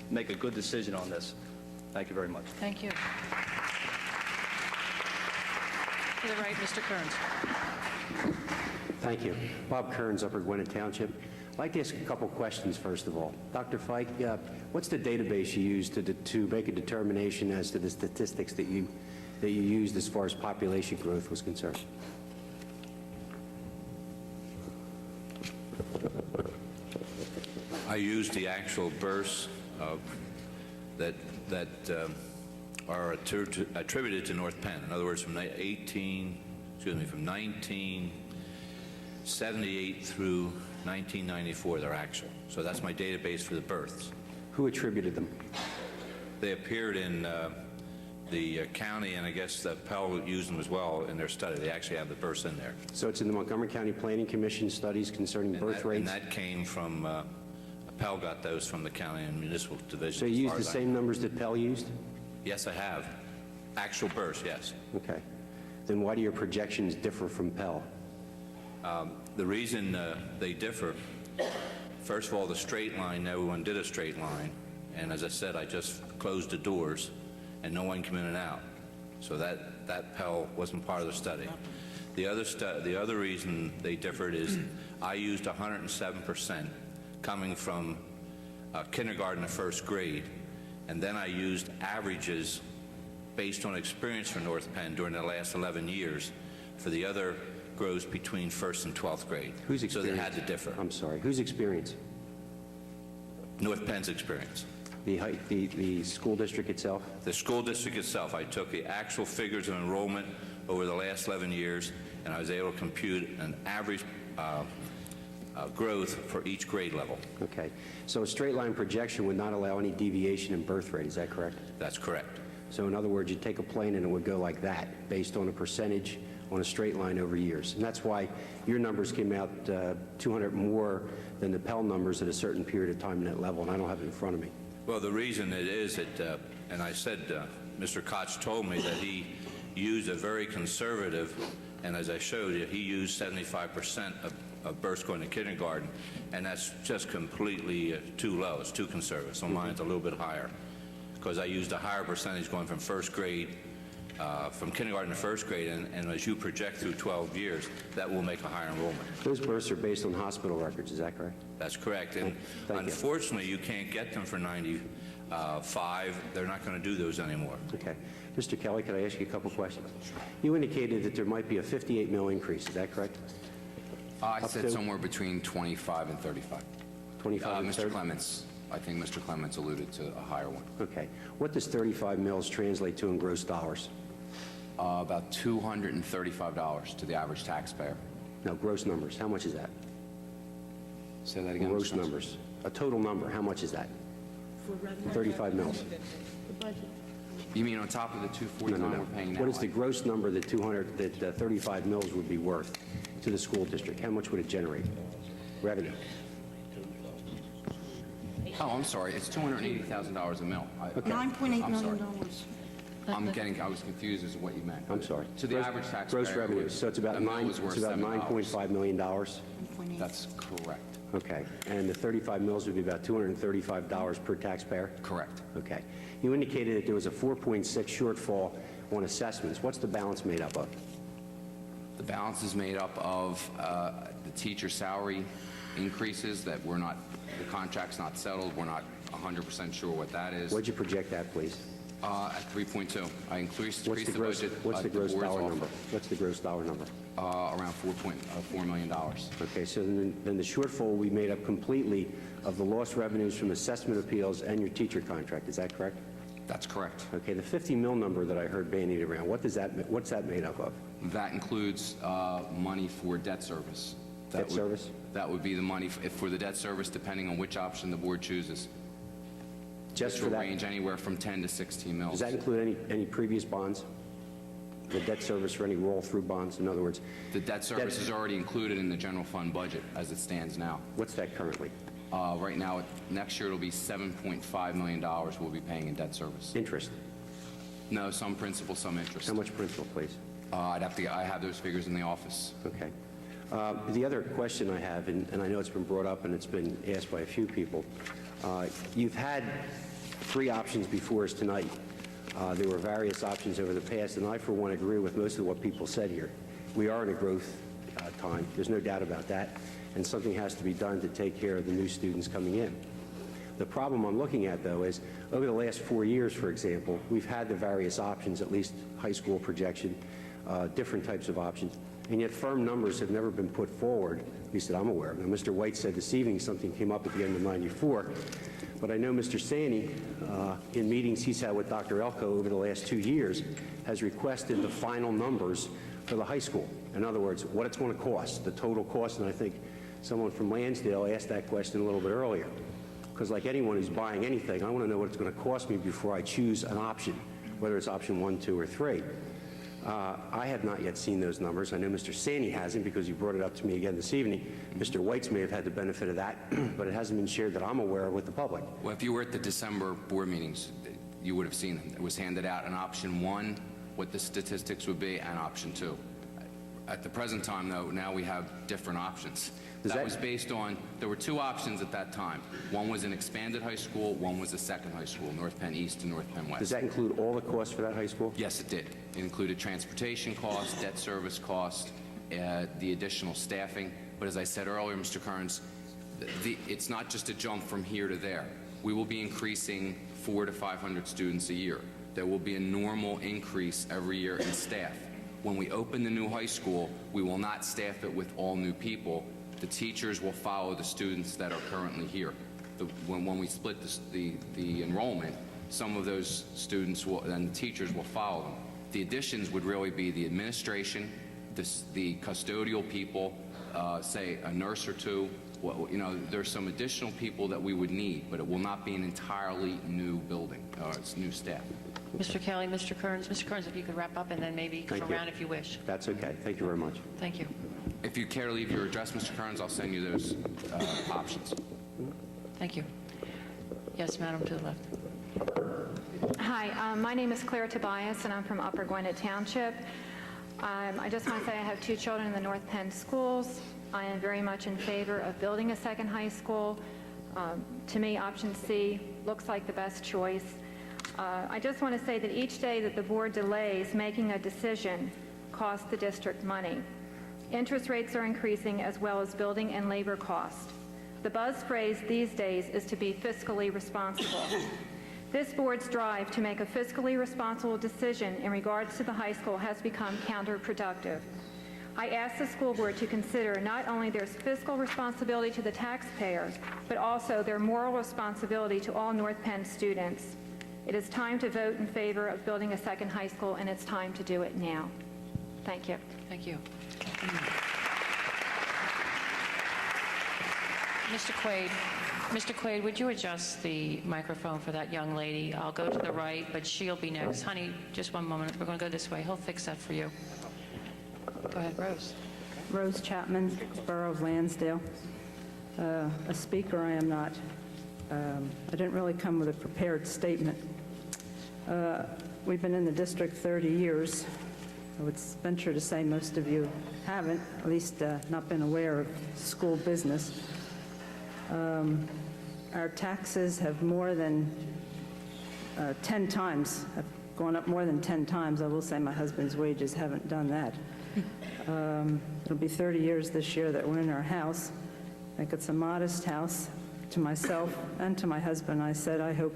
S15: make a good decision on this. Thank you very much.
S1: Thank you. To the right, Mr. Kearns.
S16: Thank you. Bob Kearns, Upper Gwinnett Township. I'd like to ask a couple questions, first of all. Dr. Fike, what's the database you use to make a determination as to the statistics that you used as far as population growth was concerned?
S3: I used the actual births that are attributed to North Penn. In other words, from 1978 through 1994, they're actual. So that's my database for the births.
S16: Who attributed them?
S3: They appeared in the county, and I guess that Pell used them as well in their study. They actually have the births in there.
S16: So it's in the Montgomery County Planning Commission studies concerning birth rates?
S3: And that came from, Pell got those from the county and municipal division.
S16: So you used the same numbers that Pell used?
S3: Yes, I have. Actual births, yes.
S16: Okay. Then why do your projections differ from Pell?
S3: The reason they differ, first of all, the straight line, everyone did a straight line. And as I said, I just closed the doors and no one came in and out. So that Pell wasn't part of the study. The other reason they differed is I used 107% coming from kindergarten to first grade. And then I used averages based on experience for North Penn during the last 11 years for the other growths between first and 12th grade.
S16: Whose experience?
S3: So they had to differ.
S16: I'm sorry. Whose experience?
S3: North Penn's experience.
S16: The school district itself?
S3: The school district itself. I took the actual figures of enrollment over the last 11 years, and I was able to compute an average growth for each grade level.
S16: Okay. So a straight line projection would not allow any deviation in birth rate. Is that correct?
S3: That's correct.
S16: So in other words, you'd take a plane and it would go like that, based on a percentage on a straight line over years. And that's why your numbers came out 200 more than the Pell numbers at a certain period of time in that level, and I don't have it in front of me.
S3: Well, the reason it is that, and I said, Mr. Koch told me that he used a very conservative, and as I showed you, he used 75% of births going to kindergarten, and that's just completely too low. It's too conservative. So mine's a little bit higher, because I used a higher percentage going from first grade, from kindergarten to first grade, and as you project through 12 years, that will make a higher enrollment.
S16: Those births are based on hospital records, is that correct?
S3: That's correct, and unfortunately, you can't get them for 95. They're not going to do those anymore.
S16: Okay. Mr. Kelly, could I ask you a couple questions? You indicated that there might be a 58 mil increase, is that correct?
S9: I said somewhere between 25 and 35.
S16: 25 and 30?
S9: Mr. Clements, I think Mr. Clements alluded to a higher one.
S16: Okay. What does 35 mils translate to in gross dollars?
S9: About $235 to the average taxpayer.
S16: No, gross numbers. How much is that?
S9: Say that again.
S16: Gross numbers. A total number. How much is that? 35 mils.
S9: You mean on top of the $249
S16: No.
S9: we're paying now?
S16: What is the gross number that 35 mils would be worth to the school district? How much would it generate? Revenue.
S9: Oh, I'm sorry. It's $280,000 a mil.
S23: $9.8 million.
S9: I was confused as to what you meant.
S16: I'm sorry.
S9: To the average taxpayer.
S16: Gross revenue. So it's about $9.5 million.
S9: That's correct.
S16: Okay. And the 35 mils would be about $235 per taxpayer?
S9: Correct.
S16: Okay. You indicated that there was a 4.6 shortfall on assessments. What's the balance made up of?
S9: The balance is made up of the teacher salary increases that we're not, the contract's not settled. We're not 100% sure what that is.
S16: What'd you project that, please?
S9: At 3.2. I increased the budget.
S16: What's the gross dollar number? What's the gross dollar number?
S9: Around $4 million.
S16: Okay, so then the shortfall will be made up completely of the lost revenues from assessment appeals and your teacher contract. Is that correct?
S9: That's correct.
S16: Okay, the 50 mil number that I heard bandied around, what's that made up of?
S9: That includes money for debt service.
S16: Debt service?
S9: That would be the money for the debt service, depending on which option the board chooses.
S16: Just
S9: which
S16: for
S9: will
S16: that?
S9: range anywhere from 10 to 16 mils.
S16: Does that include any previous bonds? The debt service for any roll-through bonds, in other words?
S9: The debt service is already included in the general fund budget as it stands now.
S16: What's that currently?
S9: Right now, next year it'll be $7.5 million we'll be paying in debt service.
S16: Interest?
S9: No, some principal, some interest.
S16: How much principal, please?
S9: I have those figures in the office.
S16: Okay. The other question I have, and I know it's been brought up and it's been asked by a few people, you've had 3 options before us tonight. There were various options over the past, and I, for one, agree with most of what people said here. We are in a growth time. There's no doubt about that, and something has to be done to take care of the new students coming in. The problem I'm looking at, though, is over the last 4 years, for example, we've had the various options, at least high school projection, different types of options, and yet firm numbers have never been put forward, at least that I'm aware of. Now, Mr. White said this evening something came up at the end of '94, but I know Mr. Sani, in meetings he's had with Dr. Elko over the last 2 years, has requested the final numbers for the high school. In other words, what it's going to cost, the total cost, and I think someone from Lansdale asked that question a little bit earlier. Because like anyone who's buying anything, I want to know what it's going to cost me before I choose an option, whether it's option 1, 2, or 3. I have not yet seen those numbers. I know Mr. Sani hasn't because you brought it up to me again this evening. Mr. Whites may have had the benefit of that, but it hasn't been shared that I'm aware of with the public.
S9: Well, if you were at the December board meetings, you would have seen it. It was handed out in option 1, what the statistics would be, and option 2. At the present time, though, now we have different options. That was based on, there were 2 options at that time. One was an expanded high school, one was a second high school, North Penn East and North Penn West.
S16: Does that include all the costs for that high school?
S9: Yes, it did. It included transportation costs, debt service costs, the additional staffing. But as I said earlier, Mr. Kearns, it's not just a jump from here to there. We will be increasing 400 to 500 students a year. There will be a normal increase every year in staff. When we open the new high school, we will not staff it with all new people. The teachers will follow the students that are currently here. When we split the enrollment, some of those students and the teachers will follow them. The additions would really be the administration, the custodial people, say a nurse or 2. Well, you know, there's some additional people that we would need, but it will not be an entirely new building. It's new staff.
S1: Mr. Kelly, Mr. Kearns. Mr. Kearns, if you could wrap up and then maybe come around if you wish.
S16: That's okay. Thank you very much.
S1: Thank you.
S9: If you care to leave your address, Mr. Kearns, I'll send you those options.
S1: Thank you. Yes, madam, to the left.
S18: Hi, my name is Claire Tobias, and I'm from Upper Gwinnett Township. I just want to say I have 2 children in the North Penn schools. I am very much in favor of building a second high school. To me, option C looks like the best choice. I just want to say that each day that the board delays making a decision costs the district money. Interest rates are increasing as well as building and labor costs. The buzz phrase these days is to be fiscally responsible. This board's drive to make a fiscally responsible decision in regards to the high school has become counterproductive. I ask the school board to consider not only their fiscal responsibility to the taxpayer, but also their moral responsibility to all North Penn students. It is time to vote in favor of building a second high school, and it's time to do it now. Thank you.
S1: Thank you. Mr. Quaid. Mr. Quaid, would you adjust the microphone for that young lady? I'll go to the right, but she'll be next. Honey, just one moment. We're going to go this way. He'll fix that for you. Go ahead, Rose.
S19: Rose Chapman, Borough of Lansdale. A speaker I am not. I didn't really come with a prepared statement. We've been in the district 30 years. I would venture to say most of you haven't, at least not been aware of school business. Our taxes have more than 10 times, have gone up more than 10 times. I will say my husband's wages haven't done that. It'll be 30 years this year that we're in our house. I think it's a modest house. To myself and to my husband, I said, I hope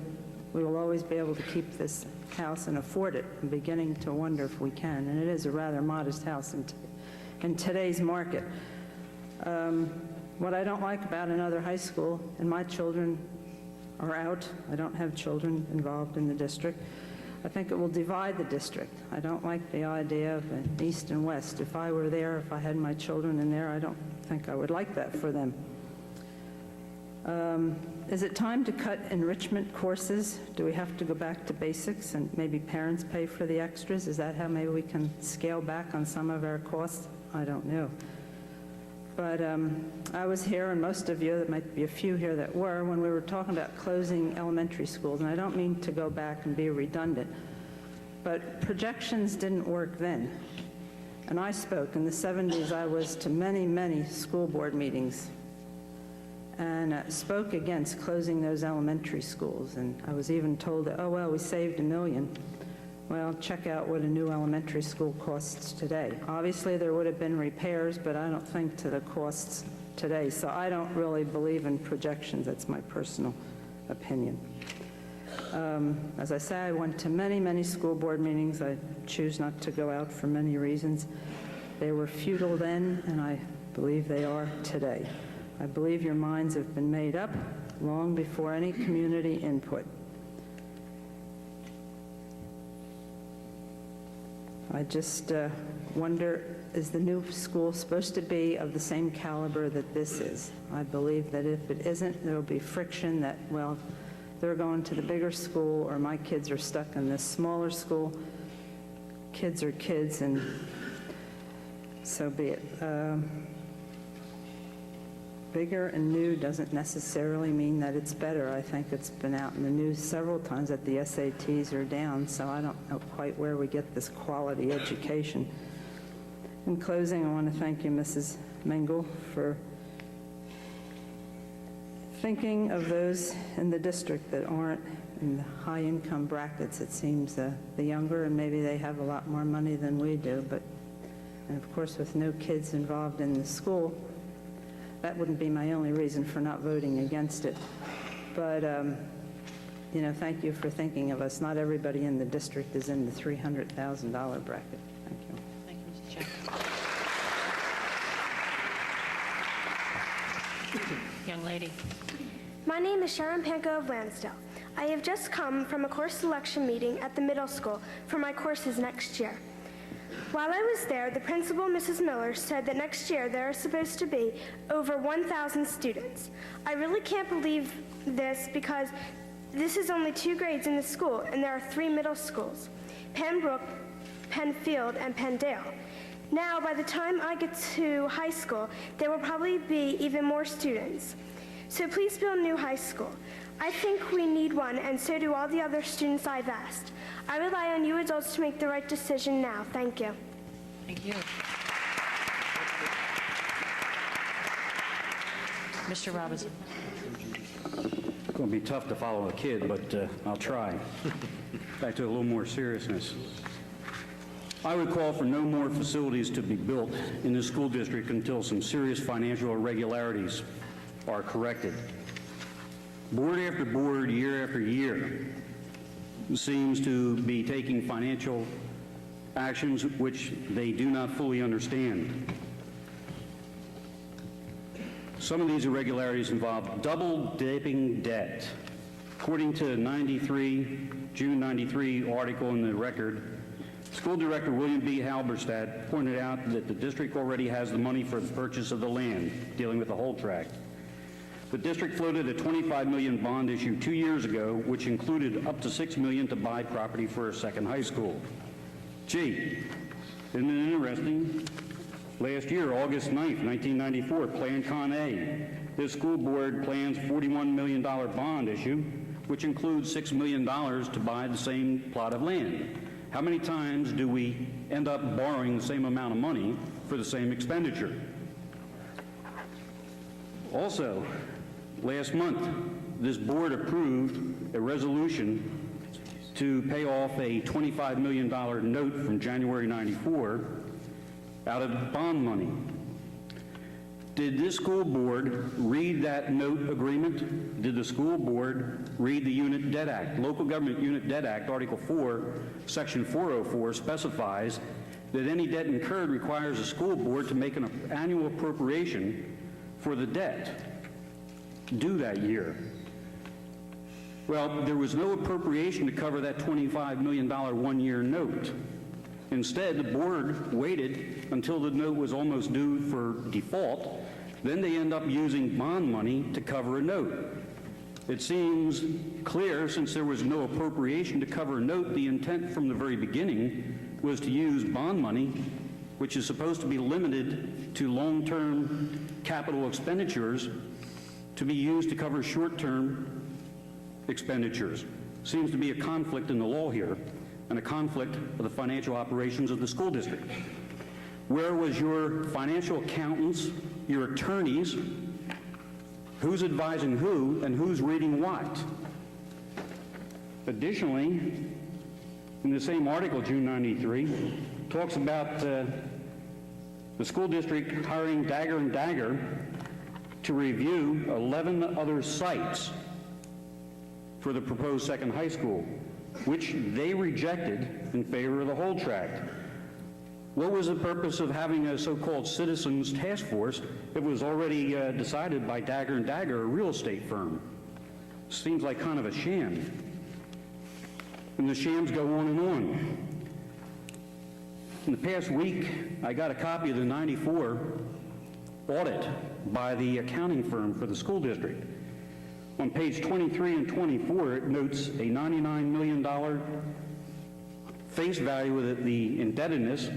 S19: we will always be able to keep this house and afford it. I'm beginning to wonder if we can, and it is a rather modest house in today's market. What I don't like about another high school, and my children are out, I don't have children involved in the district, I think it will divide the district. I don't like the idea of an east and west. If I were there, if I had my children in there, I don't think I would like that for them. Is it time to cut enrichment courses? Do we have to go back to basics and maybe parents pay for the extras? Is that how maybe we can scale back on some of our costs? I don't know. But I was here, and most of you, there might be a few here that were, when we were talking about closing elementary schools. And I don't mean to go back and be redundant, but projections didn't work then. And I spoke. In the 70s, I was to many, many school board meetings and spoke against closing those elementary schools. And I was even told that, oh, well, we saved $1 million. Well, check out what a new elementary school costs today. Obviously, there would have been repairs, but I don't think to the costs today. So I don't really believe in projections. That's my personal opinion. As I say, I went to many, many school board meetings. I choose not to go out for many reasons. They were futile then, and I believe they are today. I believe your minds have been made up long before any community input. I just wonder, is the new school supposed to be of the same caliber that this is? I believe that if it isn't, there will be friction that, well, they're going to the bigger school or my kids are stuck in this smaller school. Kids are kids, and so be it. Bigger and new doesn't necessarily mean that it's better. I think it's been out in the news several times that the SATs are down, so I don't know quite where we get this quality education. In closing, I want to thank you, Mrs. Mengel, for thinking of those in the district that aren't in the high-income brackets. It seems the younger, and maybe they have a lot more money than we do, but, and of course, with no kids involved in the school, that wouldn't be my only reason for not voting against it. But, you know, thank you for thinking of us. Not everybody in the district is in the $300,000 bracket. Thank you.
S1: Thank you, Mrs. Chair. Young lady.
S20: My name is Sharon Panko of Lansdale. I have just come from a course selection meeting at the middle school for my courses next year. While I was there, the principal, Mrs. Miller, said that next year there are supposed to be over 1,000 students. I really can't believe this because this is only 2 grades in the school, and there are 3 middle schools, Pembroke, Penfield, and Pendale. Now, by the time I get to high school, there will probably be even more students. So please build a new high school. I think we need one, and so do all the other students I've asked. I rely on you adults to make the right decision now. Thank you.
S1: Thank you. Mr. Robinson.
S21: It's going to be tough to follow a kid, but I'll try. Back to a little more seriousness. I would call for no more facilities to be built in this school district until some serious financial irregularities are corrected. Board after board, year after year, seems to be taking financial actions which they do not fully understand. Some of these irregularities involve double-dipping debt. According to June 93 article in the Record, School Director William B. Halberstadt pointed out that the district already has the money for the purchase of the land, dealing with the whole tract. The district floated a $25 million bond issue 2 years ago, which included up to $6 million to buy property for a second high school. Gee, isn't it interesting? Last year, August 9th, 1994, Plan Con A. This school board plans $41 million bond issue, which includes $6 million to buy the same plot of land. How many times do we end up borrowing the same amount of money for the same expenditure? Also, last month, this board approved a resolution to pay off a $25 million note from January 94, out of bond money. Did this school board read that note agreement? Did the school board read the Unit Debt Act? Local Government Unit Debt Act, Article 4, Section 404 specifies that any debt incurred requires a school board to make an annual appropriation for the debt due that year. Well, there was no appropriation to cover that $25 million one-year note. Instead, the board waited until the note was almost due for default. Then they end up using bond money to cover a note. It seems clear, since there was no appropriation to cover a note, the intent from the very beginning was to use bond money, which is supposed to be limited to long-term capital expenditures, to be used to cover short-term expenditures. Seems to be a conflict in the law here, and a conflict of the financial operations of the school district. Where was your financial accountants, your attorneys? Who's advising who, and who's reading what? Additionally, in the same article, June 93, talks about the school district hiring Dagger and Dagger to review 11 other sites for the proposed second high school, which they rejected in favor of the whole tract. What was the purpose of having a so-called citizens task force? It was already decided by Dagger and Dagger, a real estate firm. Seems like kind of a sham. And the shams go on and on. In the past week, I got a copy of the 94 audit by the accounting firm for the school district. On page 23 and 24, it notes a $99 million face value of the indebtedness,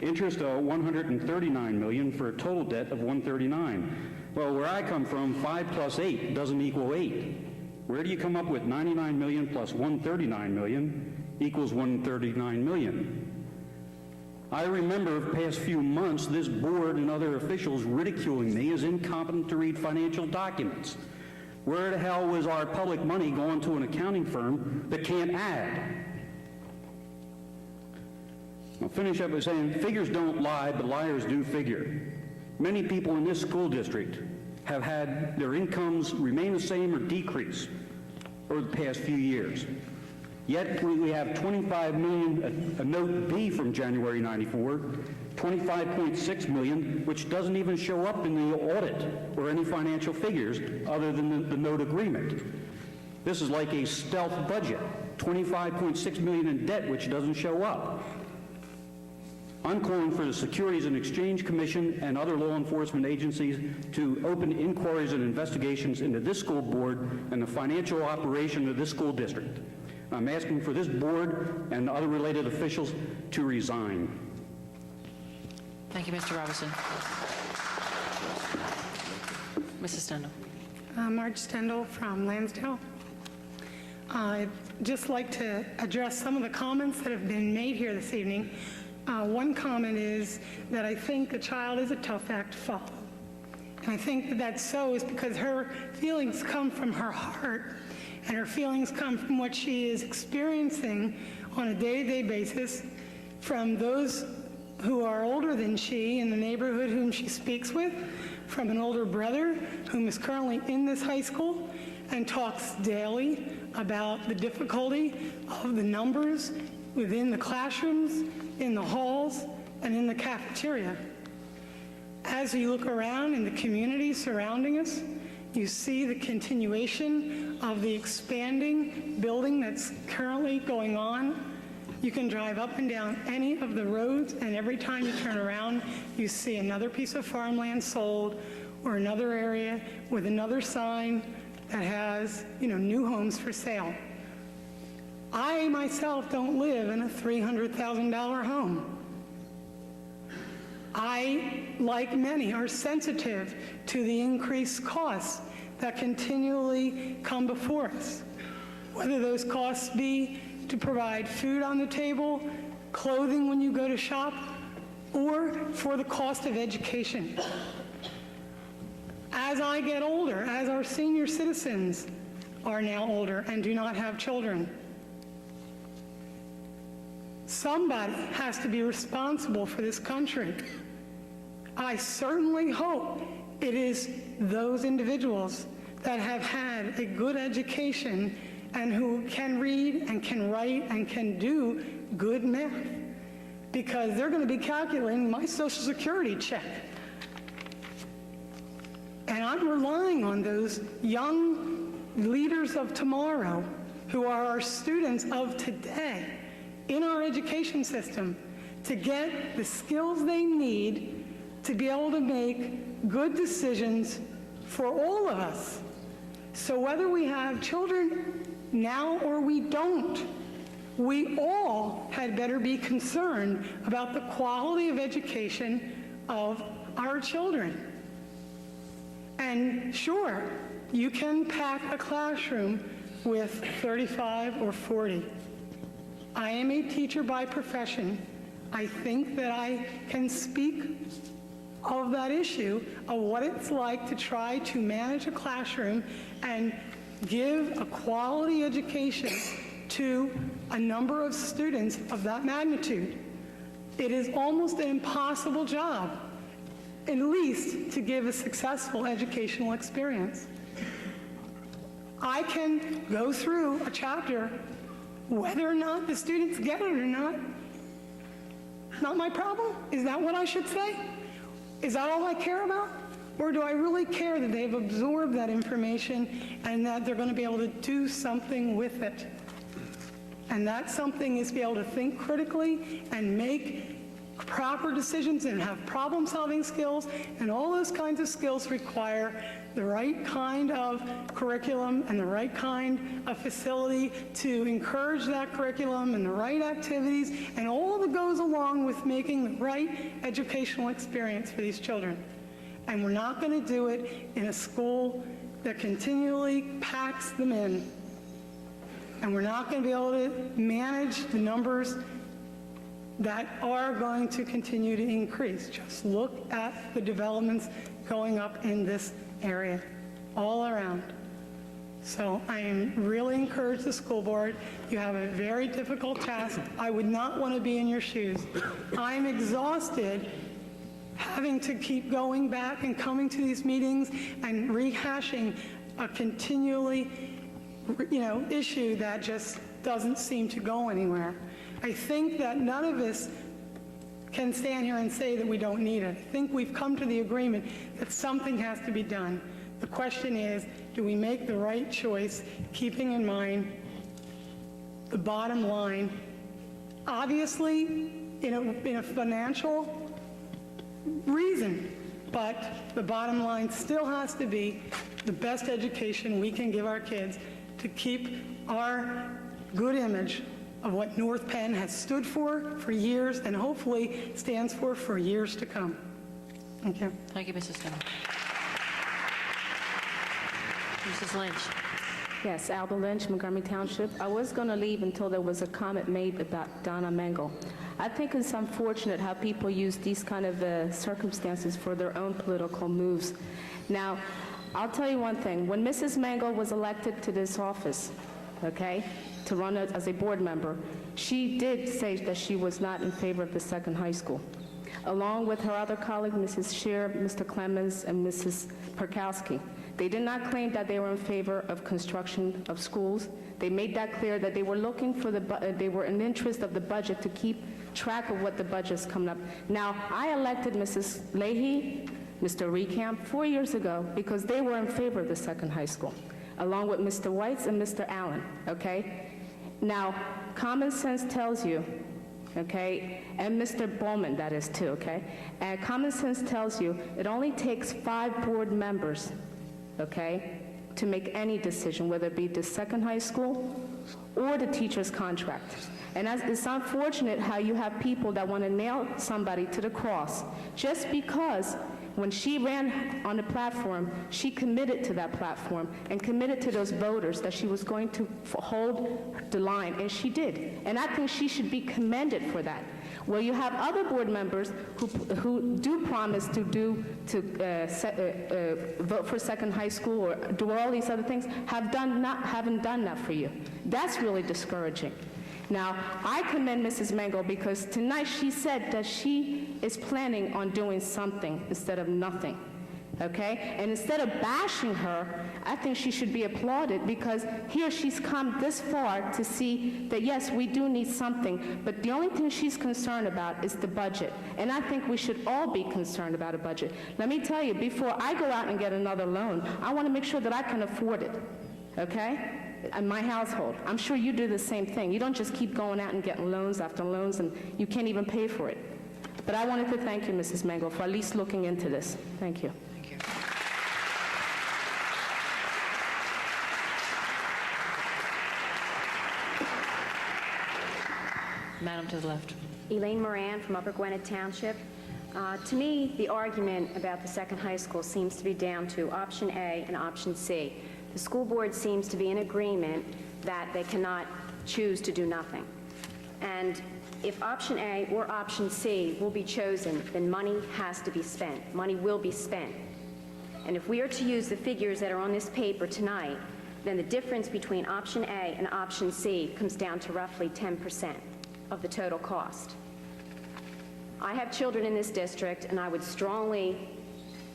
S21: interest of $139 million for a total debt of $139. Well, where I come from, 5 plus 8 doesn't equal 8. Where do you come up with 99 million plus 139 million equals 139 million? I remember the past few months, this board and other officials ridiculing me as incompetent to read financial documents. Where the hell was our public money going to an accounting firm that can't add? I'll finish up by saying figures don't lie, but liars do figure. Many people in this school district have had their incomes remain the same or decrease over the past few years. Yet we have $25 million, a note B from January 94, $25.6 million, which doesn't even show up in the audit or any financial figures other than the note agreement. This is like a stealth budget, $25.6 million in debt, which doesn't show up. I'm calling for the Securities and Exchange Commission and other law enforcement agencies to open inquiries and investigations into this school board and the financial operation of this school district. I'm asking for this board and other related officials to resign.
S1: Thank you, Mr. Robinson. Mrs. Stendhal.
S5: Marge Stendhal from Lansdale. I'd just like to address some of the comments that have been made here this evening. One comment is that I think a child is a tough act to follow. And I think that that's so is because her feelings come from her heart, and her feelings come from what she is experiencing on a day-to-day basis from those who are older than she in the neighborhood whom she speaks with, from an older brother whom is currently in this high school and talks daily about the difficulty of the numbers within the classrooms, in the halls, and in the cafeteria. As you look around in the community surrounding us, you see the continuation of the expanding building that's currently going on. You can drive up and down any of the roads, and every time you turn around, you see another piece of farmland sold or another area with another sign that has, new homes for sale. I myself don't live in a $300,000 home. I, like many, are sensitive to the increased costs that continually come before us, whether those costs be to provide food on the table, clothing when you go to shop, or for the cost of education. As I get older, as our senior citizens are now older and do not have children, Somebody has to be responsible for this country. I certainly hope it is those individuals that have had a good education and who can read and can write and can do good math, because they're going to be calculating my Social Security check. And I'm relying on those young leaders of tomorrow who are our students of today in our education system to get the skills they need to be able to make good decisions for all of us. So whether we have children now or we don't, we all had better be concerned about the quality of education of our children. And sure, you can pack a classroom with 35 or 40. I am a teacher by profession. I think that I can speak of that issue of what it's like to try to manage a classroom and give a quality education to a number of students of that magnitude. It is almost an impossible job, at least to give a successful educational experience. I can go through a chapter, whether or not the students get it or not my problem. Is that what I should say? Is that all I care about? Or do I really care that they've absorbed that information and that they're going to be able to do something with it? And that something is to be able to think critically and make proper decisions and have problem-solving skills, and all those kinds of skills require the right kind of curriculum and the right kind of facility to encourage that curriculum and the right activities and all that goes along with making the right educational experience for these children. And we're not going to do it in a school that continually packs them in. And we're not going to be able to manage the numbers that are going to continue to increase. Just look at the developments going up in this area, all around. So I am really encourage the school board. You have a very difficult task. I would not want to be in your shoes. I'm exhausted having to keep going back and coming to these meetings and rehashing a continually, issue that just doesn't seem to go anywhere. I think that none of us can stand here and say that we don't need it. I think we've come to the agreement that something has to be done. The question is, do we make the right choice, keeping in mind the bottom line? Obviously, in a financial reason, but the bottom line still has to be the best education we can give our kids to keep our good image of what North Penn has stood for years and hopefully stands for years to come. Thank you.
S1: Thank you, Mrs. Stone. Mrs. Lynch.
S10: Yes, Alba Lynch, Montgomery Township. I was going to leave until there was a comment made about Donna Mengel. I think it's unfortunate how people use these kind of circumstances for their own political moves. Now, I'll tell you one thing. When Mrs. Mengel was elected to this office, okay, to run as a board member, she did say that she was not in favor of the second high school. Along with her other colleague, Mrs. Scheer, Mr. Clemens, and Mrs. Perkowski. They did not claim that they were in favor of construction of schools. They made that clear that they were looking for they were in interest of the budget to keep track of what the budget's coming up. Now, I elected Mrs. Leahy, Mr. Recamp 4 years ago because they were in favor of the second high school, along with Mr. Weitz and Mr. Allen, okay? Now, common sense tells you, okay, and Mr. Bowman, that is too, okay? And common sense tells you it only takes 5 board members, okay, to make any decision, whether it be the second high school or the teacher's contract. And it's unfortunate how you have people that want to nail somebody to the cross just because when she ran on the platform, she committed to that platform and committed to those voters that she was going to hold the line, and she did. And I think she should be commended for that. Well, you have other board members who do promise to vote for second high school or do all these other things, haven't done that for you. That's really discouraging.
S4: Now, I commend Mrs. Mango because tonight she said that she is planning on doing something instead of nothing. Okay? And instead of bashing her, I think she should be applauded because here she's come this far to see that, yes, we do need something, but the only thing she's concerned about is the budget. And I think we should all be concerned about a budget. Let me tell you, before I go out and get another loan, I want to make sure that I can afford it. Okay? In my household. I'm sure you do the same thing. You don't just keep going out and getting loans after loans and you can't even pay for it. But I wanted to thank you, Mrs. Mango, for at least looking into this. Thank you.
S1: Madam to the left.
S22: Elaine Moran from Upper Gwinnett Township. To me, the argument about the second high school seems to be down to option A and option C. The school board seems to be in agreement that they cannot choose to do nothing. And if option A or option C will be chosen, then money has to be spent. Money will be spent. And if we are to use the figures that are on this paper tonight, then the difference between option A and option C comes down to roughly 10% of the total cost. I have children in this district, and I would strongly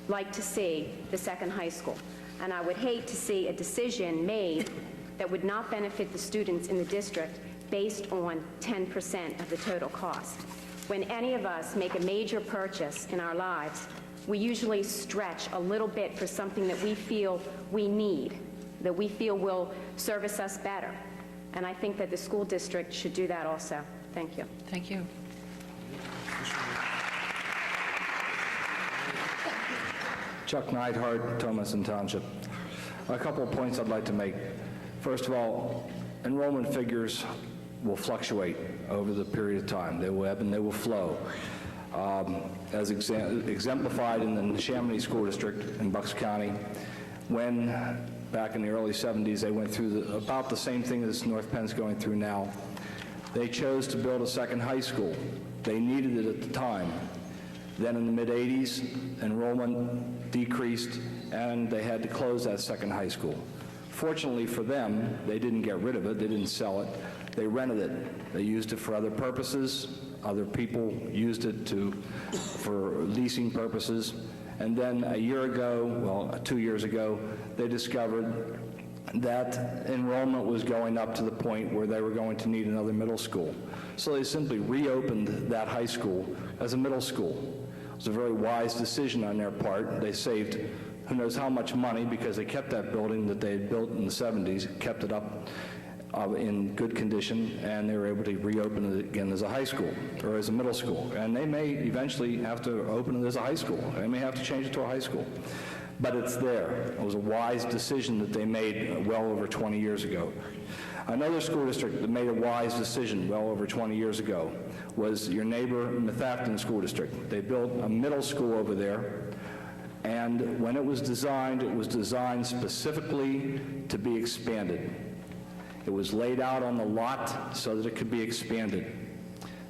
S22: like to see the second high school. And I would hate to see a decision made that would not benefit the students in the district based on 10% of the total cost. When any of us make a major purchase in our lives, we usually stretch a little bit for something that we feel we need, that we feel will service us better. And I think that the school district should do that also. Thank you.
S1: Thank you.
S23: Chuck Neidhart, Thomason Township. A couple of points I'd like to make. First of all, enrollment figures will fluctuate over the period of time. They will ebb and they will flow. As exemplified in the Neshaminy School District in Bucks County, when back in the early 70s they went through about the same thing as North Penn's going through now. They chose to build a second high school. They needed it at the time. Then in the mid-'80s, enrollment decreased, and they had to close that second high school. Fortunately for them, they didn't get rid of it. They didn't sell it. They rented it. They used it for other purposes. Other people used it for leasing purposes. And then a year ago, well, 2 years ago, they discovered that enrollment was going up to the point where they were going to need another middle school. So they simply reopened that high school as a middle school. It was a very wise decision on their part. They saved who knows how much money because they kept that building that they had built in the 70s, kept it up in good condition, and they were able to reopen it again as a high school or as a middle school. And they may eventually have to open it as a high school. They may have to change it to a high school. But it's there. It was a wise decision that they made well over 20 years ago. Another school district that made a wise decision well over 20 years ago was your neighbor Methacton School District. They built a middle school over there, and when it was designed specifically to be expanded. It was laid out on the lot so that it could be expanded.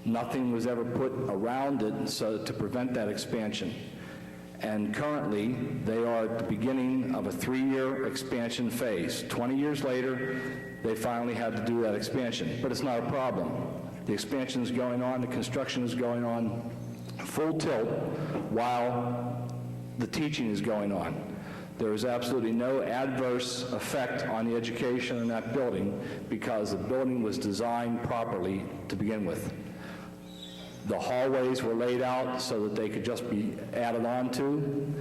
S23: Nothing was ever put around it so to prevent that expansion. And currently, they are at the beginning of a 3-year expansion phase. 20 years later, they finally had to do that expansion. But it's not a problem. The expansion is going on, the construction is going on full tilt while the teaching is going on. There is absolutely no adverse effect on the education in that building because the building was designed properly to begin with. The hallways were laid out so that they could just be added on to.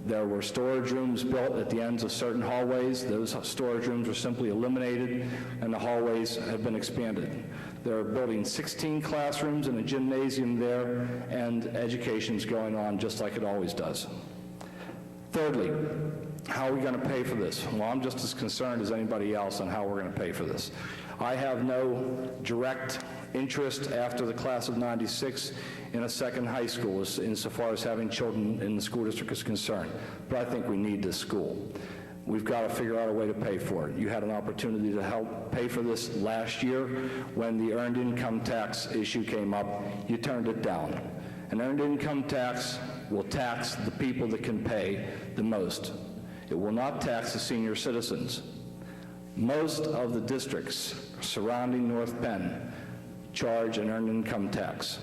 S23: There were storage rooms built at the ends of certain hallways. Those storage rooms were simply eliminated, and the hallways have been expanded. They're building 16 classrooms and a gymnasium there, and education's going on just like it always does. Thirdly, how are we going to pay for this? Well, I'm just as concerned as anybody else on how we're going to pay for this. I have no direct interest after the class of '96 in a second high school insofar as having children in the school district is concerned, but I think we need this school. We've got to figure out a way to pay for it. You had an opportunity to help pay for this last year when the earned income tax issue came up. You turned it down. An earned income tax will tax the people that can pay the most. It will not tax the senior citizens. Most of the districts surrounding North Penn charge an earned income tax.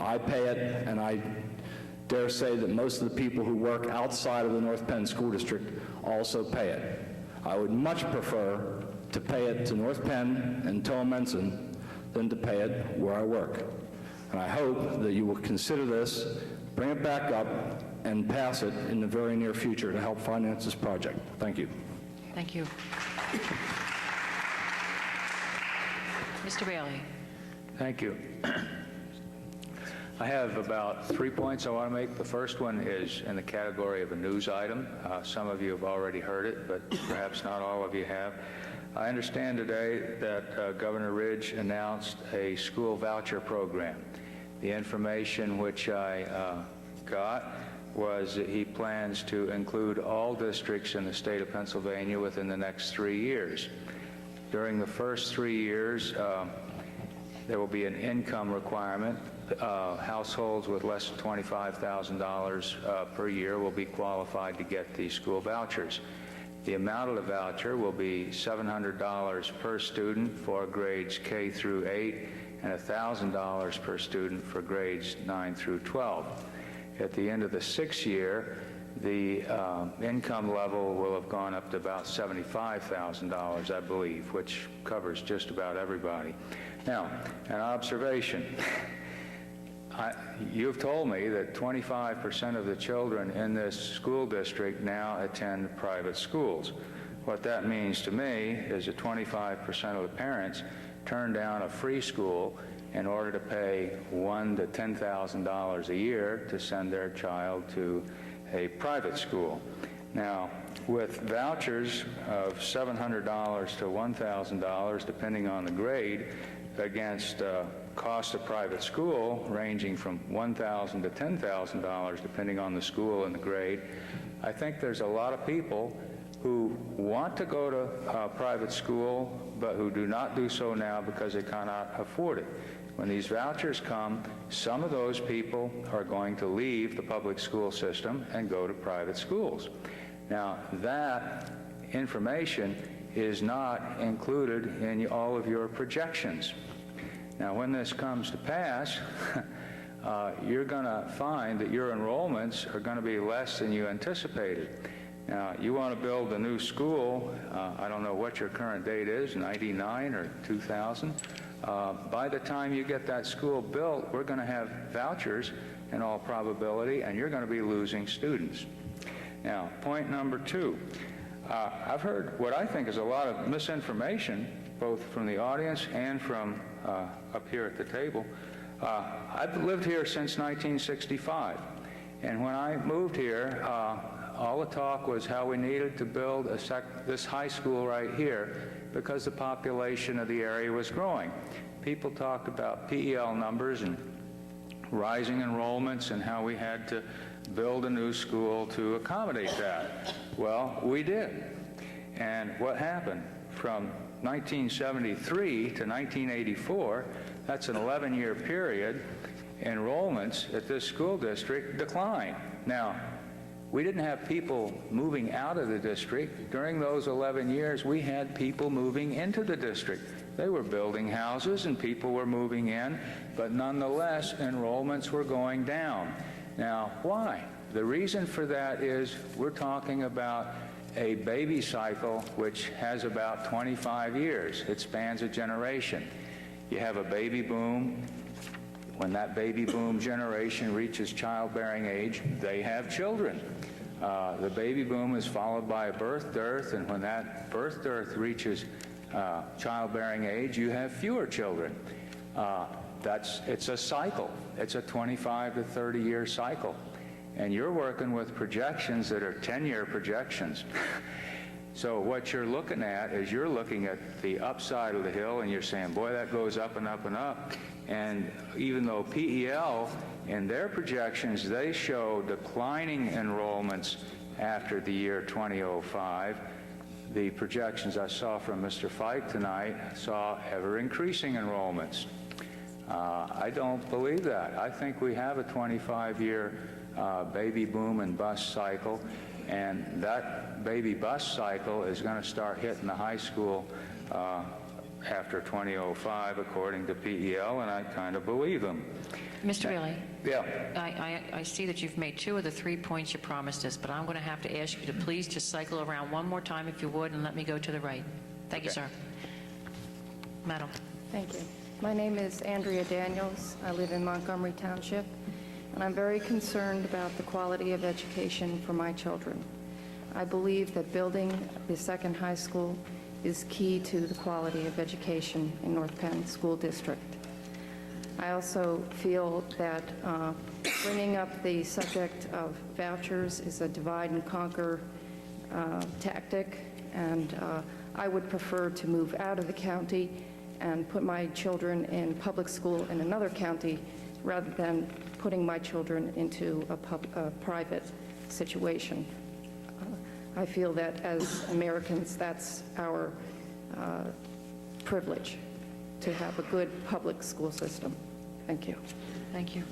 S23: I pay it, and I dare say that most of the people who work outside of the North Penn School District also pay it. I would much prefer to pay it to North Penn and Towamencin than to pay it where I work. And I hope that you will consider this, bring it back up, and pass it in the very near future to help finance this project. Thank you.
S1: Thank you. Mr. Bailey.
S2: Thank you. I have about 3 points I want to make. The first one is in the category of a news item. Some of you have already heard it, but perhaps not all of you have. I understand today that Governor Ridge announced a school voucher program. The information which I got was that he plans to include all districts in the state of Pennsylvania within the next 3 years. During the first 3 years, there will be an income requirement. Households with less than $25,000 per year will be qualified to get these school vouchers. The amount of the voucher will be $700 per student for grades K through 8 and $1,000 per student for grades 9 through 12. At the end of the 6th year, the income level will have gone up to about $75,000, I believe, which covers just about everybody. Now, an observation. You've told me that 25% of the children in this school district now attend private schools. What that means to me is that 25% of the parents turn down a free school in order to pay $1,000 to $10,000 a year to send their child to a private school. Now, with vouchers of $700 to $1,000, depending on the grade, against cost of private school ranging from $1,000 to $10,000, depending on the school and the grade, I think there's a lot of people who want to go to private school, but who do not do so now because they cannot afford it. When these vouchers come, some of those people are going to leave the public school system and go to private schools. Now, that information is not included in all of your projections. Now, when this comes to pass, you're going to find that your enrollments are going to be less than you anticipated. Now, you want to build a new school, I don't know what your current date is, 99 or 2000. By the time you get that school built, we're going to have vouchers in all probability, and you're going to be losing students. Now, point number 2. I've heard what I think is a lot of misinformation, both from the audience and from up here at the table. I've lived here since 1965, and when I moved here, all the talk was how we needed to build this high school right here because the population of the area was growing. People talked about PEL numbers and rising enrollments and how we had to build a new school to accommodate that. Well, we did. And what happened? From 1973 to 1984, that's an 11-year period, enrollments at this school district declined. Now, we didn't have people moving out of the district. During those 11 years, we had people moving into the district. They were building houses and people were moving in, but nonetheless, enrollments were going down. Now, why? The reason for that is we're talking about a baby cycle which has about 25 years. It spans a generation. You have a baby boom. When that baby boom generation reaches childbearing age, they have children. The baby boom is followed by a birth dearth, and when that birth dearth reaches childbearing age, you have fewer children. It's a cycle. It's a 25 to 30-year cycle. And you're working with projections that are 10-year projections. So what you're looking at is you're looking at the upside of the hill and you're saying, boy, that goes up and up and up. And even though PEL, in their projections, they show declining enrollments after the year 2005, the projections I saw from Mr. Fike tonight saw ever-increasing enrollments. I don't believe that. I think we have a 25-year baby boom and bust cycle, and that baby bust cycle is going to start hitting the high school after 2005, according to PEL, and I kind of believe them.
S1: Mr. Riley,
S2: Yeah.
S1: I see that you've made 2 of the 3 points you promised us, but I'm going to have to ask you to please just cycle around one more time, if you would, and let me go to the right. Thank you, sir. Madam.
S6: Thank you. My name is Andrea Daniels. I live in Montgomery Township, and I'm very concerned about the quality of education for my children. I believe that building the second high school is key to the quality of education in North Penn School District. I also feel that bringing up the subject of vouchers is a divide and conquer tactic, and I would prefer to move out of the county and put my children in public school in another county rather than putting my children into a private situation. I feel that as Americans, that's our privilege, to have a good public school system. Thank you.
S1: Thank you.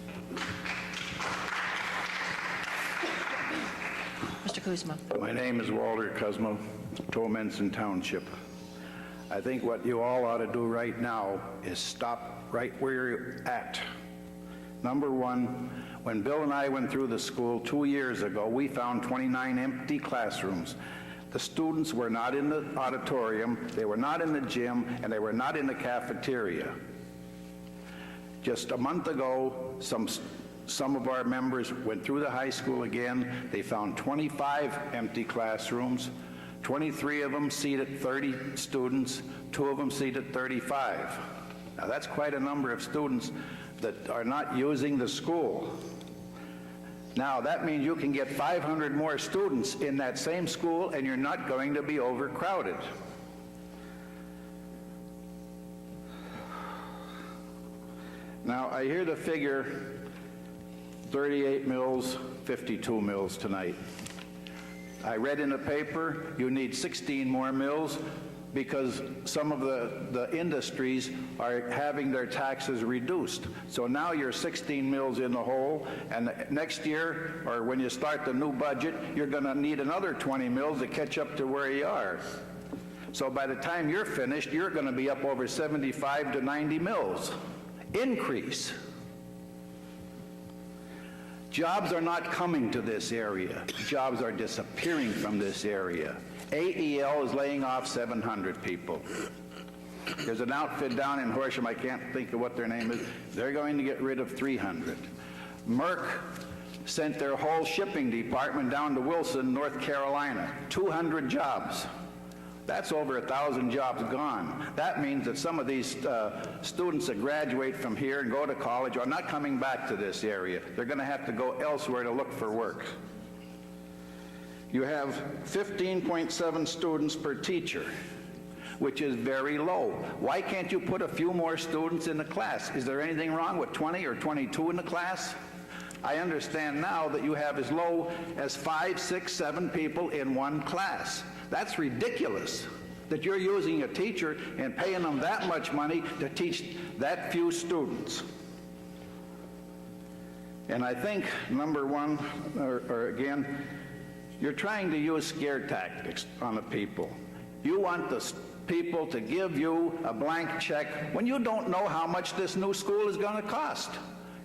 S1: Mr. Kuzma.
S7: My name is Walter Kuzma, Tolmenson Township. I think what you all ought to do right now is stop right where you're at. Number one, when Bill and I went through the school 2 years ago, we found 29 empty classrooms. The students were not in the auditorium, they were not in the gym, and they were not in the cafeteria. Just a month ago, some of our members went through the high school again. They found 25 empty classrooms. 23 of them seated 30 students, 2 of them seated 35. Now that's quite a number of students that are not using the school. Now that means you can get 500 more students in that same school and you're not going to be overcrowded. Now I hear the figure 38 mills, 52 mills tonight. I read in the paper you need 16 more mills because some of the industries are having their taxes reduced. So now you're 16 mills in the hole, and next year, or when you start the new budget, you're going to need another 20 mills to catch up to where you are. So by the time you're finished, you're going to be up over 75 to 90 mills. Increase. Jobs are not coming to this area. Jobs are disappearing from this area. AEL is laying off 700 people. There's an outfit down in Horsham, I can't think of what their name is. They're going to get rid of 300. Merck sent their whole shipping department down to Wilson, North Carolina. 200 jobs. That's over 1,000 jobs gone. That means that some of these students that graduate from here and go to college are not coming back to this area. They're going to have to go elsewhere to look for work. You have 15.7 students per teacher, which is very low. Why can't you put a few more students in the class? Is there anything wrong with 20 or 22 in the class? I understand now that you have as low as 5, 6, 7 people in one class. That's ridiculous that you're using a teacher and paying them that much money to teach that few students. And I think, number one, or again, you're trying to use scare tactics on the people. You want the people to give you a blank check when you don't know how much this new school is going to cost.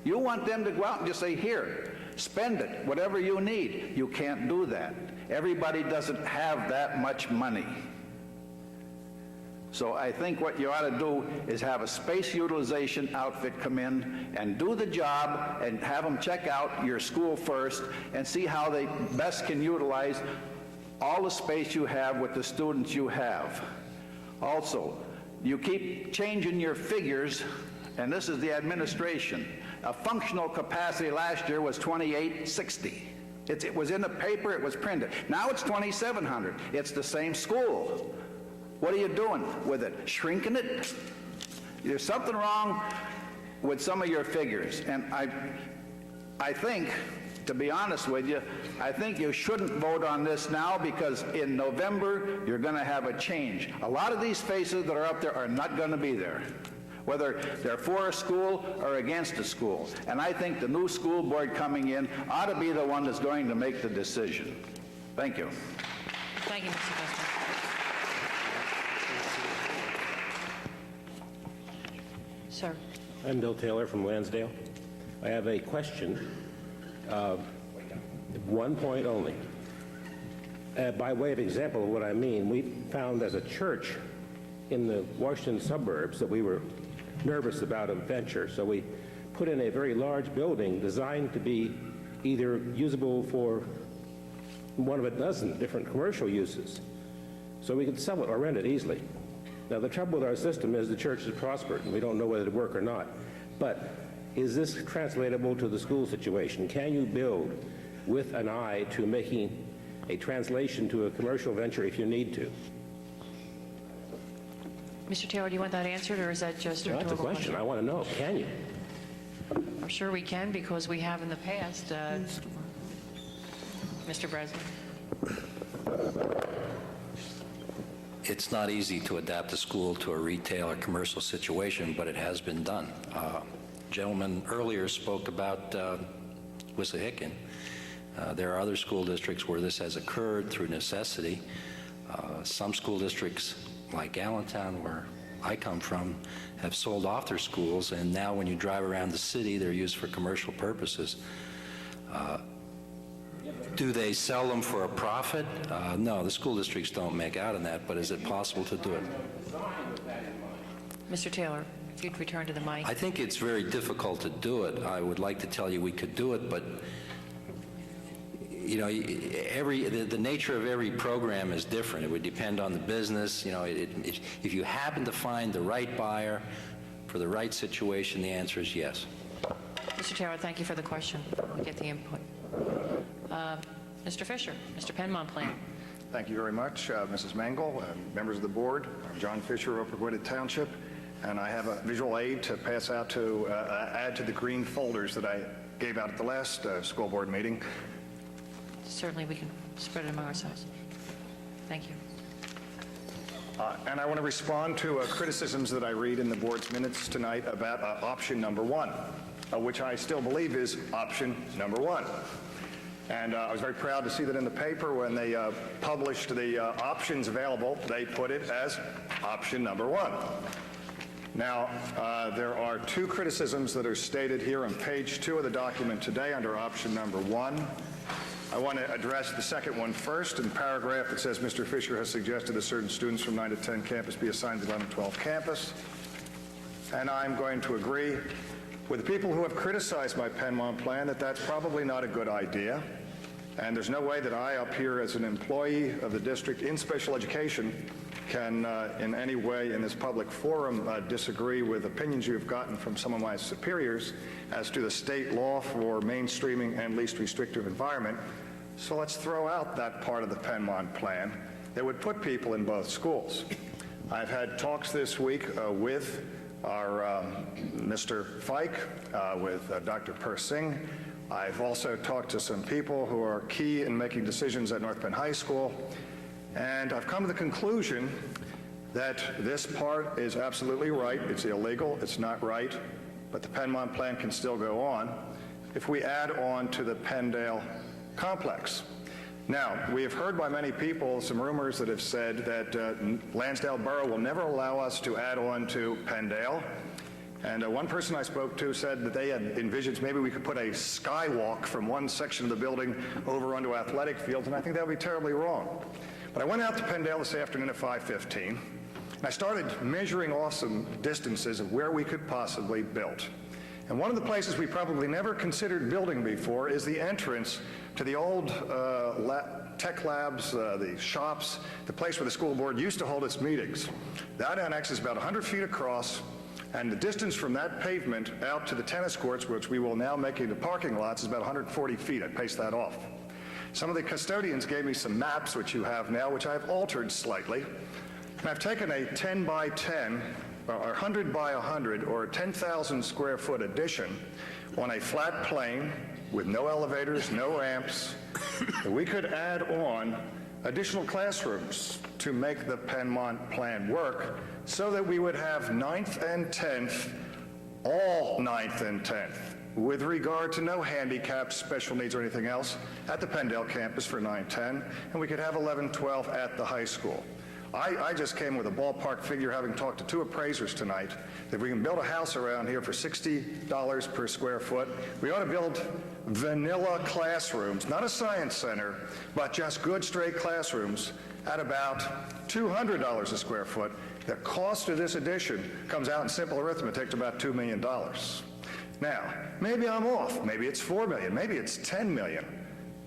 S7: You want them to go out and just say, here, spend it, whatever you need. You can't do that. Everybody doesn't have that much money. So I think what you ought to do is have a space utilization outfit come in and do the job and have them check out your school first and see how they best can utilize all the space you have with the students you have. Also, you keep changing your figures, and this is the administration. A functional capacity last year was 2860. It was in the paper, it was printed. Now it's 2,700. It's the same school. What are you doing with it? Shrinking it? There's something wrong with some of your figures. And I think, to be honest with you, I think you shouldn't vote on this now because in November, you're going to have a change. A lot of these faces that are up there are not going to be there, whether they're for a school or against a school. And I think the new school board coming in ought to be the one that's going to make the decision. Thank you.
S1: Thank you, Mr. Custer. Sir.
S8: I'm Bill Taylor from Lansdale. I have a question, 1 point only. By way of example of what I mean, we found as a church in the Washington suburbs that we were nervous about a venture, so we put in a very large building designed to be either usable for one of a dozen different commercial uses, so we could sell it or rent it easily. Now, the trouble with our system is the church has prospered, and we don't know whether it work or not. But is this translatable to the school situation? Can you build with an eye to making a translation to a commercial venture if you need to?
S1: Mr. Taylor, do you want that answered, or is that just a
S8: That's a question. I want to know. Can you?
S1: I'm sure we can, because we have in the past. Mr. Breslin.
S13: It's not easy to adapt a school to a retail or commercial situation, but it has been done. Gentleman earlier spoke about Wissahickon. There are other school districts where this has occurred through necessity. Some school districts, like Allentown, where I come from, have sold off their schools, and now when you drive around the city, they're used for commercial purposes. Do they sell them for a profit? No, the school districts don't make out on that, but is it possible to do it?
S1: Mr. Taylor, if you'd return to the mic.
S13: I think it's very difficult to do it. I would like to tell you we could do it, but you know, the nature of every program is different. It would depend on the business. You know, if you happen to find the right buyer for the right situation, the answer is yes.
S1: Mr. Taylor, thank you for the question. We'll get the input. Mr. Fisher, Mr. Penmont Plan.
S12: Thank you very much, Mrs. Mangle, members of the board. I'm John Fisher, Upper Gwinnett Township, and I have a visual aid to pass out to add to the green folders that I gave out at the last school board meeting.
S1: Certainly, we can spread it among ourselves. Thank you.
S12: And I want to respond to criticisms that I read in the board's minutes tonight about option number 1, which I still believe is option number 1. And I was very proud to see that in the paper when they published the options available, they put it as option number 1. Now, there are 2 criticisms that are stated here on page 2 of the document today under option number 1. I want to address the second one first. In the paragraph, it says Mr. Fisher has suggested that certain students from 9 to 10 campus be assigned to 11 to 12 campus. And I'm going to agree with the people who have criticized my Penmont plan that that's probably not a good idea. And there's no way that I, up here as an employee of the district in special education, can in any way in this public forum disagree with opinions you've gotten from some of my superiors as to the state law for mainstreaming and least restrictive environment. So let's throw out that part of the Penmont plan that would put people in both schools. I've had talks this week with our Mr. Fike, with Dr. Persing. I've also talked to some people who are key in making decisions at North Penn High School, and I've come to the conclusion that this part is absolutely right. It's illegal, it's not right, but the Penmont plan can still go on if we add on to the Penndale complex. Now, we have heard by many people some rumors that have said that Lansdale Borough will never allow us to add on to Penndale. And one person I spoke to said that they had envisioned maybe we could put a skywalk from one section of the building over onto athletic fields, and I think that would be terribly wrong. But I went out to Penndale this afternoon at 5:15, and I started measuring off some distances of where we could possibly build. And one of the places we probably never considered building before is the entrance to the old tech labs, the shops, the place where the school board used to hold its meetings. That annex is about 100 feet across, and the distance from that pavement out to the tennis courts, which we will now make into parking lots, is about 140 feet. I paced that off. Some of the custodians gave me some maps, which you have now, which I've altered slightly. And I've taken a 10 by 10, or 100 by 100, or a 10,000 square foot addition on a flat plane with no elevators, no ramps. We could add on additional classrooms to make the Penmont plan work so that we would have 9th and 10th, all 9th and 10th, with regard to no handicaps, special needs, or anything else, at the Penndale campus for 9-10, and we could have 11-12 at the high school. I just came with a ballpark figure, having talked to 2 appraisers tonight, that if we can build a house around here for $60 per square foot, we ought to build vanilla classrooms, not a science center, but just good straight classrooms at about $200 a square foot. The cost of this addition comes out in simple arithmetic to about $2 million. Now, maybe I'm off. Maybe it's $4 million. Maybe it's $10 million.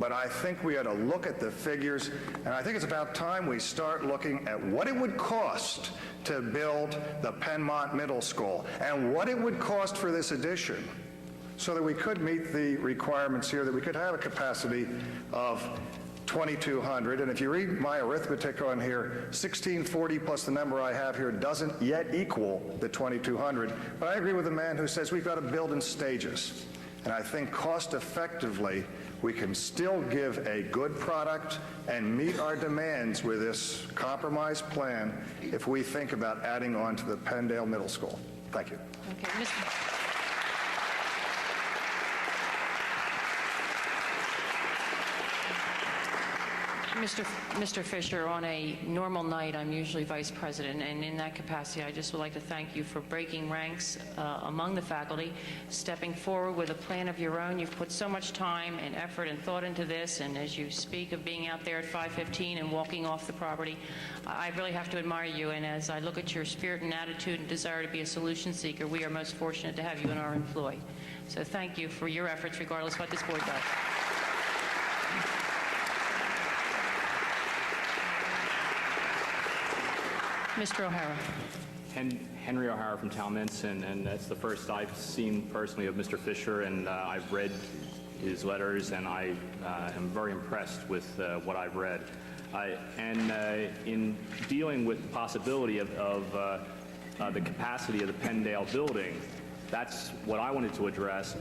S12: But I think we ought to look at the figures, and I think it's about time we start looking at what it would cost to build the Penmont Middle School and what it would cost for this addition so that we could meet the requirements here, that we could have a capacity of 2,200. And if you read my arithmetic on here, 1,640 plus the number I have here doesn't yet equal the 2,200. But I agree with the man who says we've got to build in stages. And I think cost effectively, we can still give a good product and meet our demands with this compromise plan if we think about adding on to the Penndale Middle School. Thank you.
S1: Okay, Mr. Fisher, on a normal night, I'm usually vice president, and in that capacity, I just would like to thank you for breaking ranks among the faculty, stepping forward with a plan of your own. You've put so much time and effort and thought into this, and as you speak of being out there at 5:15 and walking off the property, I really have to admire you, and as I look at your spirit and attitude and desire to be a solution seeker, we are most fortunate to have you in our employ. So thank you for your efforts, regardless of what this board does. Mr. O'Hara.
S11: Henry O'Hara from Talminson, and that's the first I've seen personally of Mr. Fisher, and I've read his letters, and I am very impressed with what I've read. In dealing with the possibility of the capacity of the Penndale building, that's what I wanted to address.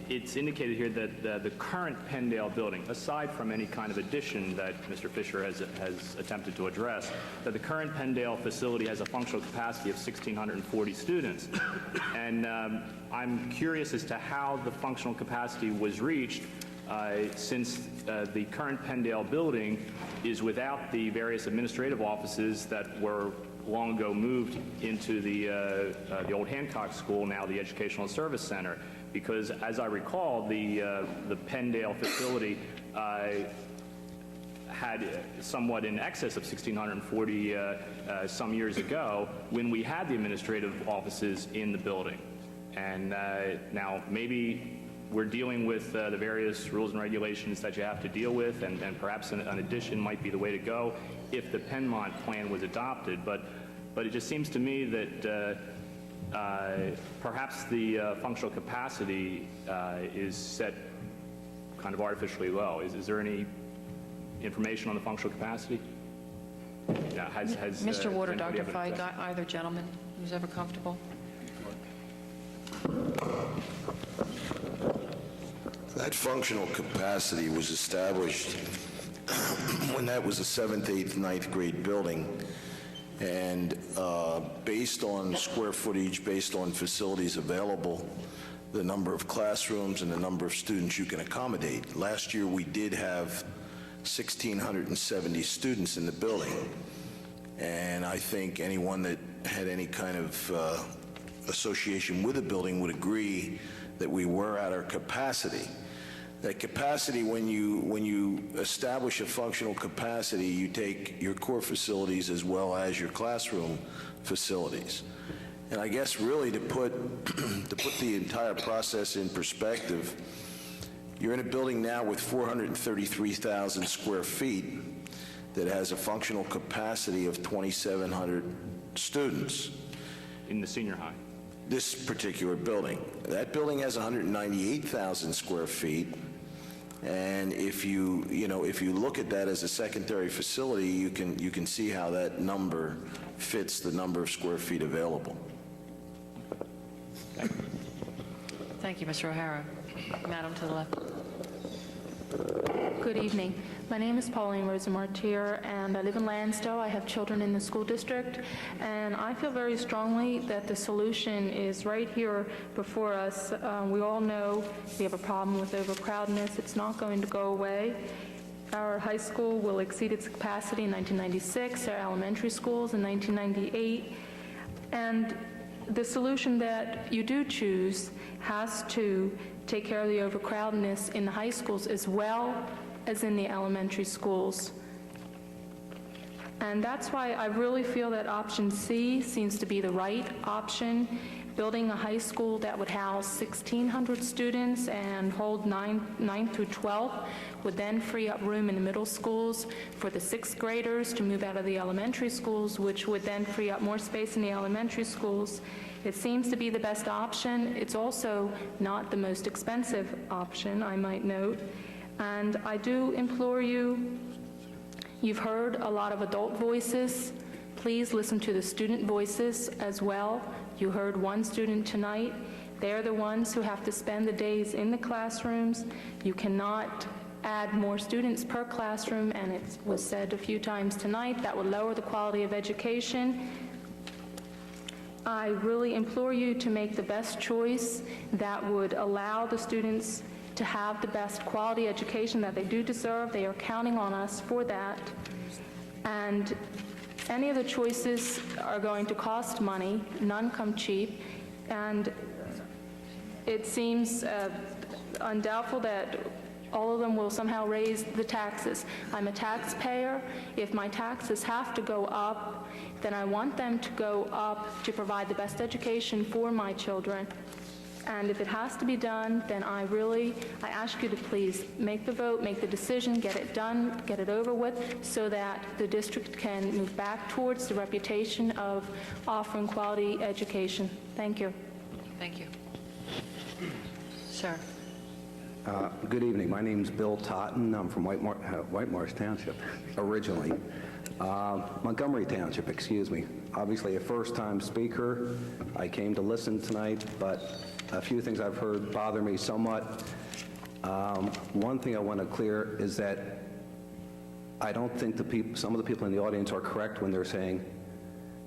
S11: It's indicated here that the current Penndale building, aside from any kind of addition that Mr. Fisher has attempted to address, that the current Penndale facility has a functional capacity of 1,640 students. And I'm curious as to how the functional capacity was reached since the current Penndale building is without the various administrative offices that were long ago moved into the old Hancock School, now the Educational Service Center. Because as I recall, the Penndale facility had somewhat in excess of 1,640 some years ago when we had the administrative offices in the building. And now maybe we're dealing with the various rules and regulations that you have to deal with, and perhaps an addition might be the way to go if the Penmont plan was adopted. But it just seems to me that perhaps the functional capacity is set kind of artificially low. Is there any information on the functional capacity? Yeah,
S1: Mr. Warder, Dr. Feig, either gentleman who's ever comfortable.
S14: That functional capacity was established when that was a 7th, 8th, 9th grade building. And based on square footage, based on facilities available, the number of classrooms and the number of students you can accommodate. Last year we did have 1,670 students in the building. And I think anyone that had any kind of association with the building would agree that we were at our capacity. That capacity, when you establish a functional capacity, you take your core facilities as well as your classroom facilities. And I guess really to put the entire process in perspective, you're in a building now with 433,000 square feet that has a functional capacity of 2,700 students.
S11: In the senior high?
S14: This particular building. That building has 198,000 square feet. And if you look at that as a secondary facility, you can see how that number fits the number of square feet available.
S1: Thank you, Mr. O'Hara. Madam to the left.
S17: Good evening. My name is Pauline Rosa-Martier, and I live in Lansdale. I have children in the school district, and I feel very strongly that the solution is right here before us. We all know we have a problem with overcrowdedness. It's not going to go away. Our high school will exceed its capacity in 1996, our elementary schools in 1998, and the solution that you do choose has to take care of the overcrowdedness in the high schools as well as in the elementary schools. And that's why I really feel that option C seems to be the right option. Building a high school that would house 1,600 students and hold 9 through 12 would then free up room in the middle schools for the 6th graders to move out of the elementary schools, which would then free up more space in the elementary schools. It seems to be the best option. It's also not the most expensive option, I might note. And I do implore you, you've heard a lot of adult voices. Please listen to the student voices as well. You heard one student tonight. They're the ones who have to spend the days in the classrooms. You cannot add more students per classroom, and it was said a few times tonight, that would lower the quality of education. I really implore you to make the best choice that would allow the students to have the best quality education that they do deserve. They are counting on us for that. And any of the choices are going to cost money. None come cheap. And it seems undoubtful that all of them will somehow raise the taxes. I'm a taxpayer. If my taxes have to go up, then I want them to go up to provide the best education for my children. And if it has to be done, then I ask you to please make the vote, make the decision, get it done, get it over with, so that the district can move back towards the reputation of offering quality education. Thank you.
S1: Thank you. Sir.
S3: Good evening. My name's Bill Totten. I'm from White Marsh Township, originally. Montgomery Township, excuse me. Obviously a first-time speaker. I came to listen tonight, but a few things I've heard bother me somewhat. One thing I want to clear is that I don't think some of the people in the audience are correct when they're saying,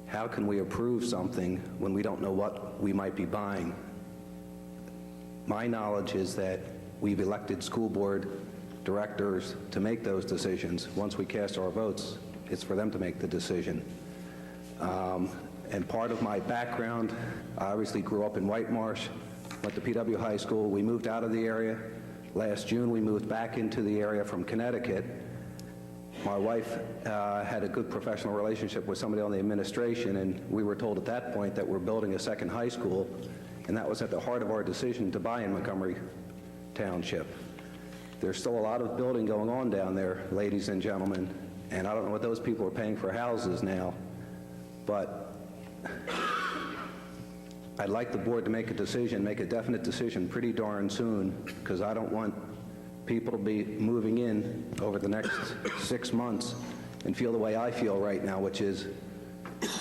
S3: how can we approve something when we don't know what we might be buying? My knowledge is that we've elected school board directors to make those decisions. Once we cast our votes, it's for them to make the decision. And part of my background, I obviously grew up in White Marsh, went to PW High School. We moved out of the area. Last June, we moved back into the area from Connecticut. My wife had a good professional relationship with somebody on the administration, and we were told at that point that we're building a second high school, and that was at the heart of our decision to buy in Montgomery Township. There's still a lot of building going on down there, ladies and gentlemen, and I don't know what those people are paying for houses now, but I'd like the board to make a decision, make a definite decision pretty darn soon, because I don't want people to be moving in over the next 6 months and feel the way I feel right now, which is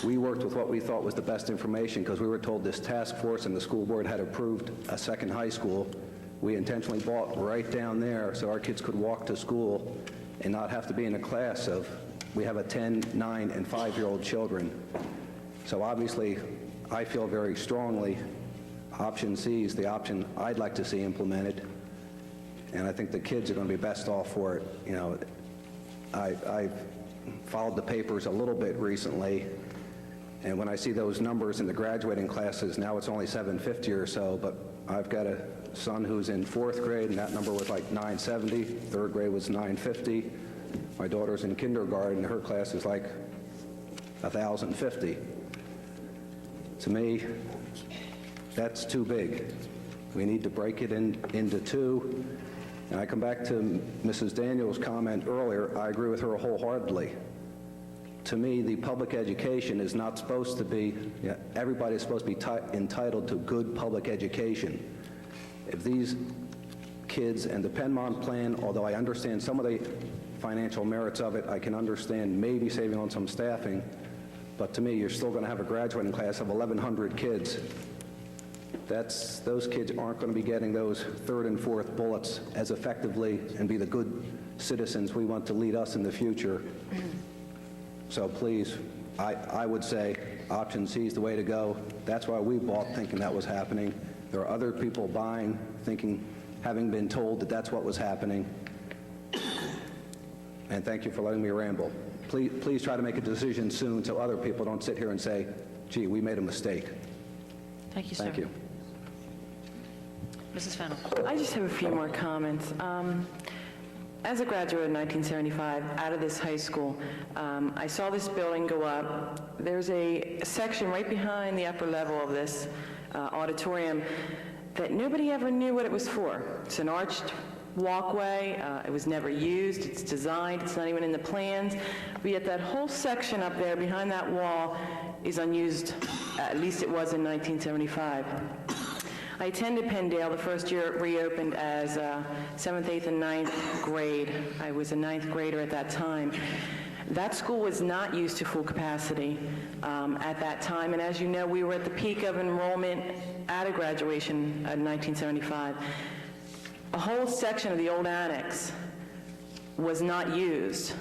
S3: we worked with what we thought was the best information because we were told this task force and the school board had approved a second high school. We intentionally bought right down there so our kids could walk to school and not have to be in a class of, we have a 10, 9, and 5-year-old children. So obviously, I feel very strongly option C is the option I'd like to see implemented, and I think the kids are going to be best off for it. You know, I've followed the papers a little bit recently, and when I see those numbers in the graduating classes, now it's only 750 or so, but I've got a son who's in 4th grade, and that number was like 970. 3rd grade was 950. My daughter's in kindergarten, her class is like 1,050. To me, that's too big. We need to break it into two. And I come back to Mrs. Daniels' comment earlier. I agree with her wholeheartedly. To me, the public education is not supposed to be, everybody is supposed to be entitled to good public education. If these kids and the Penmont plan, although I understand some of the financial merits of it, I can understand maybe saving on some staffing, but to me, you're still going to have a graduating class of 1,100 kids. Those kids aren't going to be getting those 3rd and 4th bullets as effectively and be the good citizens we want to lead us in the future. So please, I would say option C is the way to go. That's why we bought thinking that was happening. There are other people buying thinking, having been told that that's what was happening. and thank you for letting me ramble. Please try to make a decision soon so other people don't sit here and say, gee, we made a mistake.
S1: Thank you, sir.
S3: Thank you.
S1: Mrs. Fennell.
S9: I just have a few more comments. As a graduate in 1975 out of this high school, I saw this building go up. There's a section right behind the upper level of this auditorium that nobody ever knew what it was for. It's an arched walkway. It was never used. It's designed. It's not even in the plans. But yet that whole section up there behind that wall is unused. At least it was in 1975. I attended Penndale the first year it reopened as 7th, 8th, and 9th grade. I was a 9th grader at that time. That school was not used to full capacity at that time, and as you know, we were at the peak of enrollment at a graduation in 1975. A whole section of the old annex was not used.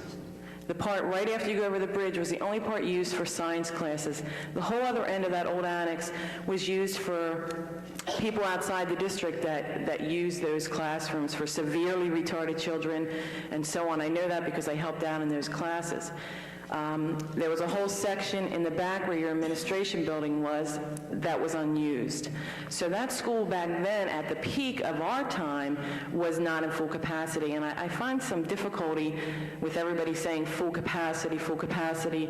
S9: The part right after you go over the bridge was the only part used for science classes. The whole other end of that old annex was used for people outside the district that use those classrooms for severely retarded children and so on. I know that because I helped out in those classes. There was a whole section in the back where your administration building was that was unused. So that school back then, at the peak of our time, was not in full capacity. And I find some difficulty with everybody saying full capacity, full capacity.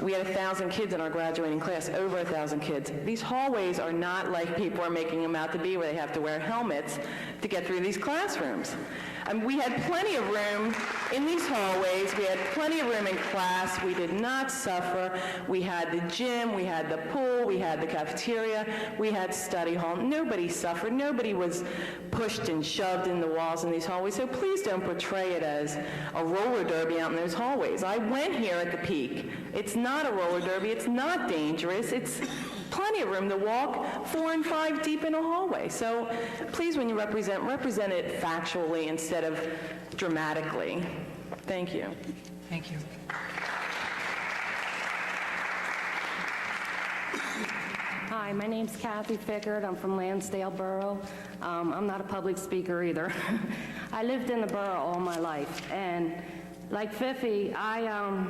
S9: We had 1,000 kids in our graduating class, over 1,000 kids. These hallways are not like people are making them out to be, where they have to wear helmets to get through these classrooms. We had plenty of room in these hallways. We had plenty of room in class. We did not suffer. We had the gym, we had the pool, we had the cafeteria, we had study hall. Nobody suffered. Nobody was pushed and shoved in the walls in these hallways. So please don't portray it as a roller derby out in those hallways. I went here at the peak. It's not a roller derby. It's not dangerous. It's plenty of room to walk 4 and 5 deep in a hallway. So please, when you represent it factually instead of dramatically. Thank you.
S1: Thank you.
S15: Hi, my name's Kathy Fickard. I'm from Lansdale Borough. I'm not a public speaker either. I lived in the borough all my life, and like Fifi, I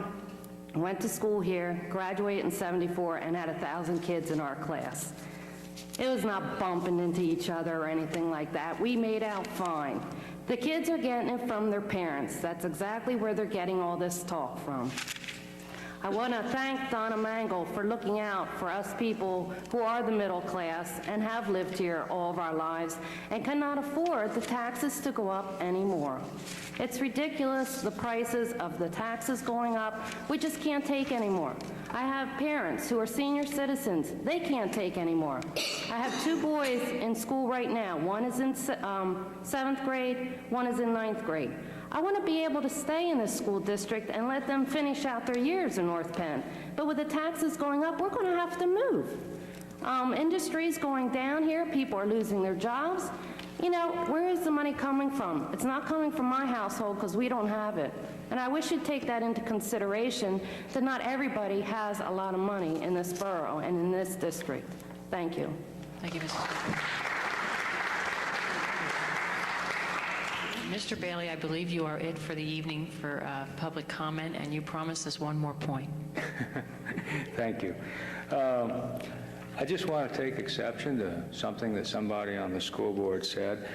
S15: went to school here, graduated in '74, and had 1,000 kids in our class. It was not bumping into each other or anything like that. We made out fine. The kids are getting it from their parents. That's exactly where they're getting all this talk from. I want to thank Donna Mangle for looking out for us people who are the middle class and have lived here all of our lives and cannot afford the taxes to go up anymore. It's ridiculous, the prices of the taxes going up. We just can't take anymore. I have parents who are senior citizens. They can't take anymore. I have 2 boys in school right now. One is in 7th grade, one is in 9th grade. I want to be able to stay in this school district and let them finish out their years in North Penn. But with the taxes going up, we're going to have to move. Industry is going down here. People are losing their jobs. You know, where is the money coming from? It's not coming from my household because we don't have it. And I wish you'd take that into consideration, that not everybody has a lot of money in this borough and in this district. Thank you.
S1: Thank you, Mrs. Mr. Bailey, I believe you are it for the evening for public comment, and you promised us one more point.
S2: Thank you. I just want to take exception to something that somebody on the school board said.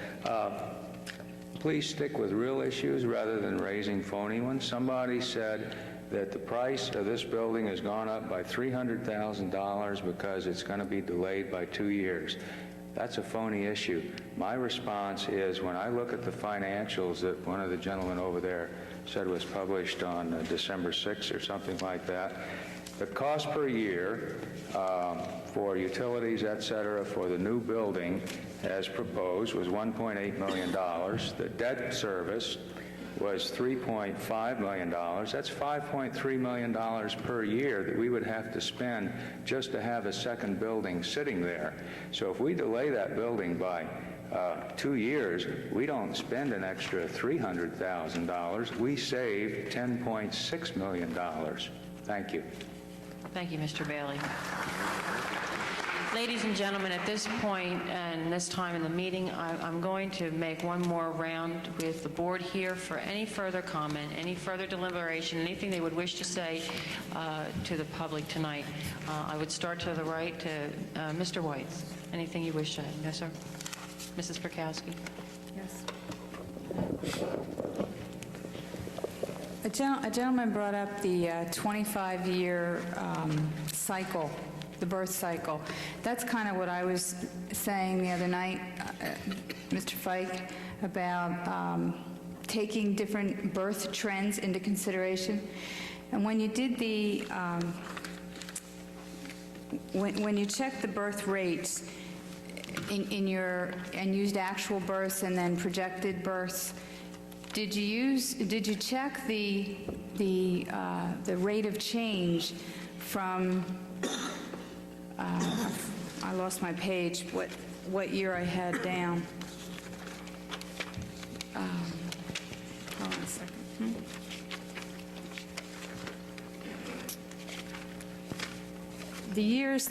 S2: Please stick with real issues rather than raising phony ones. Somebody said that the price of this building has gone up by $300,000 because it's going to be delayed by 2 years. That's a phony issue. My response is, when I look at the financials that one of the gentlemen over there said was published on December 6th or something like that, the cost per year for utilities, et cetera, for the new building as proposed was $1.8 million. The debt service was $3.5 million. That's $5.3 million per year that we would have to spend just to have a second building sitting there. So if we delay that building by 2 years, we don't spend an extra $300,000. We save $10.6 million. Thank you.
S1: Thank you, Mr. Bailey. Ladies and gentlemen, at this point and this time in the meeting, I'm going to make one more round with the board here for any further comment, any further deliberation, anything they would wish to say to the public tonight. I would start to the right to Mr. Weitz. Anything you wish to add? No, sir? Mrs. Perkowski?
S16: Yes. A gentleman brought up the 25-year cycle, the birth cycle. That's kind of what I was saying the other night, Mr. Fike, about taking different birth trends into consideration. And when you did the, when you checked the birth rates in your, and used actual births and then projected births, did you check the rate of change from, I lost my page, what year I had down. Hold on a second. The years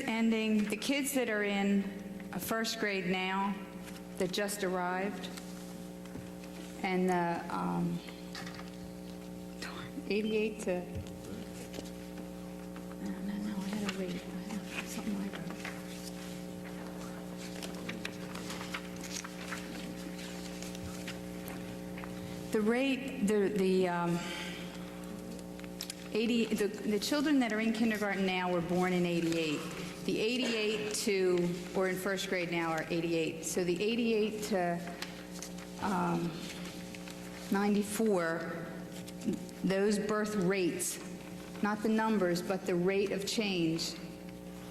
S16: ending, the kids that are in first grade now, that just arrived, and the 88 to, no, I had a rate. I had something I wrote. The rate, the children that are in kindergarten now were born in 88. The 88 to, or in first grade now, are 88. So the 88 to 94, those birth rates, not the numbers, but the rate of change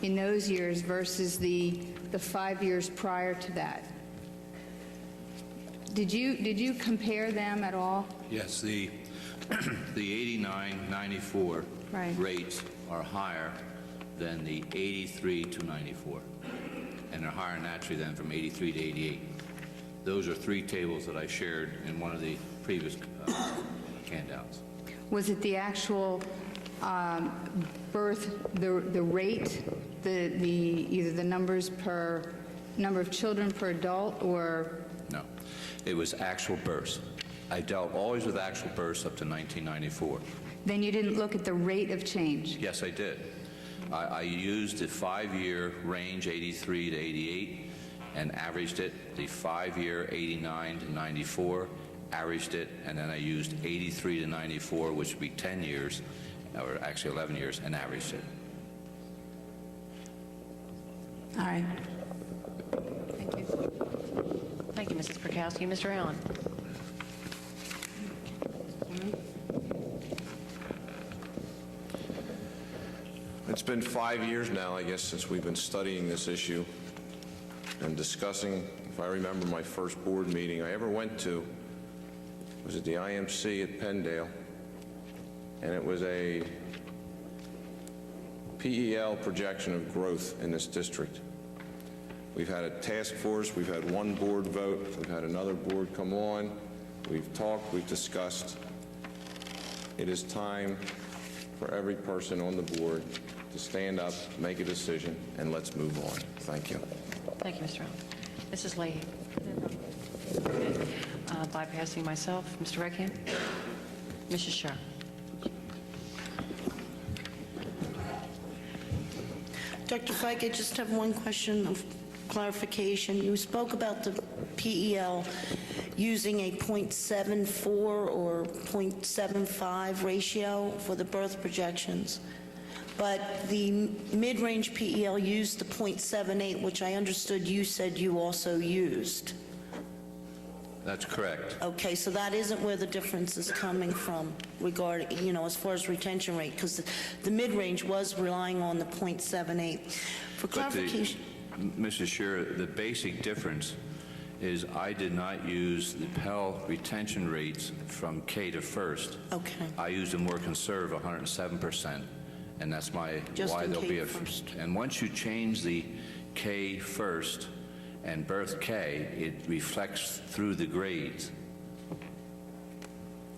S16: in those years versus the 5 years prior to that. Did you compare them at all?
S18: Yes, the 89, 94 rates are higher than the 83 to 94, and they're higher naturally than from 83 to 88. Those are three tables that I shared in one of the previous handouts.
S16: Was it the actual birth, the rate, either the numbers per number of children per adult, or?
S18: No, it was actual births. I dealt always with actual births up to 1994.
S16: Then you didn't look at the rate of change?
S18: Yes, I did. I used the 5-year range, 83 to 88, and averaged it, the 5-year 89 to 94, averaged it, and then I used 83 to 94, which would be 10 years, or actually 11 years, and averaged it.
S16: All right.
S1: Thank you. Thank you, Mrs. Perkowski. Mr. Allen.
S19: It's been 5 years now, I guess, since we've been studying this issue and discussing. If I remember my first board meeting I ever went to was at the IMC at Penndale, and it was a PEL projection of growth in this district. We've had a task force, we've had one board vote, we've had another board come on, we've talked, we've discussed. It is time for every person on the board to stand up, make a decision, and let's move on. Thank you.
S1: Thank you, Mr. Allen. Mrs. Leahy. Bypassing myself, Mr. Reckham. Mrs. Sharp.
S24: Dr. Fike, I just have one question of clarification. You spoke about the PEL using a 0.74 or 0.75 ratio for the birth projections, but the mid-range PEL used the 0.78, which I understood you said you also used.
S18: That's correct.
S24: Okay, so that isn't where the difference is coming from regarding, as far as retention rate, because the mid-range was relying on the 0.78. For clarification.
S18: Mrs. Shearer, the basic difference is I did not use the Pell retention rates from K to first.
S24: Okay.
S18: I used a more conservative 107%, and that's why there'll be a first. And once you change the K first and birth K, it reflects through the grades.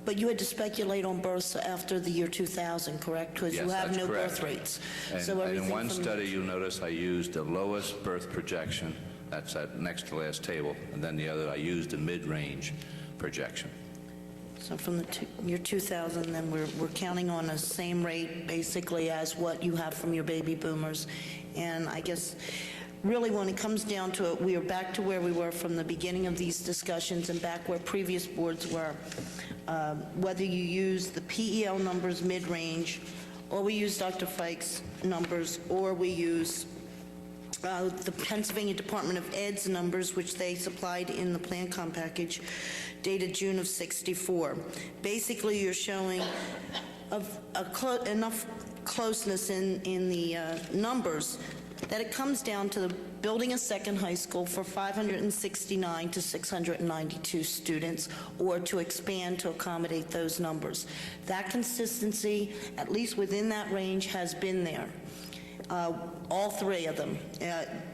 S24: But you had to speculate on births after the year 2000, correct? Because you
S18: Yes,
S24: have
S18: that's
S24: no
S18: correct.
S24: birth rates.
S18: And
S24: So
S18: and in
S24: everything
S18: one
S24: from-
S18: study, you'll notice I used the lowest birth projection, that's that next to last table, and then the other, I used the mid-range projection.
S24: So from the year 2000, then we're counting on the same rate, basically, as what you have from your baby boomers. And I guess, really, when it comes down to it, we are back to where we were from the beginning of these discussions and back where previous boards were. Whether you use the PEL numbers mid-range, or we use Dr. Fike's numbers, or we use the Pennsylvania Department of Ed's numbers, which they supplied in the Plan-Com package dated June of '64. Basically, you're showing enough closeness in the numbers that it comes down to building a second high school for 569 to 692 students, or to expand to accommodate those numbers. That consistency, at least within that range, has been there. All three of them.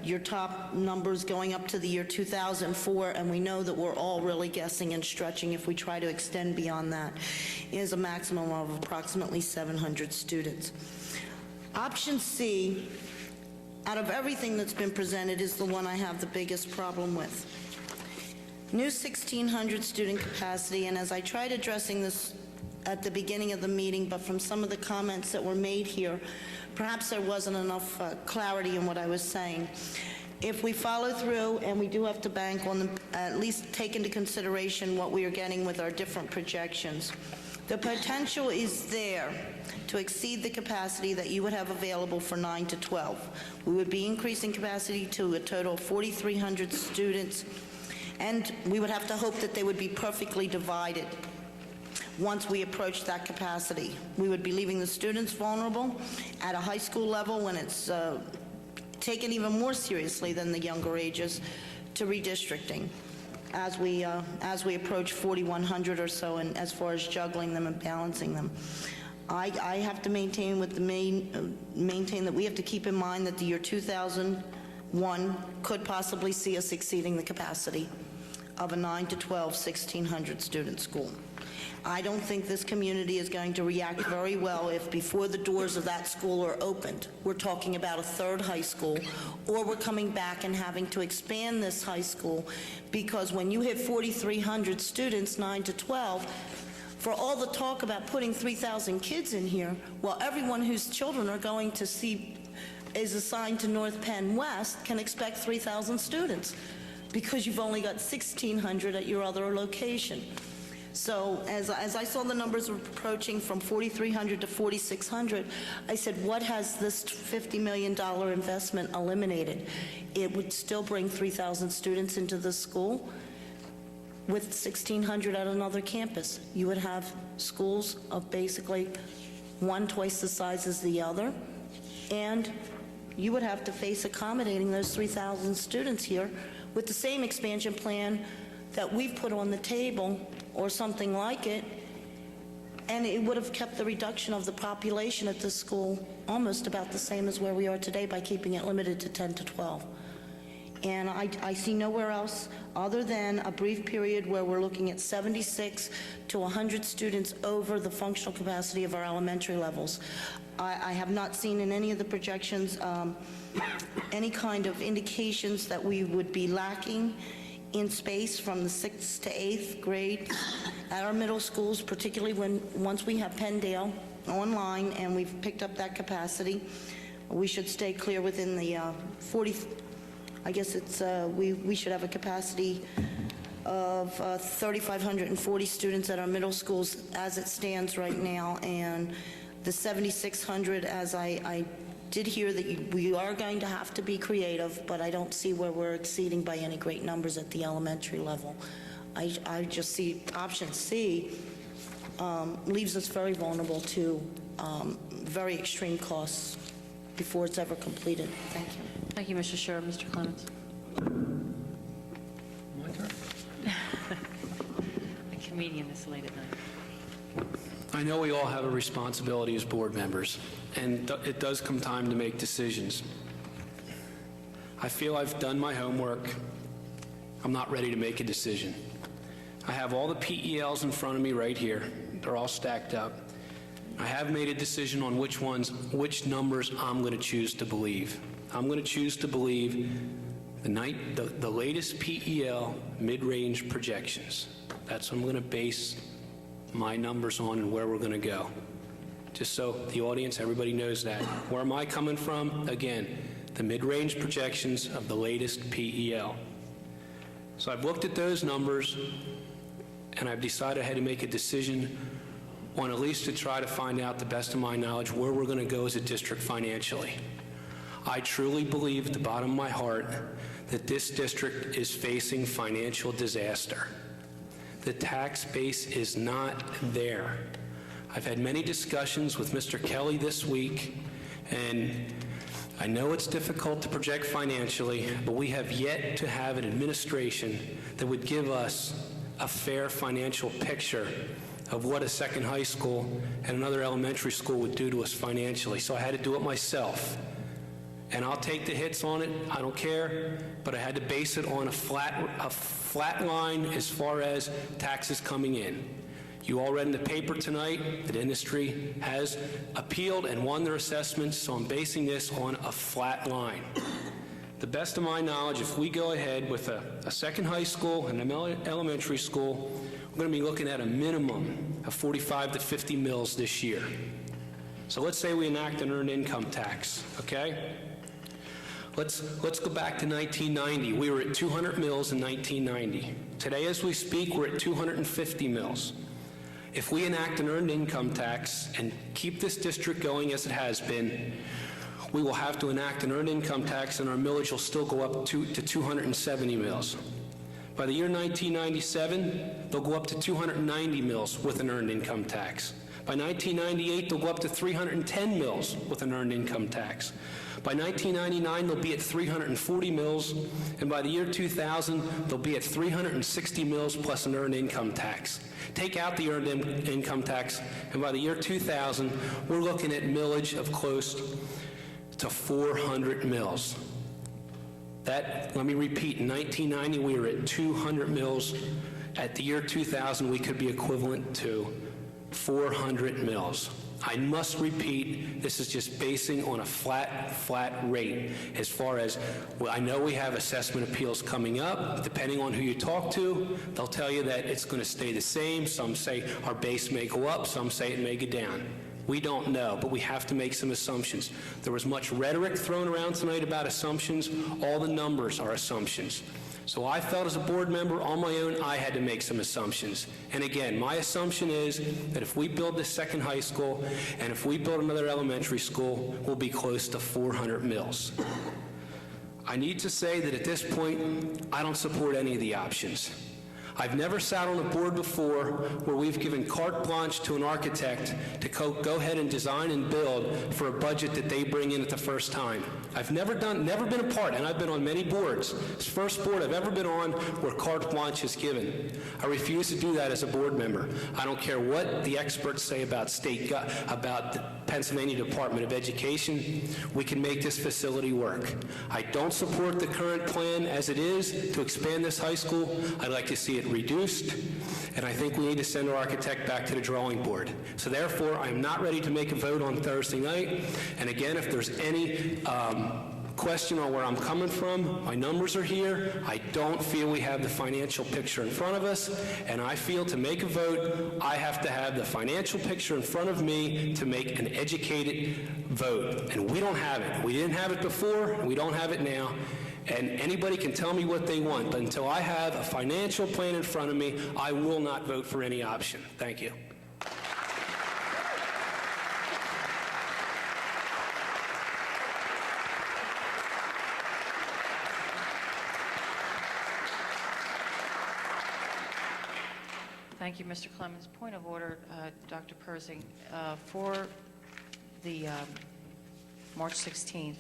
S24: Your top numbers going up to the year 2004, and we know that we're all really guessing and stretching if we try to extend beyond that, is a maximum of approximately 700 students. Option C, out of everything that's been presented, is the one I have the biggest problem with. New 1,600 student capacity, and as I tried addressing this at the beginning of the meeting, but from some of the comments that were made here, perhaps there wasn't enough clarity in what I was saying. If we follow through, and we do have to bank on at least take into consideration what we are getting with our different projections, the potential is there to exceed the capacity that you would have available for 9 to 12. We would be increasing capacity to a total of 4,300 students, and we would have to hope that they would be perfectly divided. Once we approach that capacity, we would be leaving the students vulnerable at a high school level when it's taken even more seriously than the younger ages to redistricting as we approach 4,100 or so, and as far as juggling them and balancing them. I have to maintain that we have to keep in mind that the year 2001 could possibly see us exceeding the capacity of a 9 to 12, 1,600 student school. I don't think this community is going to react very well if before the doors of that school are opened, we're talking about a third high school, or we're coming back and having to expand this high school, because when you hit 4,300 students, 9 to 12, for all the talk about putting 3,000 kids in here, well, everyone whose children are going to see is assigned to North Penn West can expect 3,000 students, because you've only got 1,600 at your other location. So as I saw the numbers approaching from 4,300 to 4,600, I said, what has this $50 million investment eliminated? It would still bring 3,000 students into the school with 1,600 at another campus. You would have schools of basically one twice the size as the other, and you would have to face accommodating those 3,000 students here with the same expansion plan that we've put on the table, or something like it, and it would have kept the reduction of the population at this school almost about the same as where we are today by keeping it limited to 10 to 12. And I see nowhere else other than a brief period where we're looking at 76 to 100 students over the functional capacity of our elementary levels. I have not seen in any of the projections any kind of indications that we would be lacking in space from the 6th to 8th grade at our middle schools, particularly once we have Penndale online and we've picked up that capacity. We should stay clear within the 40, I guess it's, we should have a capacity of 3,540 students at our middle schools as it stands right now, and the 7,600, as I did hear that we are going to have to be creative, but I don't see where we're exceeding by any great numbers at the elementary level. I just see option C leaves us very vulnerable to very extreme costs before it's ever completed. Thank you.
S1: Thank you, Mr. Sherr. Mr. Clements.
S5: My turn.
S1: A comedian this late at night.
S5: I know we all have a responsibility as board members, and it does come time to make decisions. I feel I've done my homework. I'm not ready to make a decision. I have all the PELs in front of me right here. They're all stacked up. I have made a decision on which numbers I'm going to choose to believe. I'm going to choose to believe the latest PEL mid-range projections. That's what I'm going to base my numbers on and where we're going to go. Just so the audience, everybody knows that. Where am I coming from? Again, the mid-range projections of the latest PEL. So I've looked at those numbers, and I've decided I had to make a decision on at least to try to find out, the best of my knowledge, where we're going to go as a district financially. I truly believe at the bottom of my heart that this district is facing financial disaster. The tax base is not there. I've had many discussions with Mr. Kelly this week, and I know it's difficult to project financially, but we have yet to have an administration that would give us a fair financial picture of what a second high school and another elementary school would do to us financially. So I had to do it myself. And I'll take the hits on it, I don't care, but I had to base it on a flat line as far as taxes coming in. You all read in the paper tonight that industry has appealed and won their assessments, so I'm basing this on a flat line. The best of my knowledge, if we go ahead with a second high school and an elementary school, we're going to be looking at a minimum of 45 to 50 mills this year. So let's say we enact an earned income tax, okay? Let's go back to 1990. We were at 200 mills in 1990. Today, as we speak, we're at 250 mills. If we enact an earned income tax and keep this district going as it has been, we will have to enact an earned income tax, and our millage will still go up to 270 mills. By the year 1997, they'll go up to 290 mills with an earned income tax. By 1998, they'll go up to 310 mills with an earned income tax. By 1999, they'll be at 340 mills, and by the year 2000, they'll be at 360 mills plus an earned income tax. Take out the earned income tax, and by the year 2000, we're looking at millage of close to 400 mills. That, let me repeat, in 1990, we were at 200 mills. At the year 2000, we could be equivalent to 400 mills. I must repeat, this is just basing on a flat rate. As far as, well, I know we have assessment appeals coming up. Depending on who you talk to, they'll tell you that it's going to stay the same. Some say our base may go up, some say it may go down. We don't know, but we have to make some assumptions. There was much rhetoric thrown around tonight about assumptions. All the numbers are assumptions. So I felt as a board member on my own, I had to make some assumptions. And again, my assumption is that if we build this second high school and if we build another elementary school, we'll be close to 400 mills. I need to say that at this point, I don't support any of the options. I've never sat on a board before where we've given carte blanche to an architect to go ahead and design and build for a budget that they bring in at the first time. I've never been a part, and I've been on many boards. It's the first board I've ever been on where carte blanche is given. I refuse to do that as a board member. I don't care what the experts say about about the Pennsylvania Department of Education. We can make this facility work. I don't support the current plan as it is to expand this high school. I'd like to see it reduced, and I think we need to send our architect back to the drawing board. So therefore, I am not ready to make a vote on Thursday night. And again, if there's any question on where I'm coming from, my numbers are here. I don't feel we have the financial picture in front of us, and I feel to make a vote, I have to have the financial picture in front of me to make an educated vote. And we don't have it. We didn't have it before, and we don't have it now. And anybody can tell me what they want, but until I have a financial plan in front of me, I will not vote for any option. Thank you.
S1: Thank you, Mr. Clemens. Point of order, Dr. Persing. For the March 16th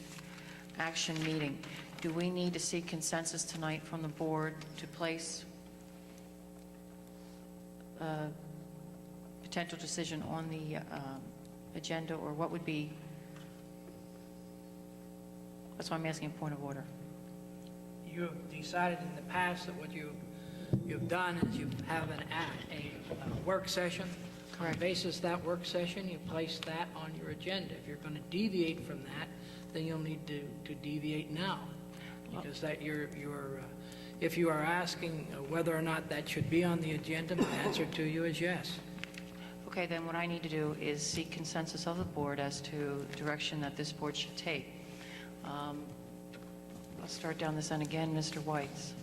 S1: action meeting, do we need to seek consensus tonight from the board to place a potential decision on the agenda, or what would be? That's why I'm asking a point of order.
S4: You have decided in the past that what you you've done is you have a work session. On the basis of that work session, you place that on your agenda. If you're going to deviate from that, then you'll need to deviate now. Because that if you are asking whether or not that should be on the agenda, my answer to you is yes.
S1: Okay, then what I need to do is seek consensus of the board as to the direction that this board should take. I'll start down this end again, Mr. Whites.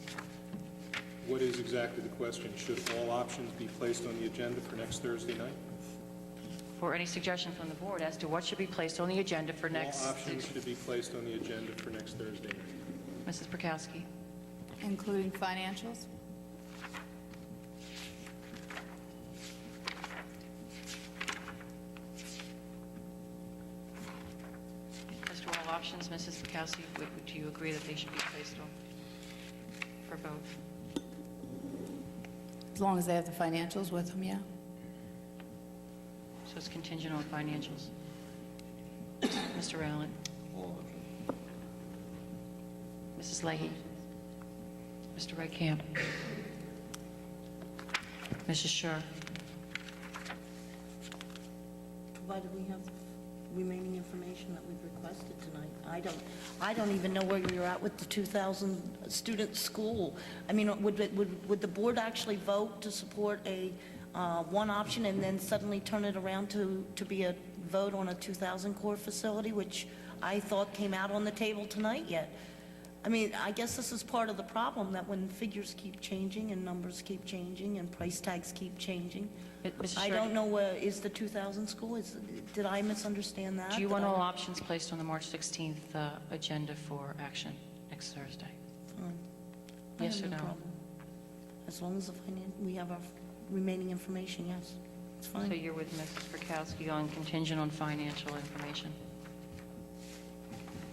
S10: What is exactly the question? Should all options be placed on the agenda for next Thursday night?
S1: For any suggestion from the board as to what should be placed on the agenda for next...
S10: All options should be placed on the agenda for next Thursday night.
S1: Mrs. Prokowski.
S16: Including financials?
S1: As to all options, Mrs. Prokowski, do you agree that they should be placed on for both?
S16: As long as they have the financials with them, yeah.
S1: So it's contingent on financials. Mr. Allen. Mrs. Leahy. Mr. Redcamp. Mrs. Scher.
S24: Provided we have remaining information that we've requested tonight. I don't even know where you're at with the 2,000 student school. I mean, would the board actually vote to support a one option and then suddenly turn it around to be a vote on a 2,000 core facility, which I thought came out on the table tonight yet? I mean, I guess this is part of the problem, that when figures keep changing and numbers keep changing and price tags keep changing. I don't know where is the 2,000 school. Did I misunderstand that?
S1: Do you want all options placed on the March 16th agenda for action next Thursday?
S24: Fine.
S1: Yes or
S24: I have
S1: no?
S24: problem. As long as we have our remaining information, yes. It's fine.
S1: So you're with Mrs. Prokowski on contingent on financial information?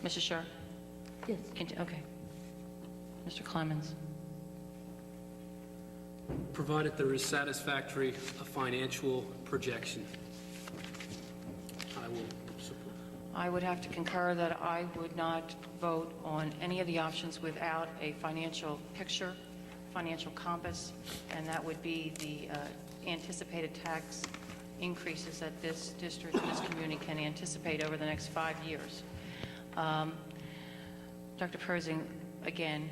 S1: Mrs. Scher?
S24: Yes.
S1: Okay. Mr. Clemens?
S5: Provided there is satisfactory financial projection, I will support.
S1: I would have to concur that I would not vote on any of the options without a financial picture, financial compass, and that would be the anticipated tax increases that this district and this community can anticipate over the next 5 years. Dr. Persing, again,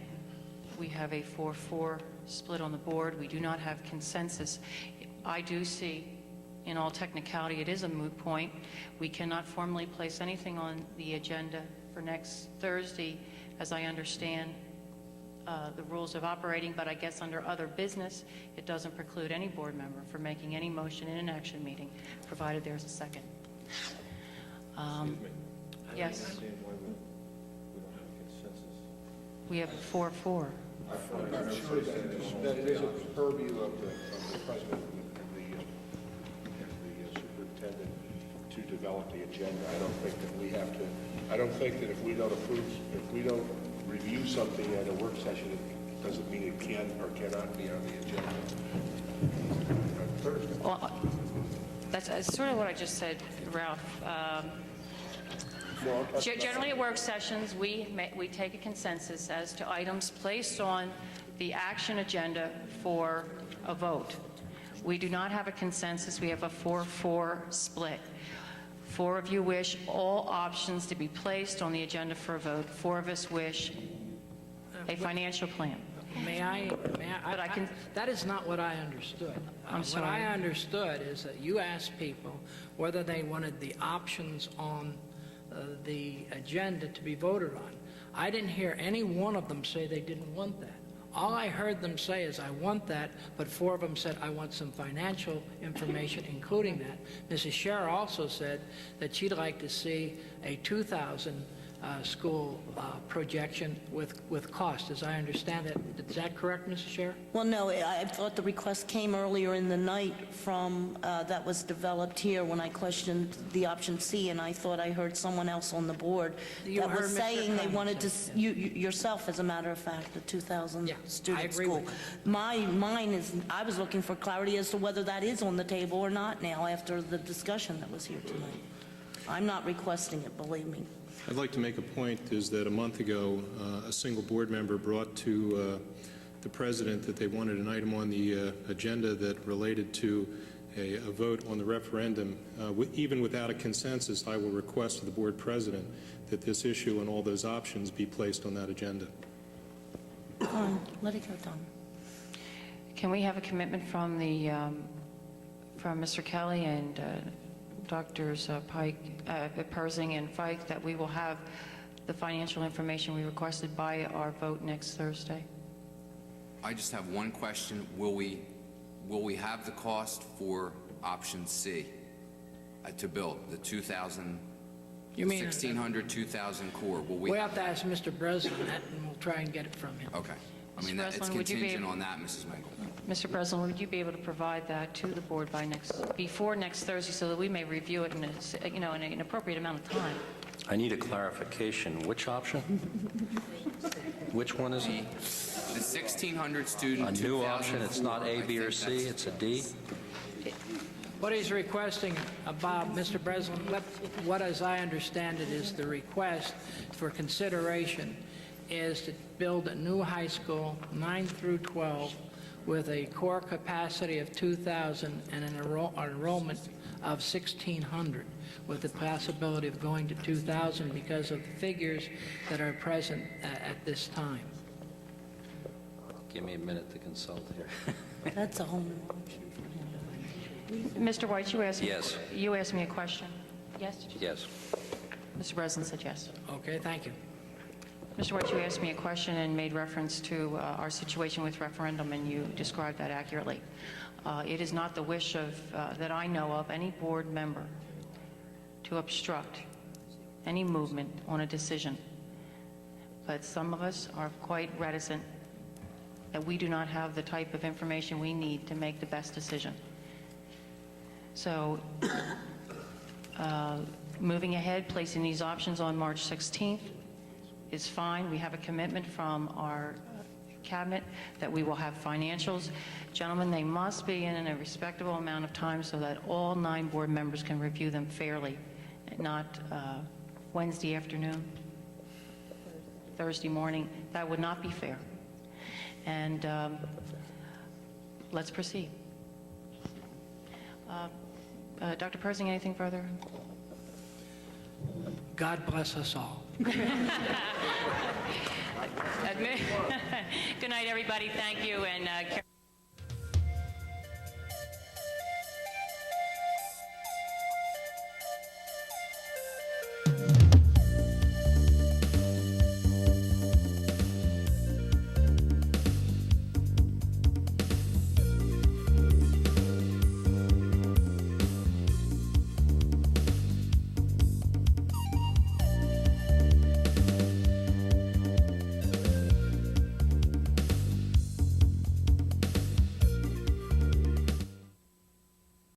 S1: we have a 4-4 split on the board. We do not have consensus. I do see, in all technicality, it is a moot point. We cannot formally place anything on the agenda for next Thursday, as I understand the rules of operating, but I guess under other business, it doesn't preclude any board member from making any motion in an action meeting, provided there's a second. Yes. We have 4-4.
S20: I'm sure that it is a purview of the president and the superintendent to develop the agenda. I don't think that we have to. I don't think that if we don't review something at a work session, it doesn't mean it can or cannot be on the agenda on Thursday.
S1: Well, that's sort of what I just said, Ralph. Generally at work sessions, we take a consensus as to items placed on the action agenda for a vote. We do not have a consensus. We have a 4-4 split. 4 of you wish all options to be placed on the agenda for a vote. 4 of us wish a financial plan.
S4: That is not what I understood.
S1: I'm sorry.
S4: What I understood is that you asked people whether they wanted the options on the agenda to be voted on. I didn't hear any one of them say they didn't want that. All I heard them say is, I want that, but 4 of them said, I want some financial information, including that. Mrs. Scher also said that she'd like to see a 2,000 school projection with cost, as I understand it. Is that correct, Mrs. Scher?
S24: Well, no, I thought the request came earlier in the night from, that was developed here when I questioned the option C, and I thought I heard someone else on the board that was saying they wanted to, yourself, as a matter of fact, the 2,000 student school. Mine is, I was looking for clarity as to whether that is on the table or not now after the discussion that was here tonight. I'm not requesting it, believe me.
S10: I'd like to make a point is that a month ago, a single board member brought to the the President that they wanted an item on the agenda that related to a vote on the referendum. Even without a consensus, I will request of the Board President that this issue and all those options be placed on that agenda.
S24: Fine, let it go, Tom.
S1: Can we have a commitment from the, from Mr. Kelly and Drs. Pike, Persing and Fike that we will have the financial information we requested by our vote next Thursday?
S6: I just have one question. Will we have the cost for option C to build the 2,000, 1,600, 2,000 core? Will we?
S4: We have to ask Mr. Breslin that, and we'll try and get it from him.
S6: Okay. I mean,
S1: Mr.
S6: it's
S1: Breslin, would you be
S6: contingent
S1: able-
S6: on that, Mrs. Mengel.
S1: Mr. Breslin, would you be able to provide that to the board by before next Thursday so that we may review it in in an appropriate amount of time?
S13: I need a clarification. Which option? Which one is it?
S6: The 1,600 student.
S13: A new option? It's not A, B, or C, it's a D?
S4: What he's requesting, Bob, Mr. Breslin, what as I understand it is the request for consideration is to build a new high school, 9 through 12, with a core capacity of 2,000 and an enrollment of 1,600, with the possibility of going to 2,000 because of the figures that are present at this time.
S13: Give me a minute to consult here.
S24: That's a whole
S1: Mr. White, you asked me,
S13: Yes.
S1: You asked me a question. Yes? Did you?
S13: Yes.
S1: Mr. Breslin said yes.
S4: Okay, thank you.
S1: Mr. White, you asked me a question and made reference to our situation with referendum, and you described that accurately. It is not the wish of, that I know of, any board member to obstruct any movement on a decision. But some of us are quite reticent that we do not have the type of information we need to make the best decision. So, moving ahead, placing these options on March 16th is fine. We have a commitment from our cabinet that we will have financials. Gentlemen, they must be in a respectable amount of time so that all 9 board members can review them fairly, not Wednesday afternoon, Thursday morning. That would not be fair. And let's proceed. Dr. Persing, anything further?
S4: God bless us all.
S1: Good night, everybody. Thank you. And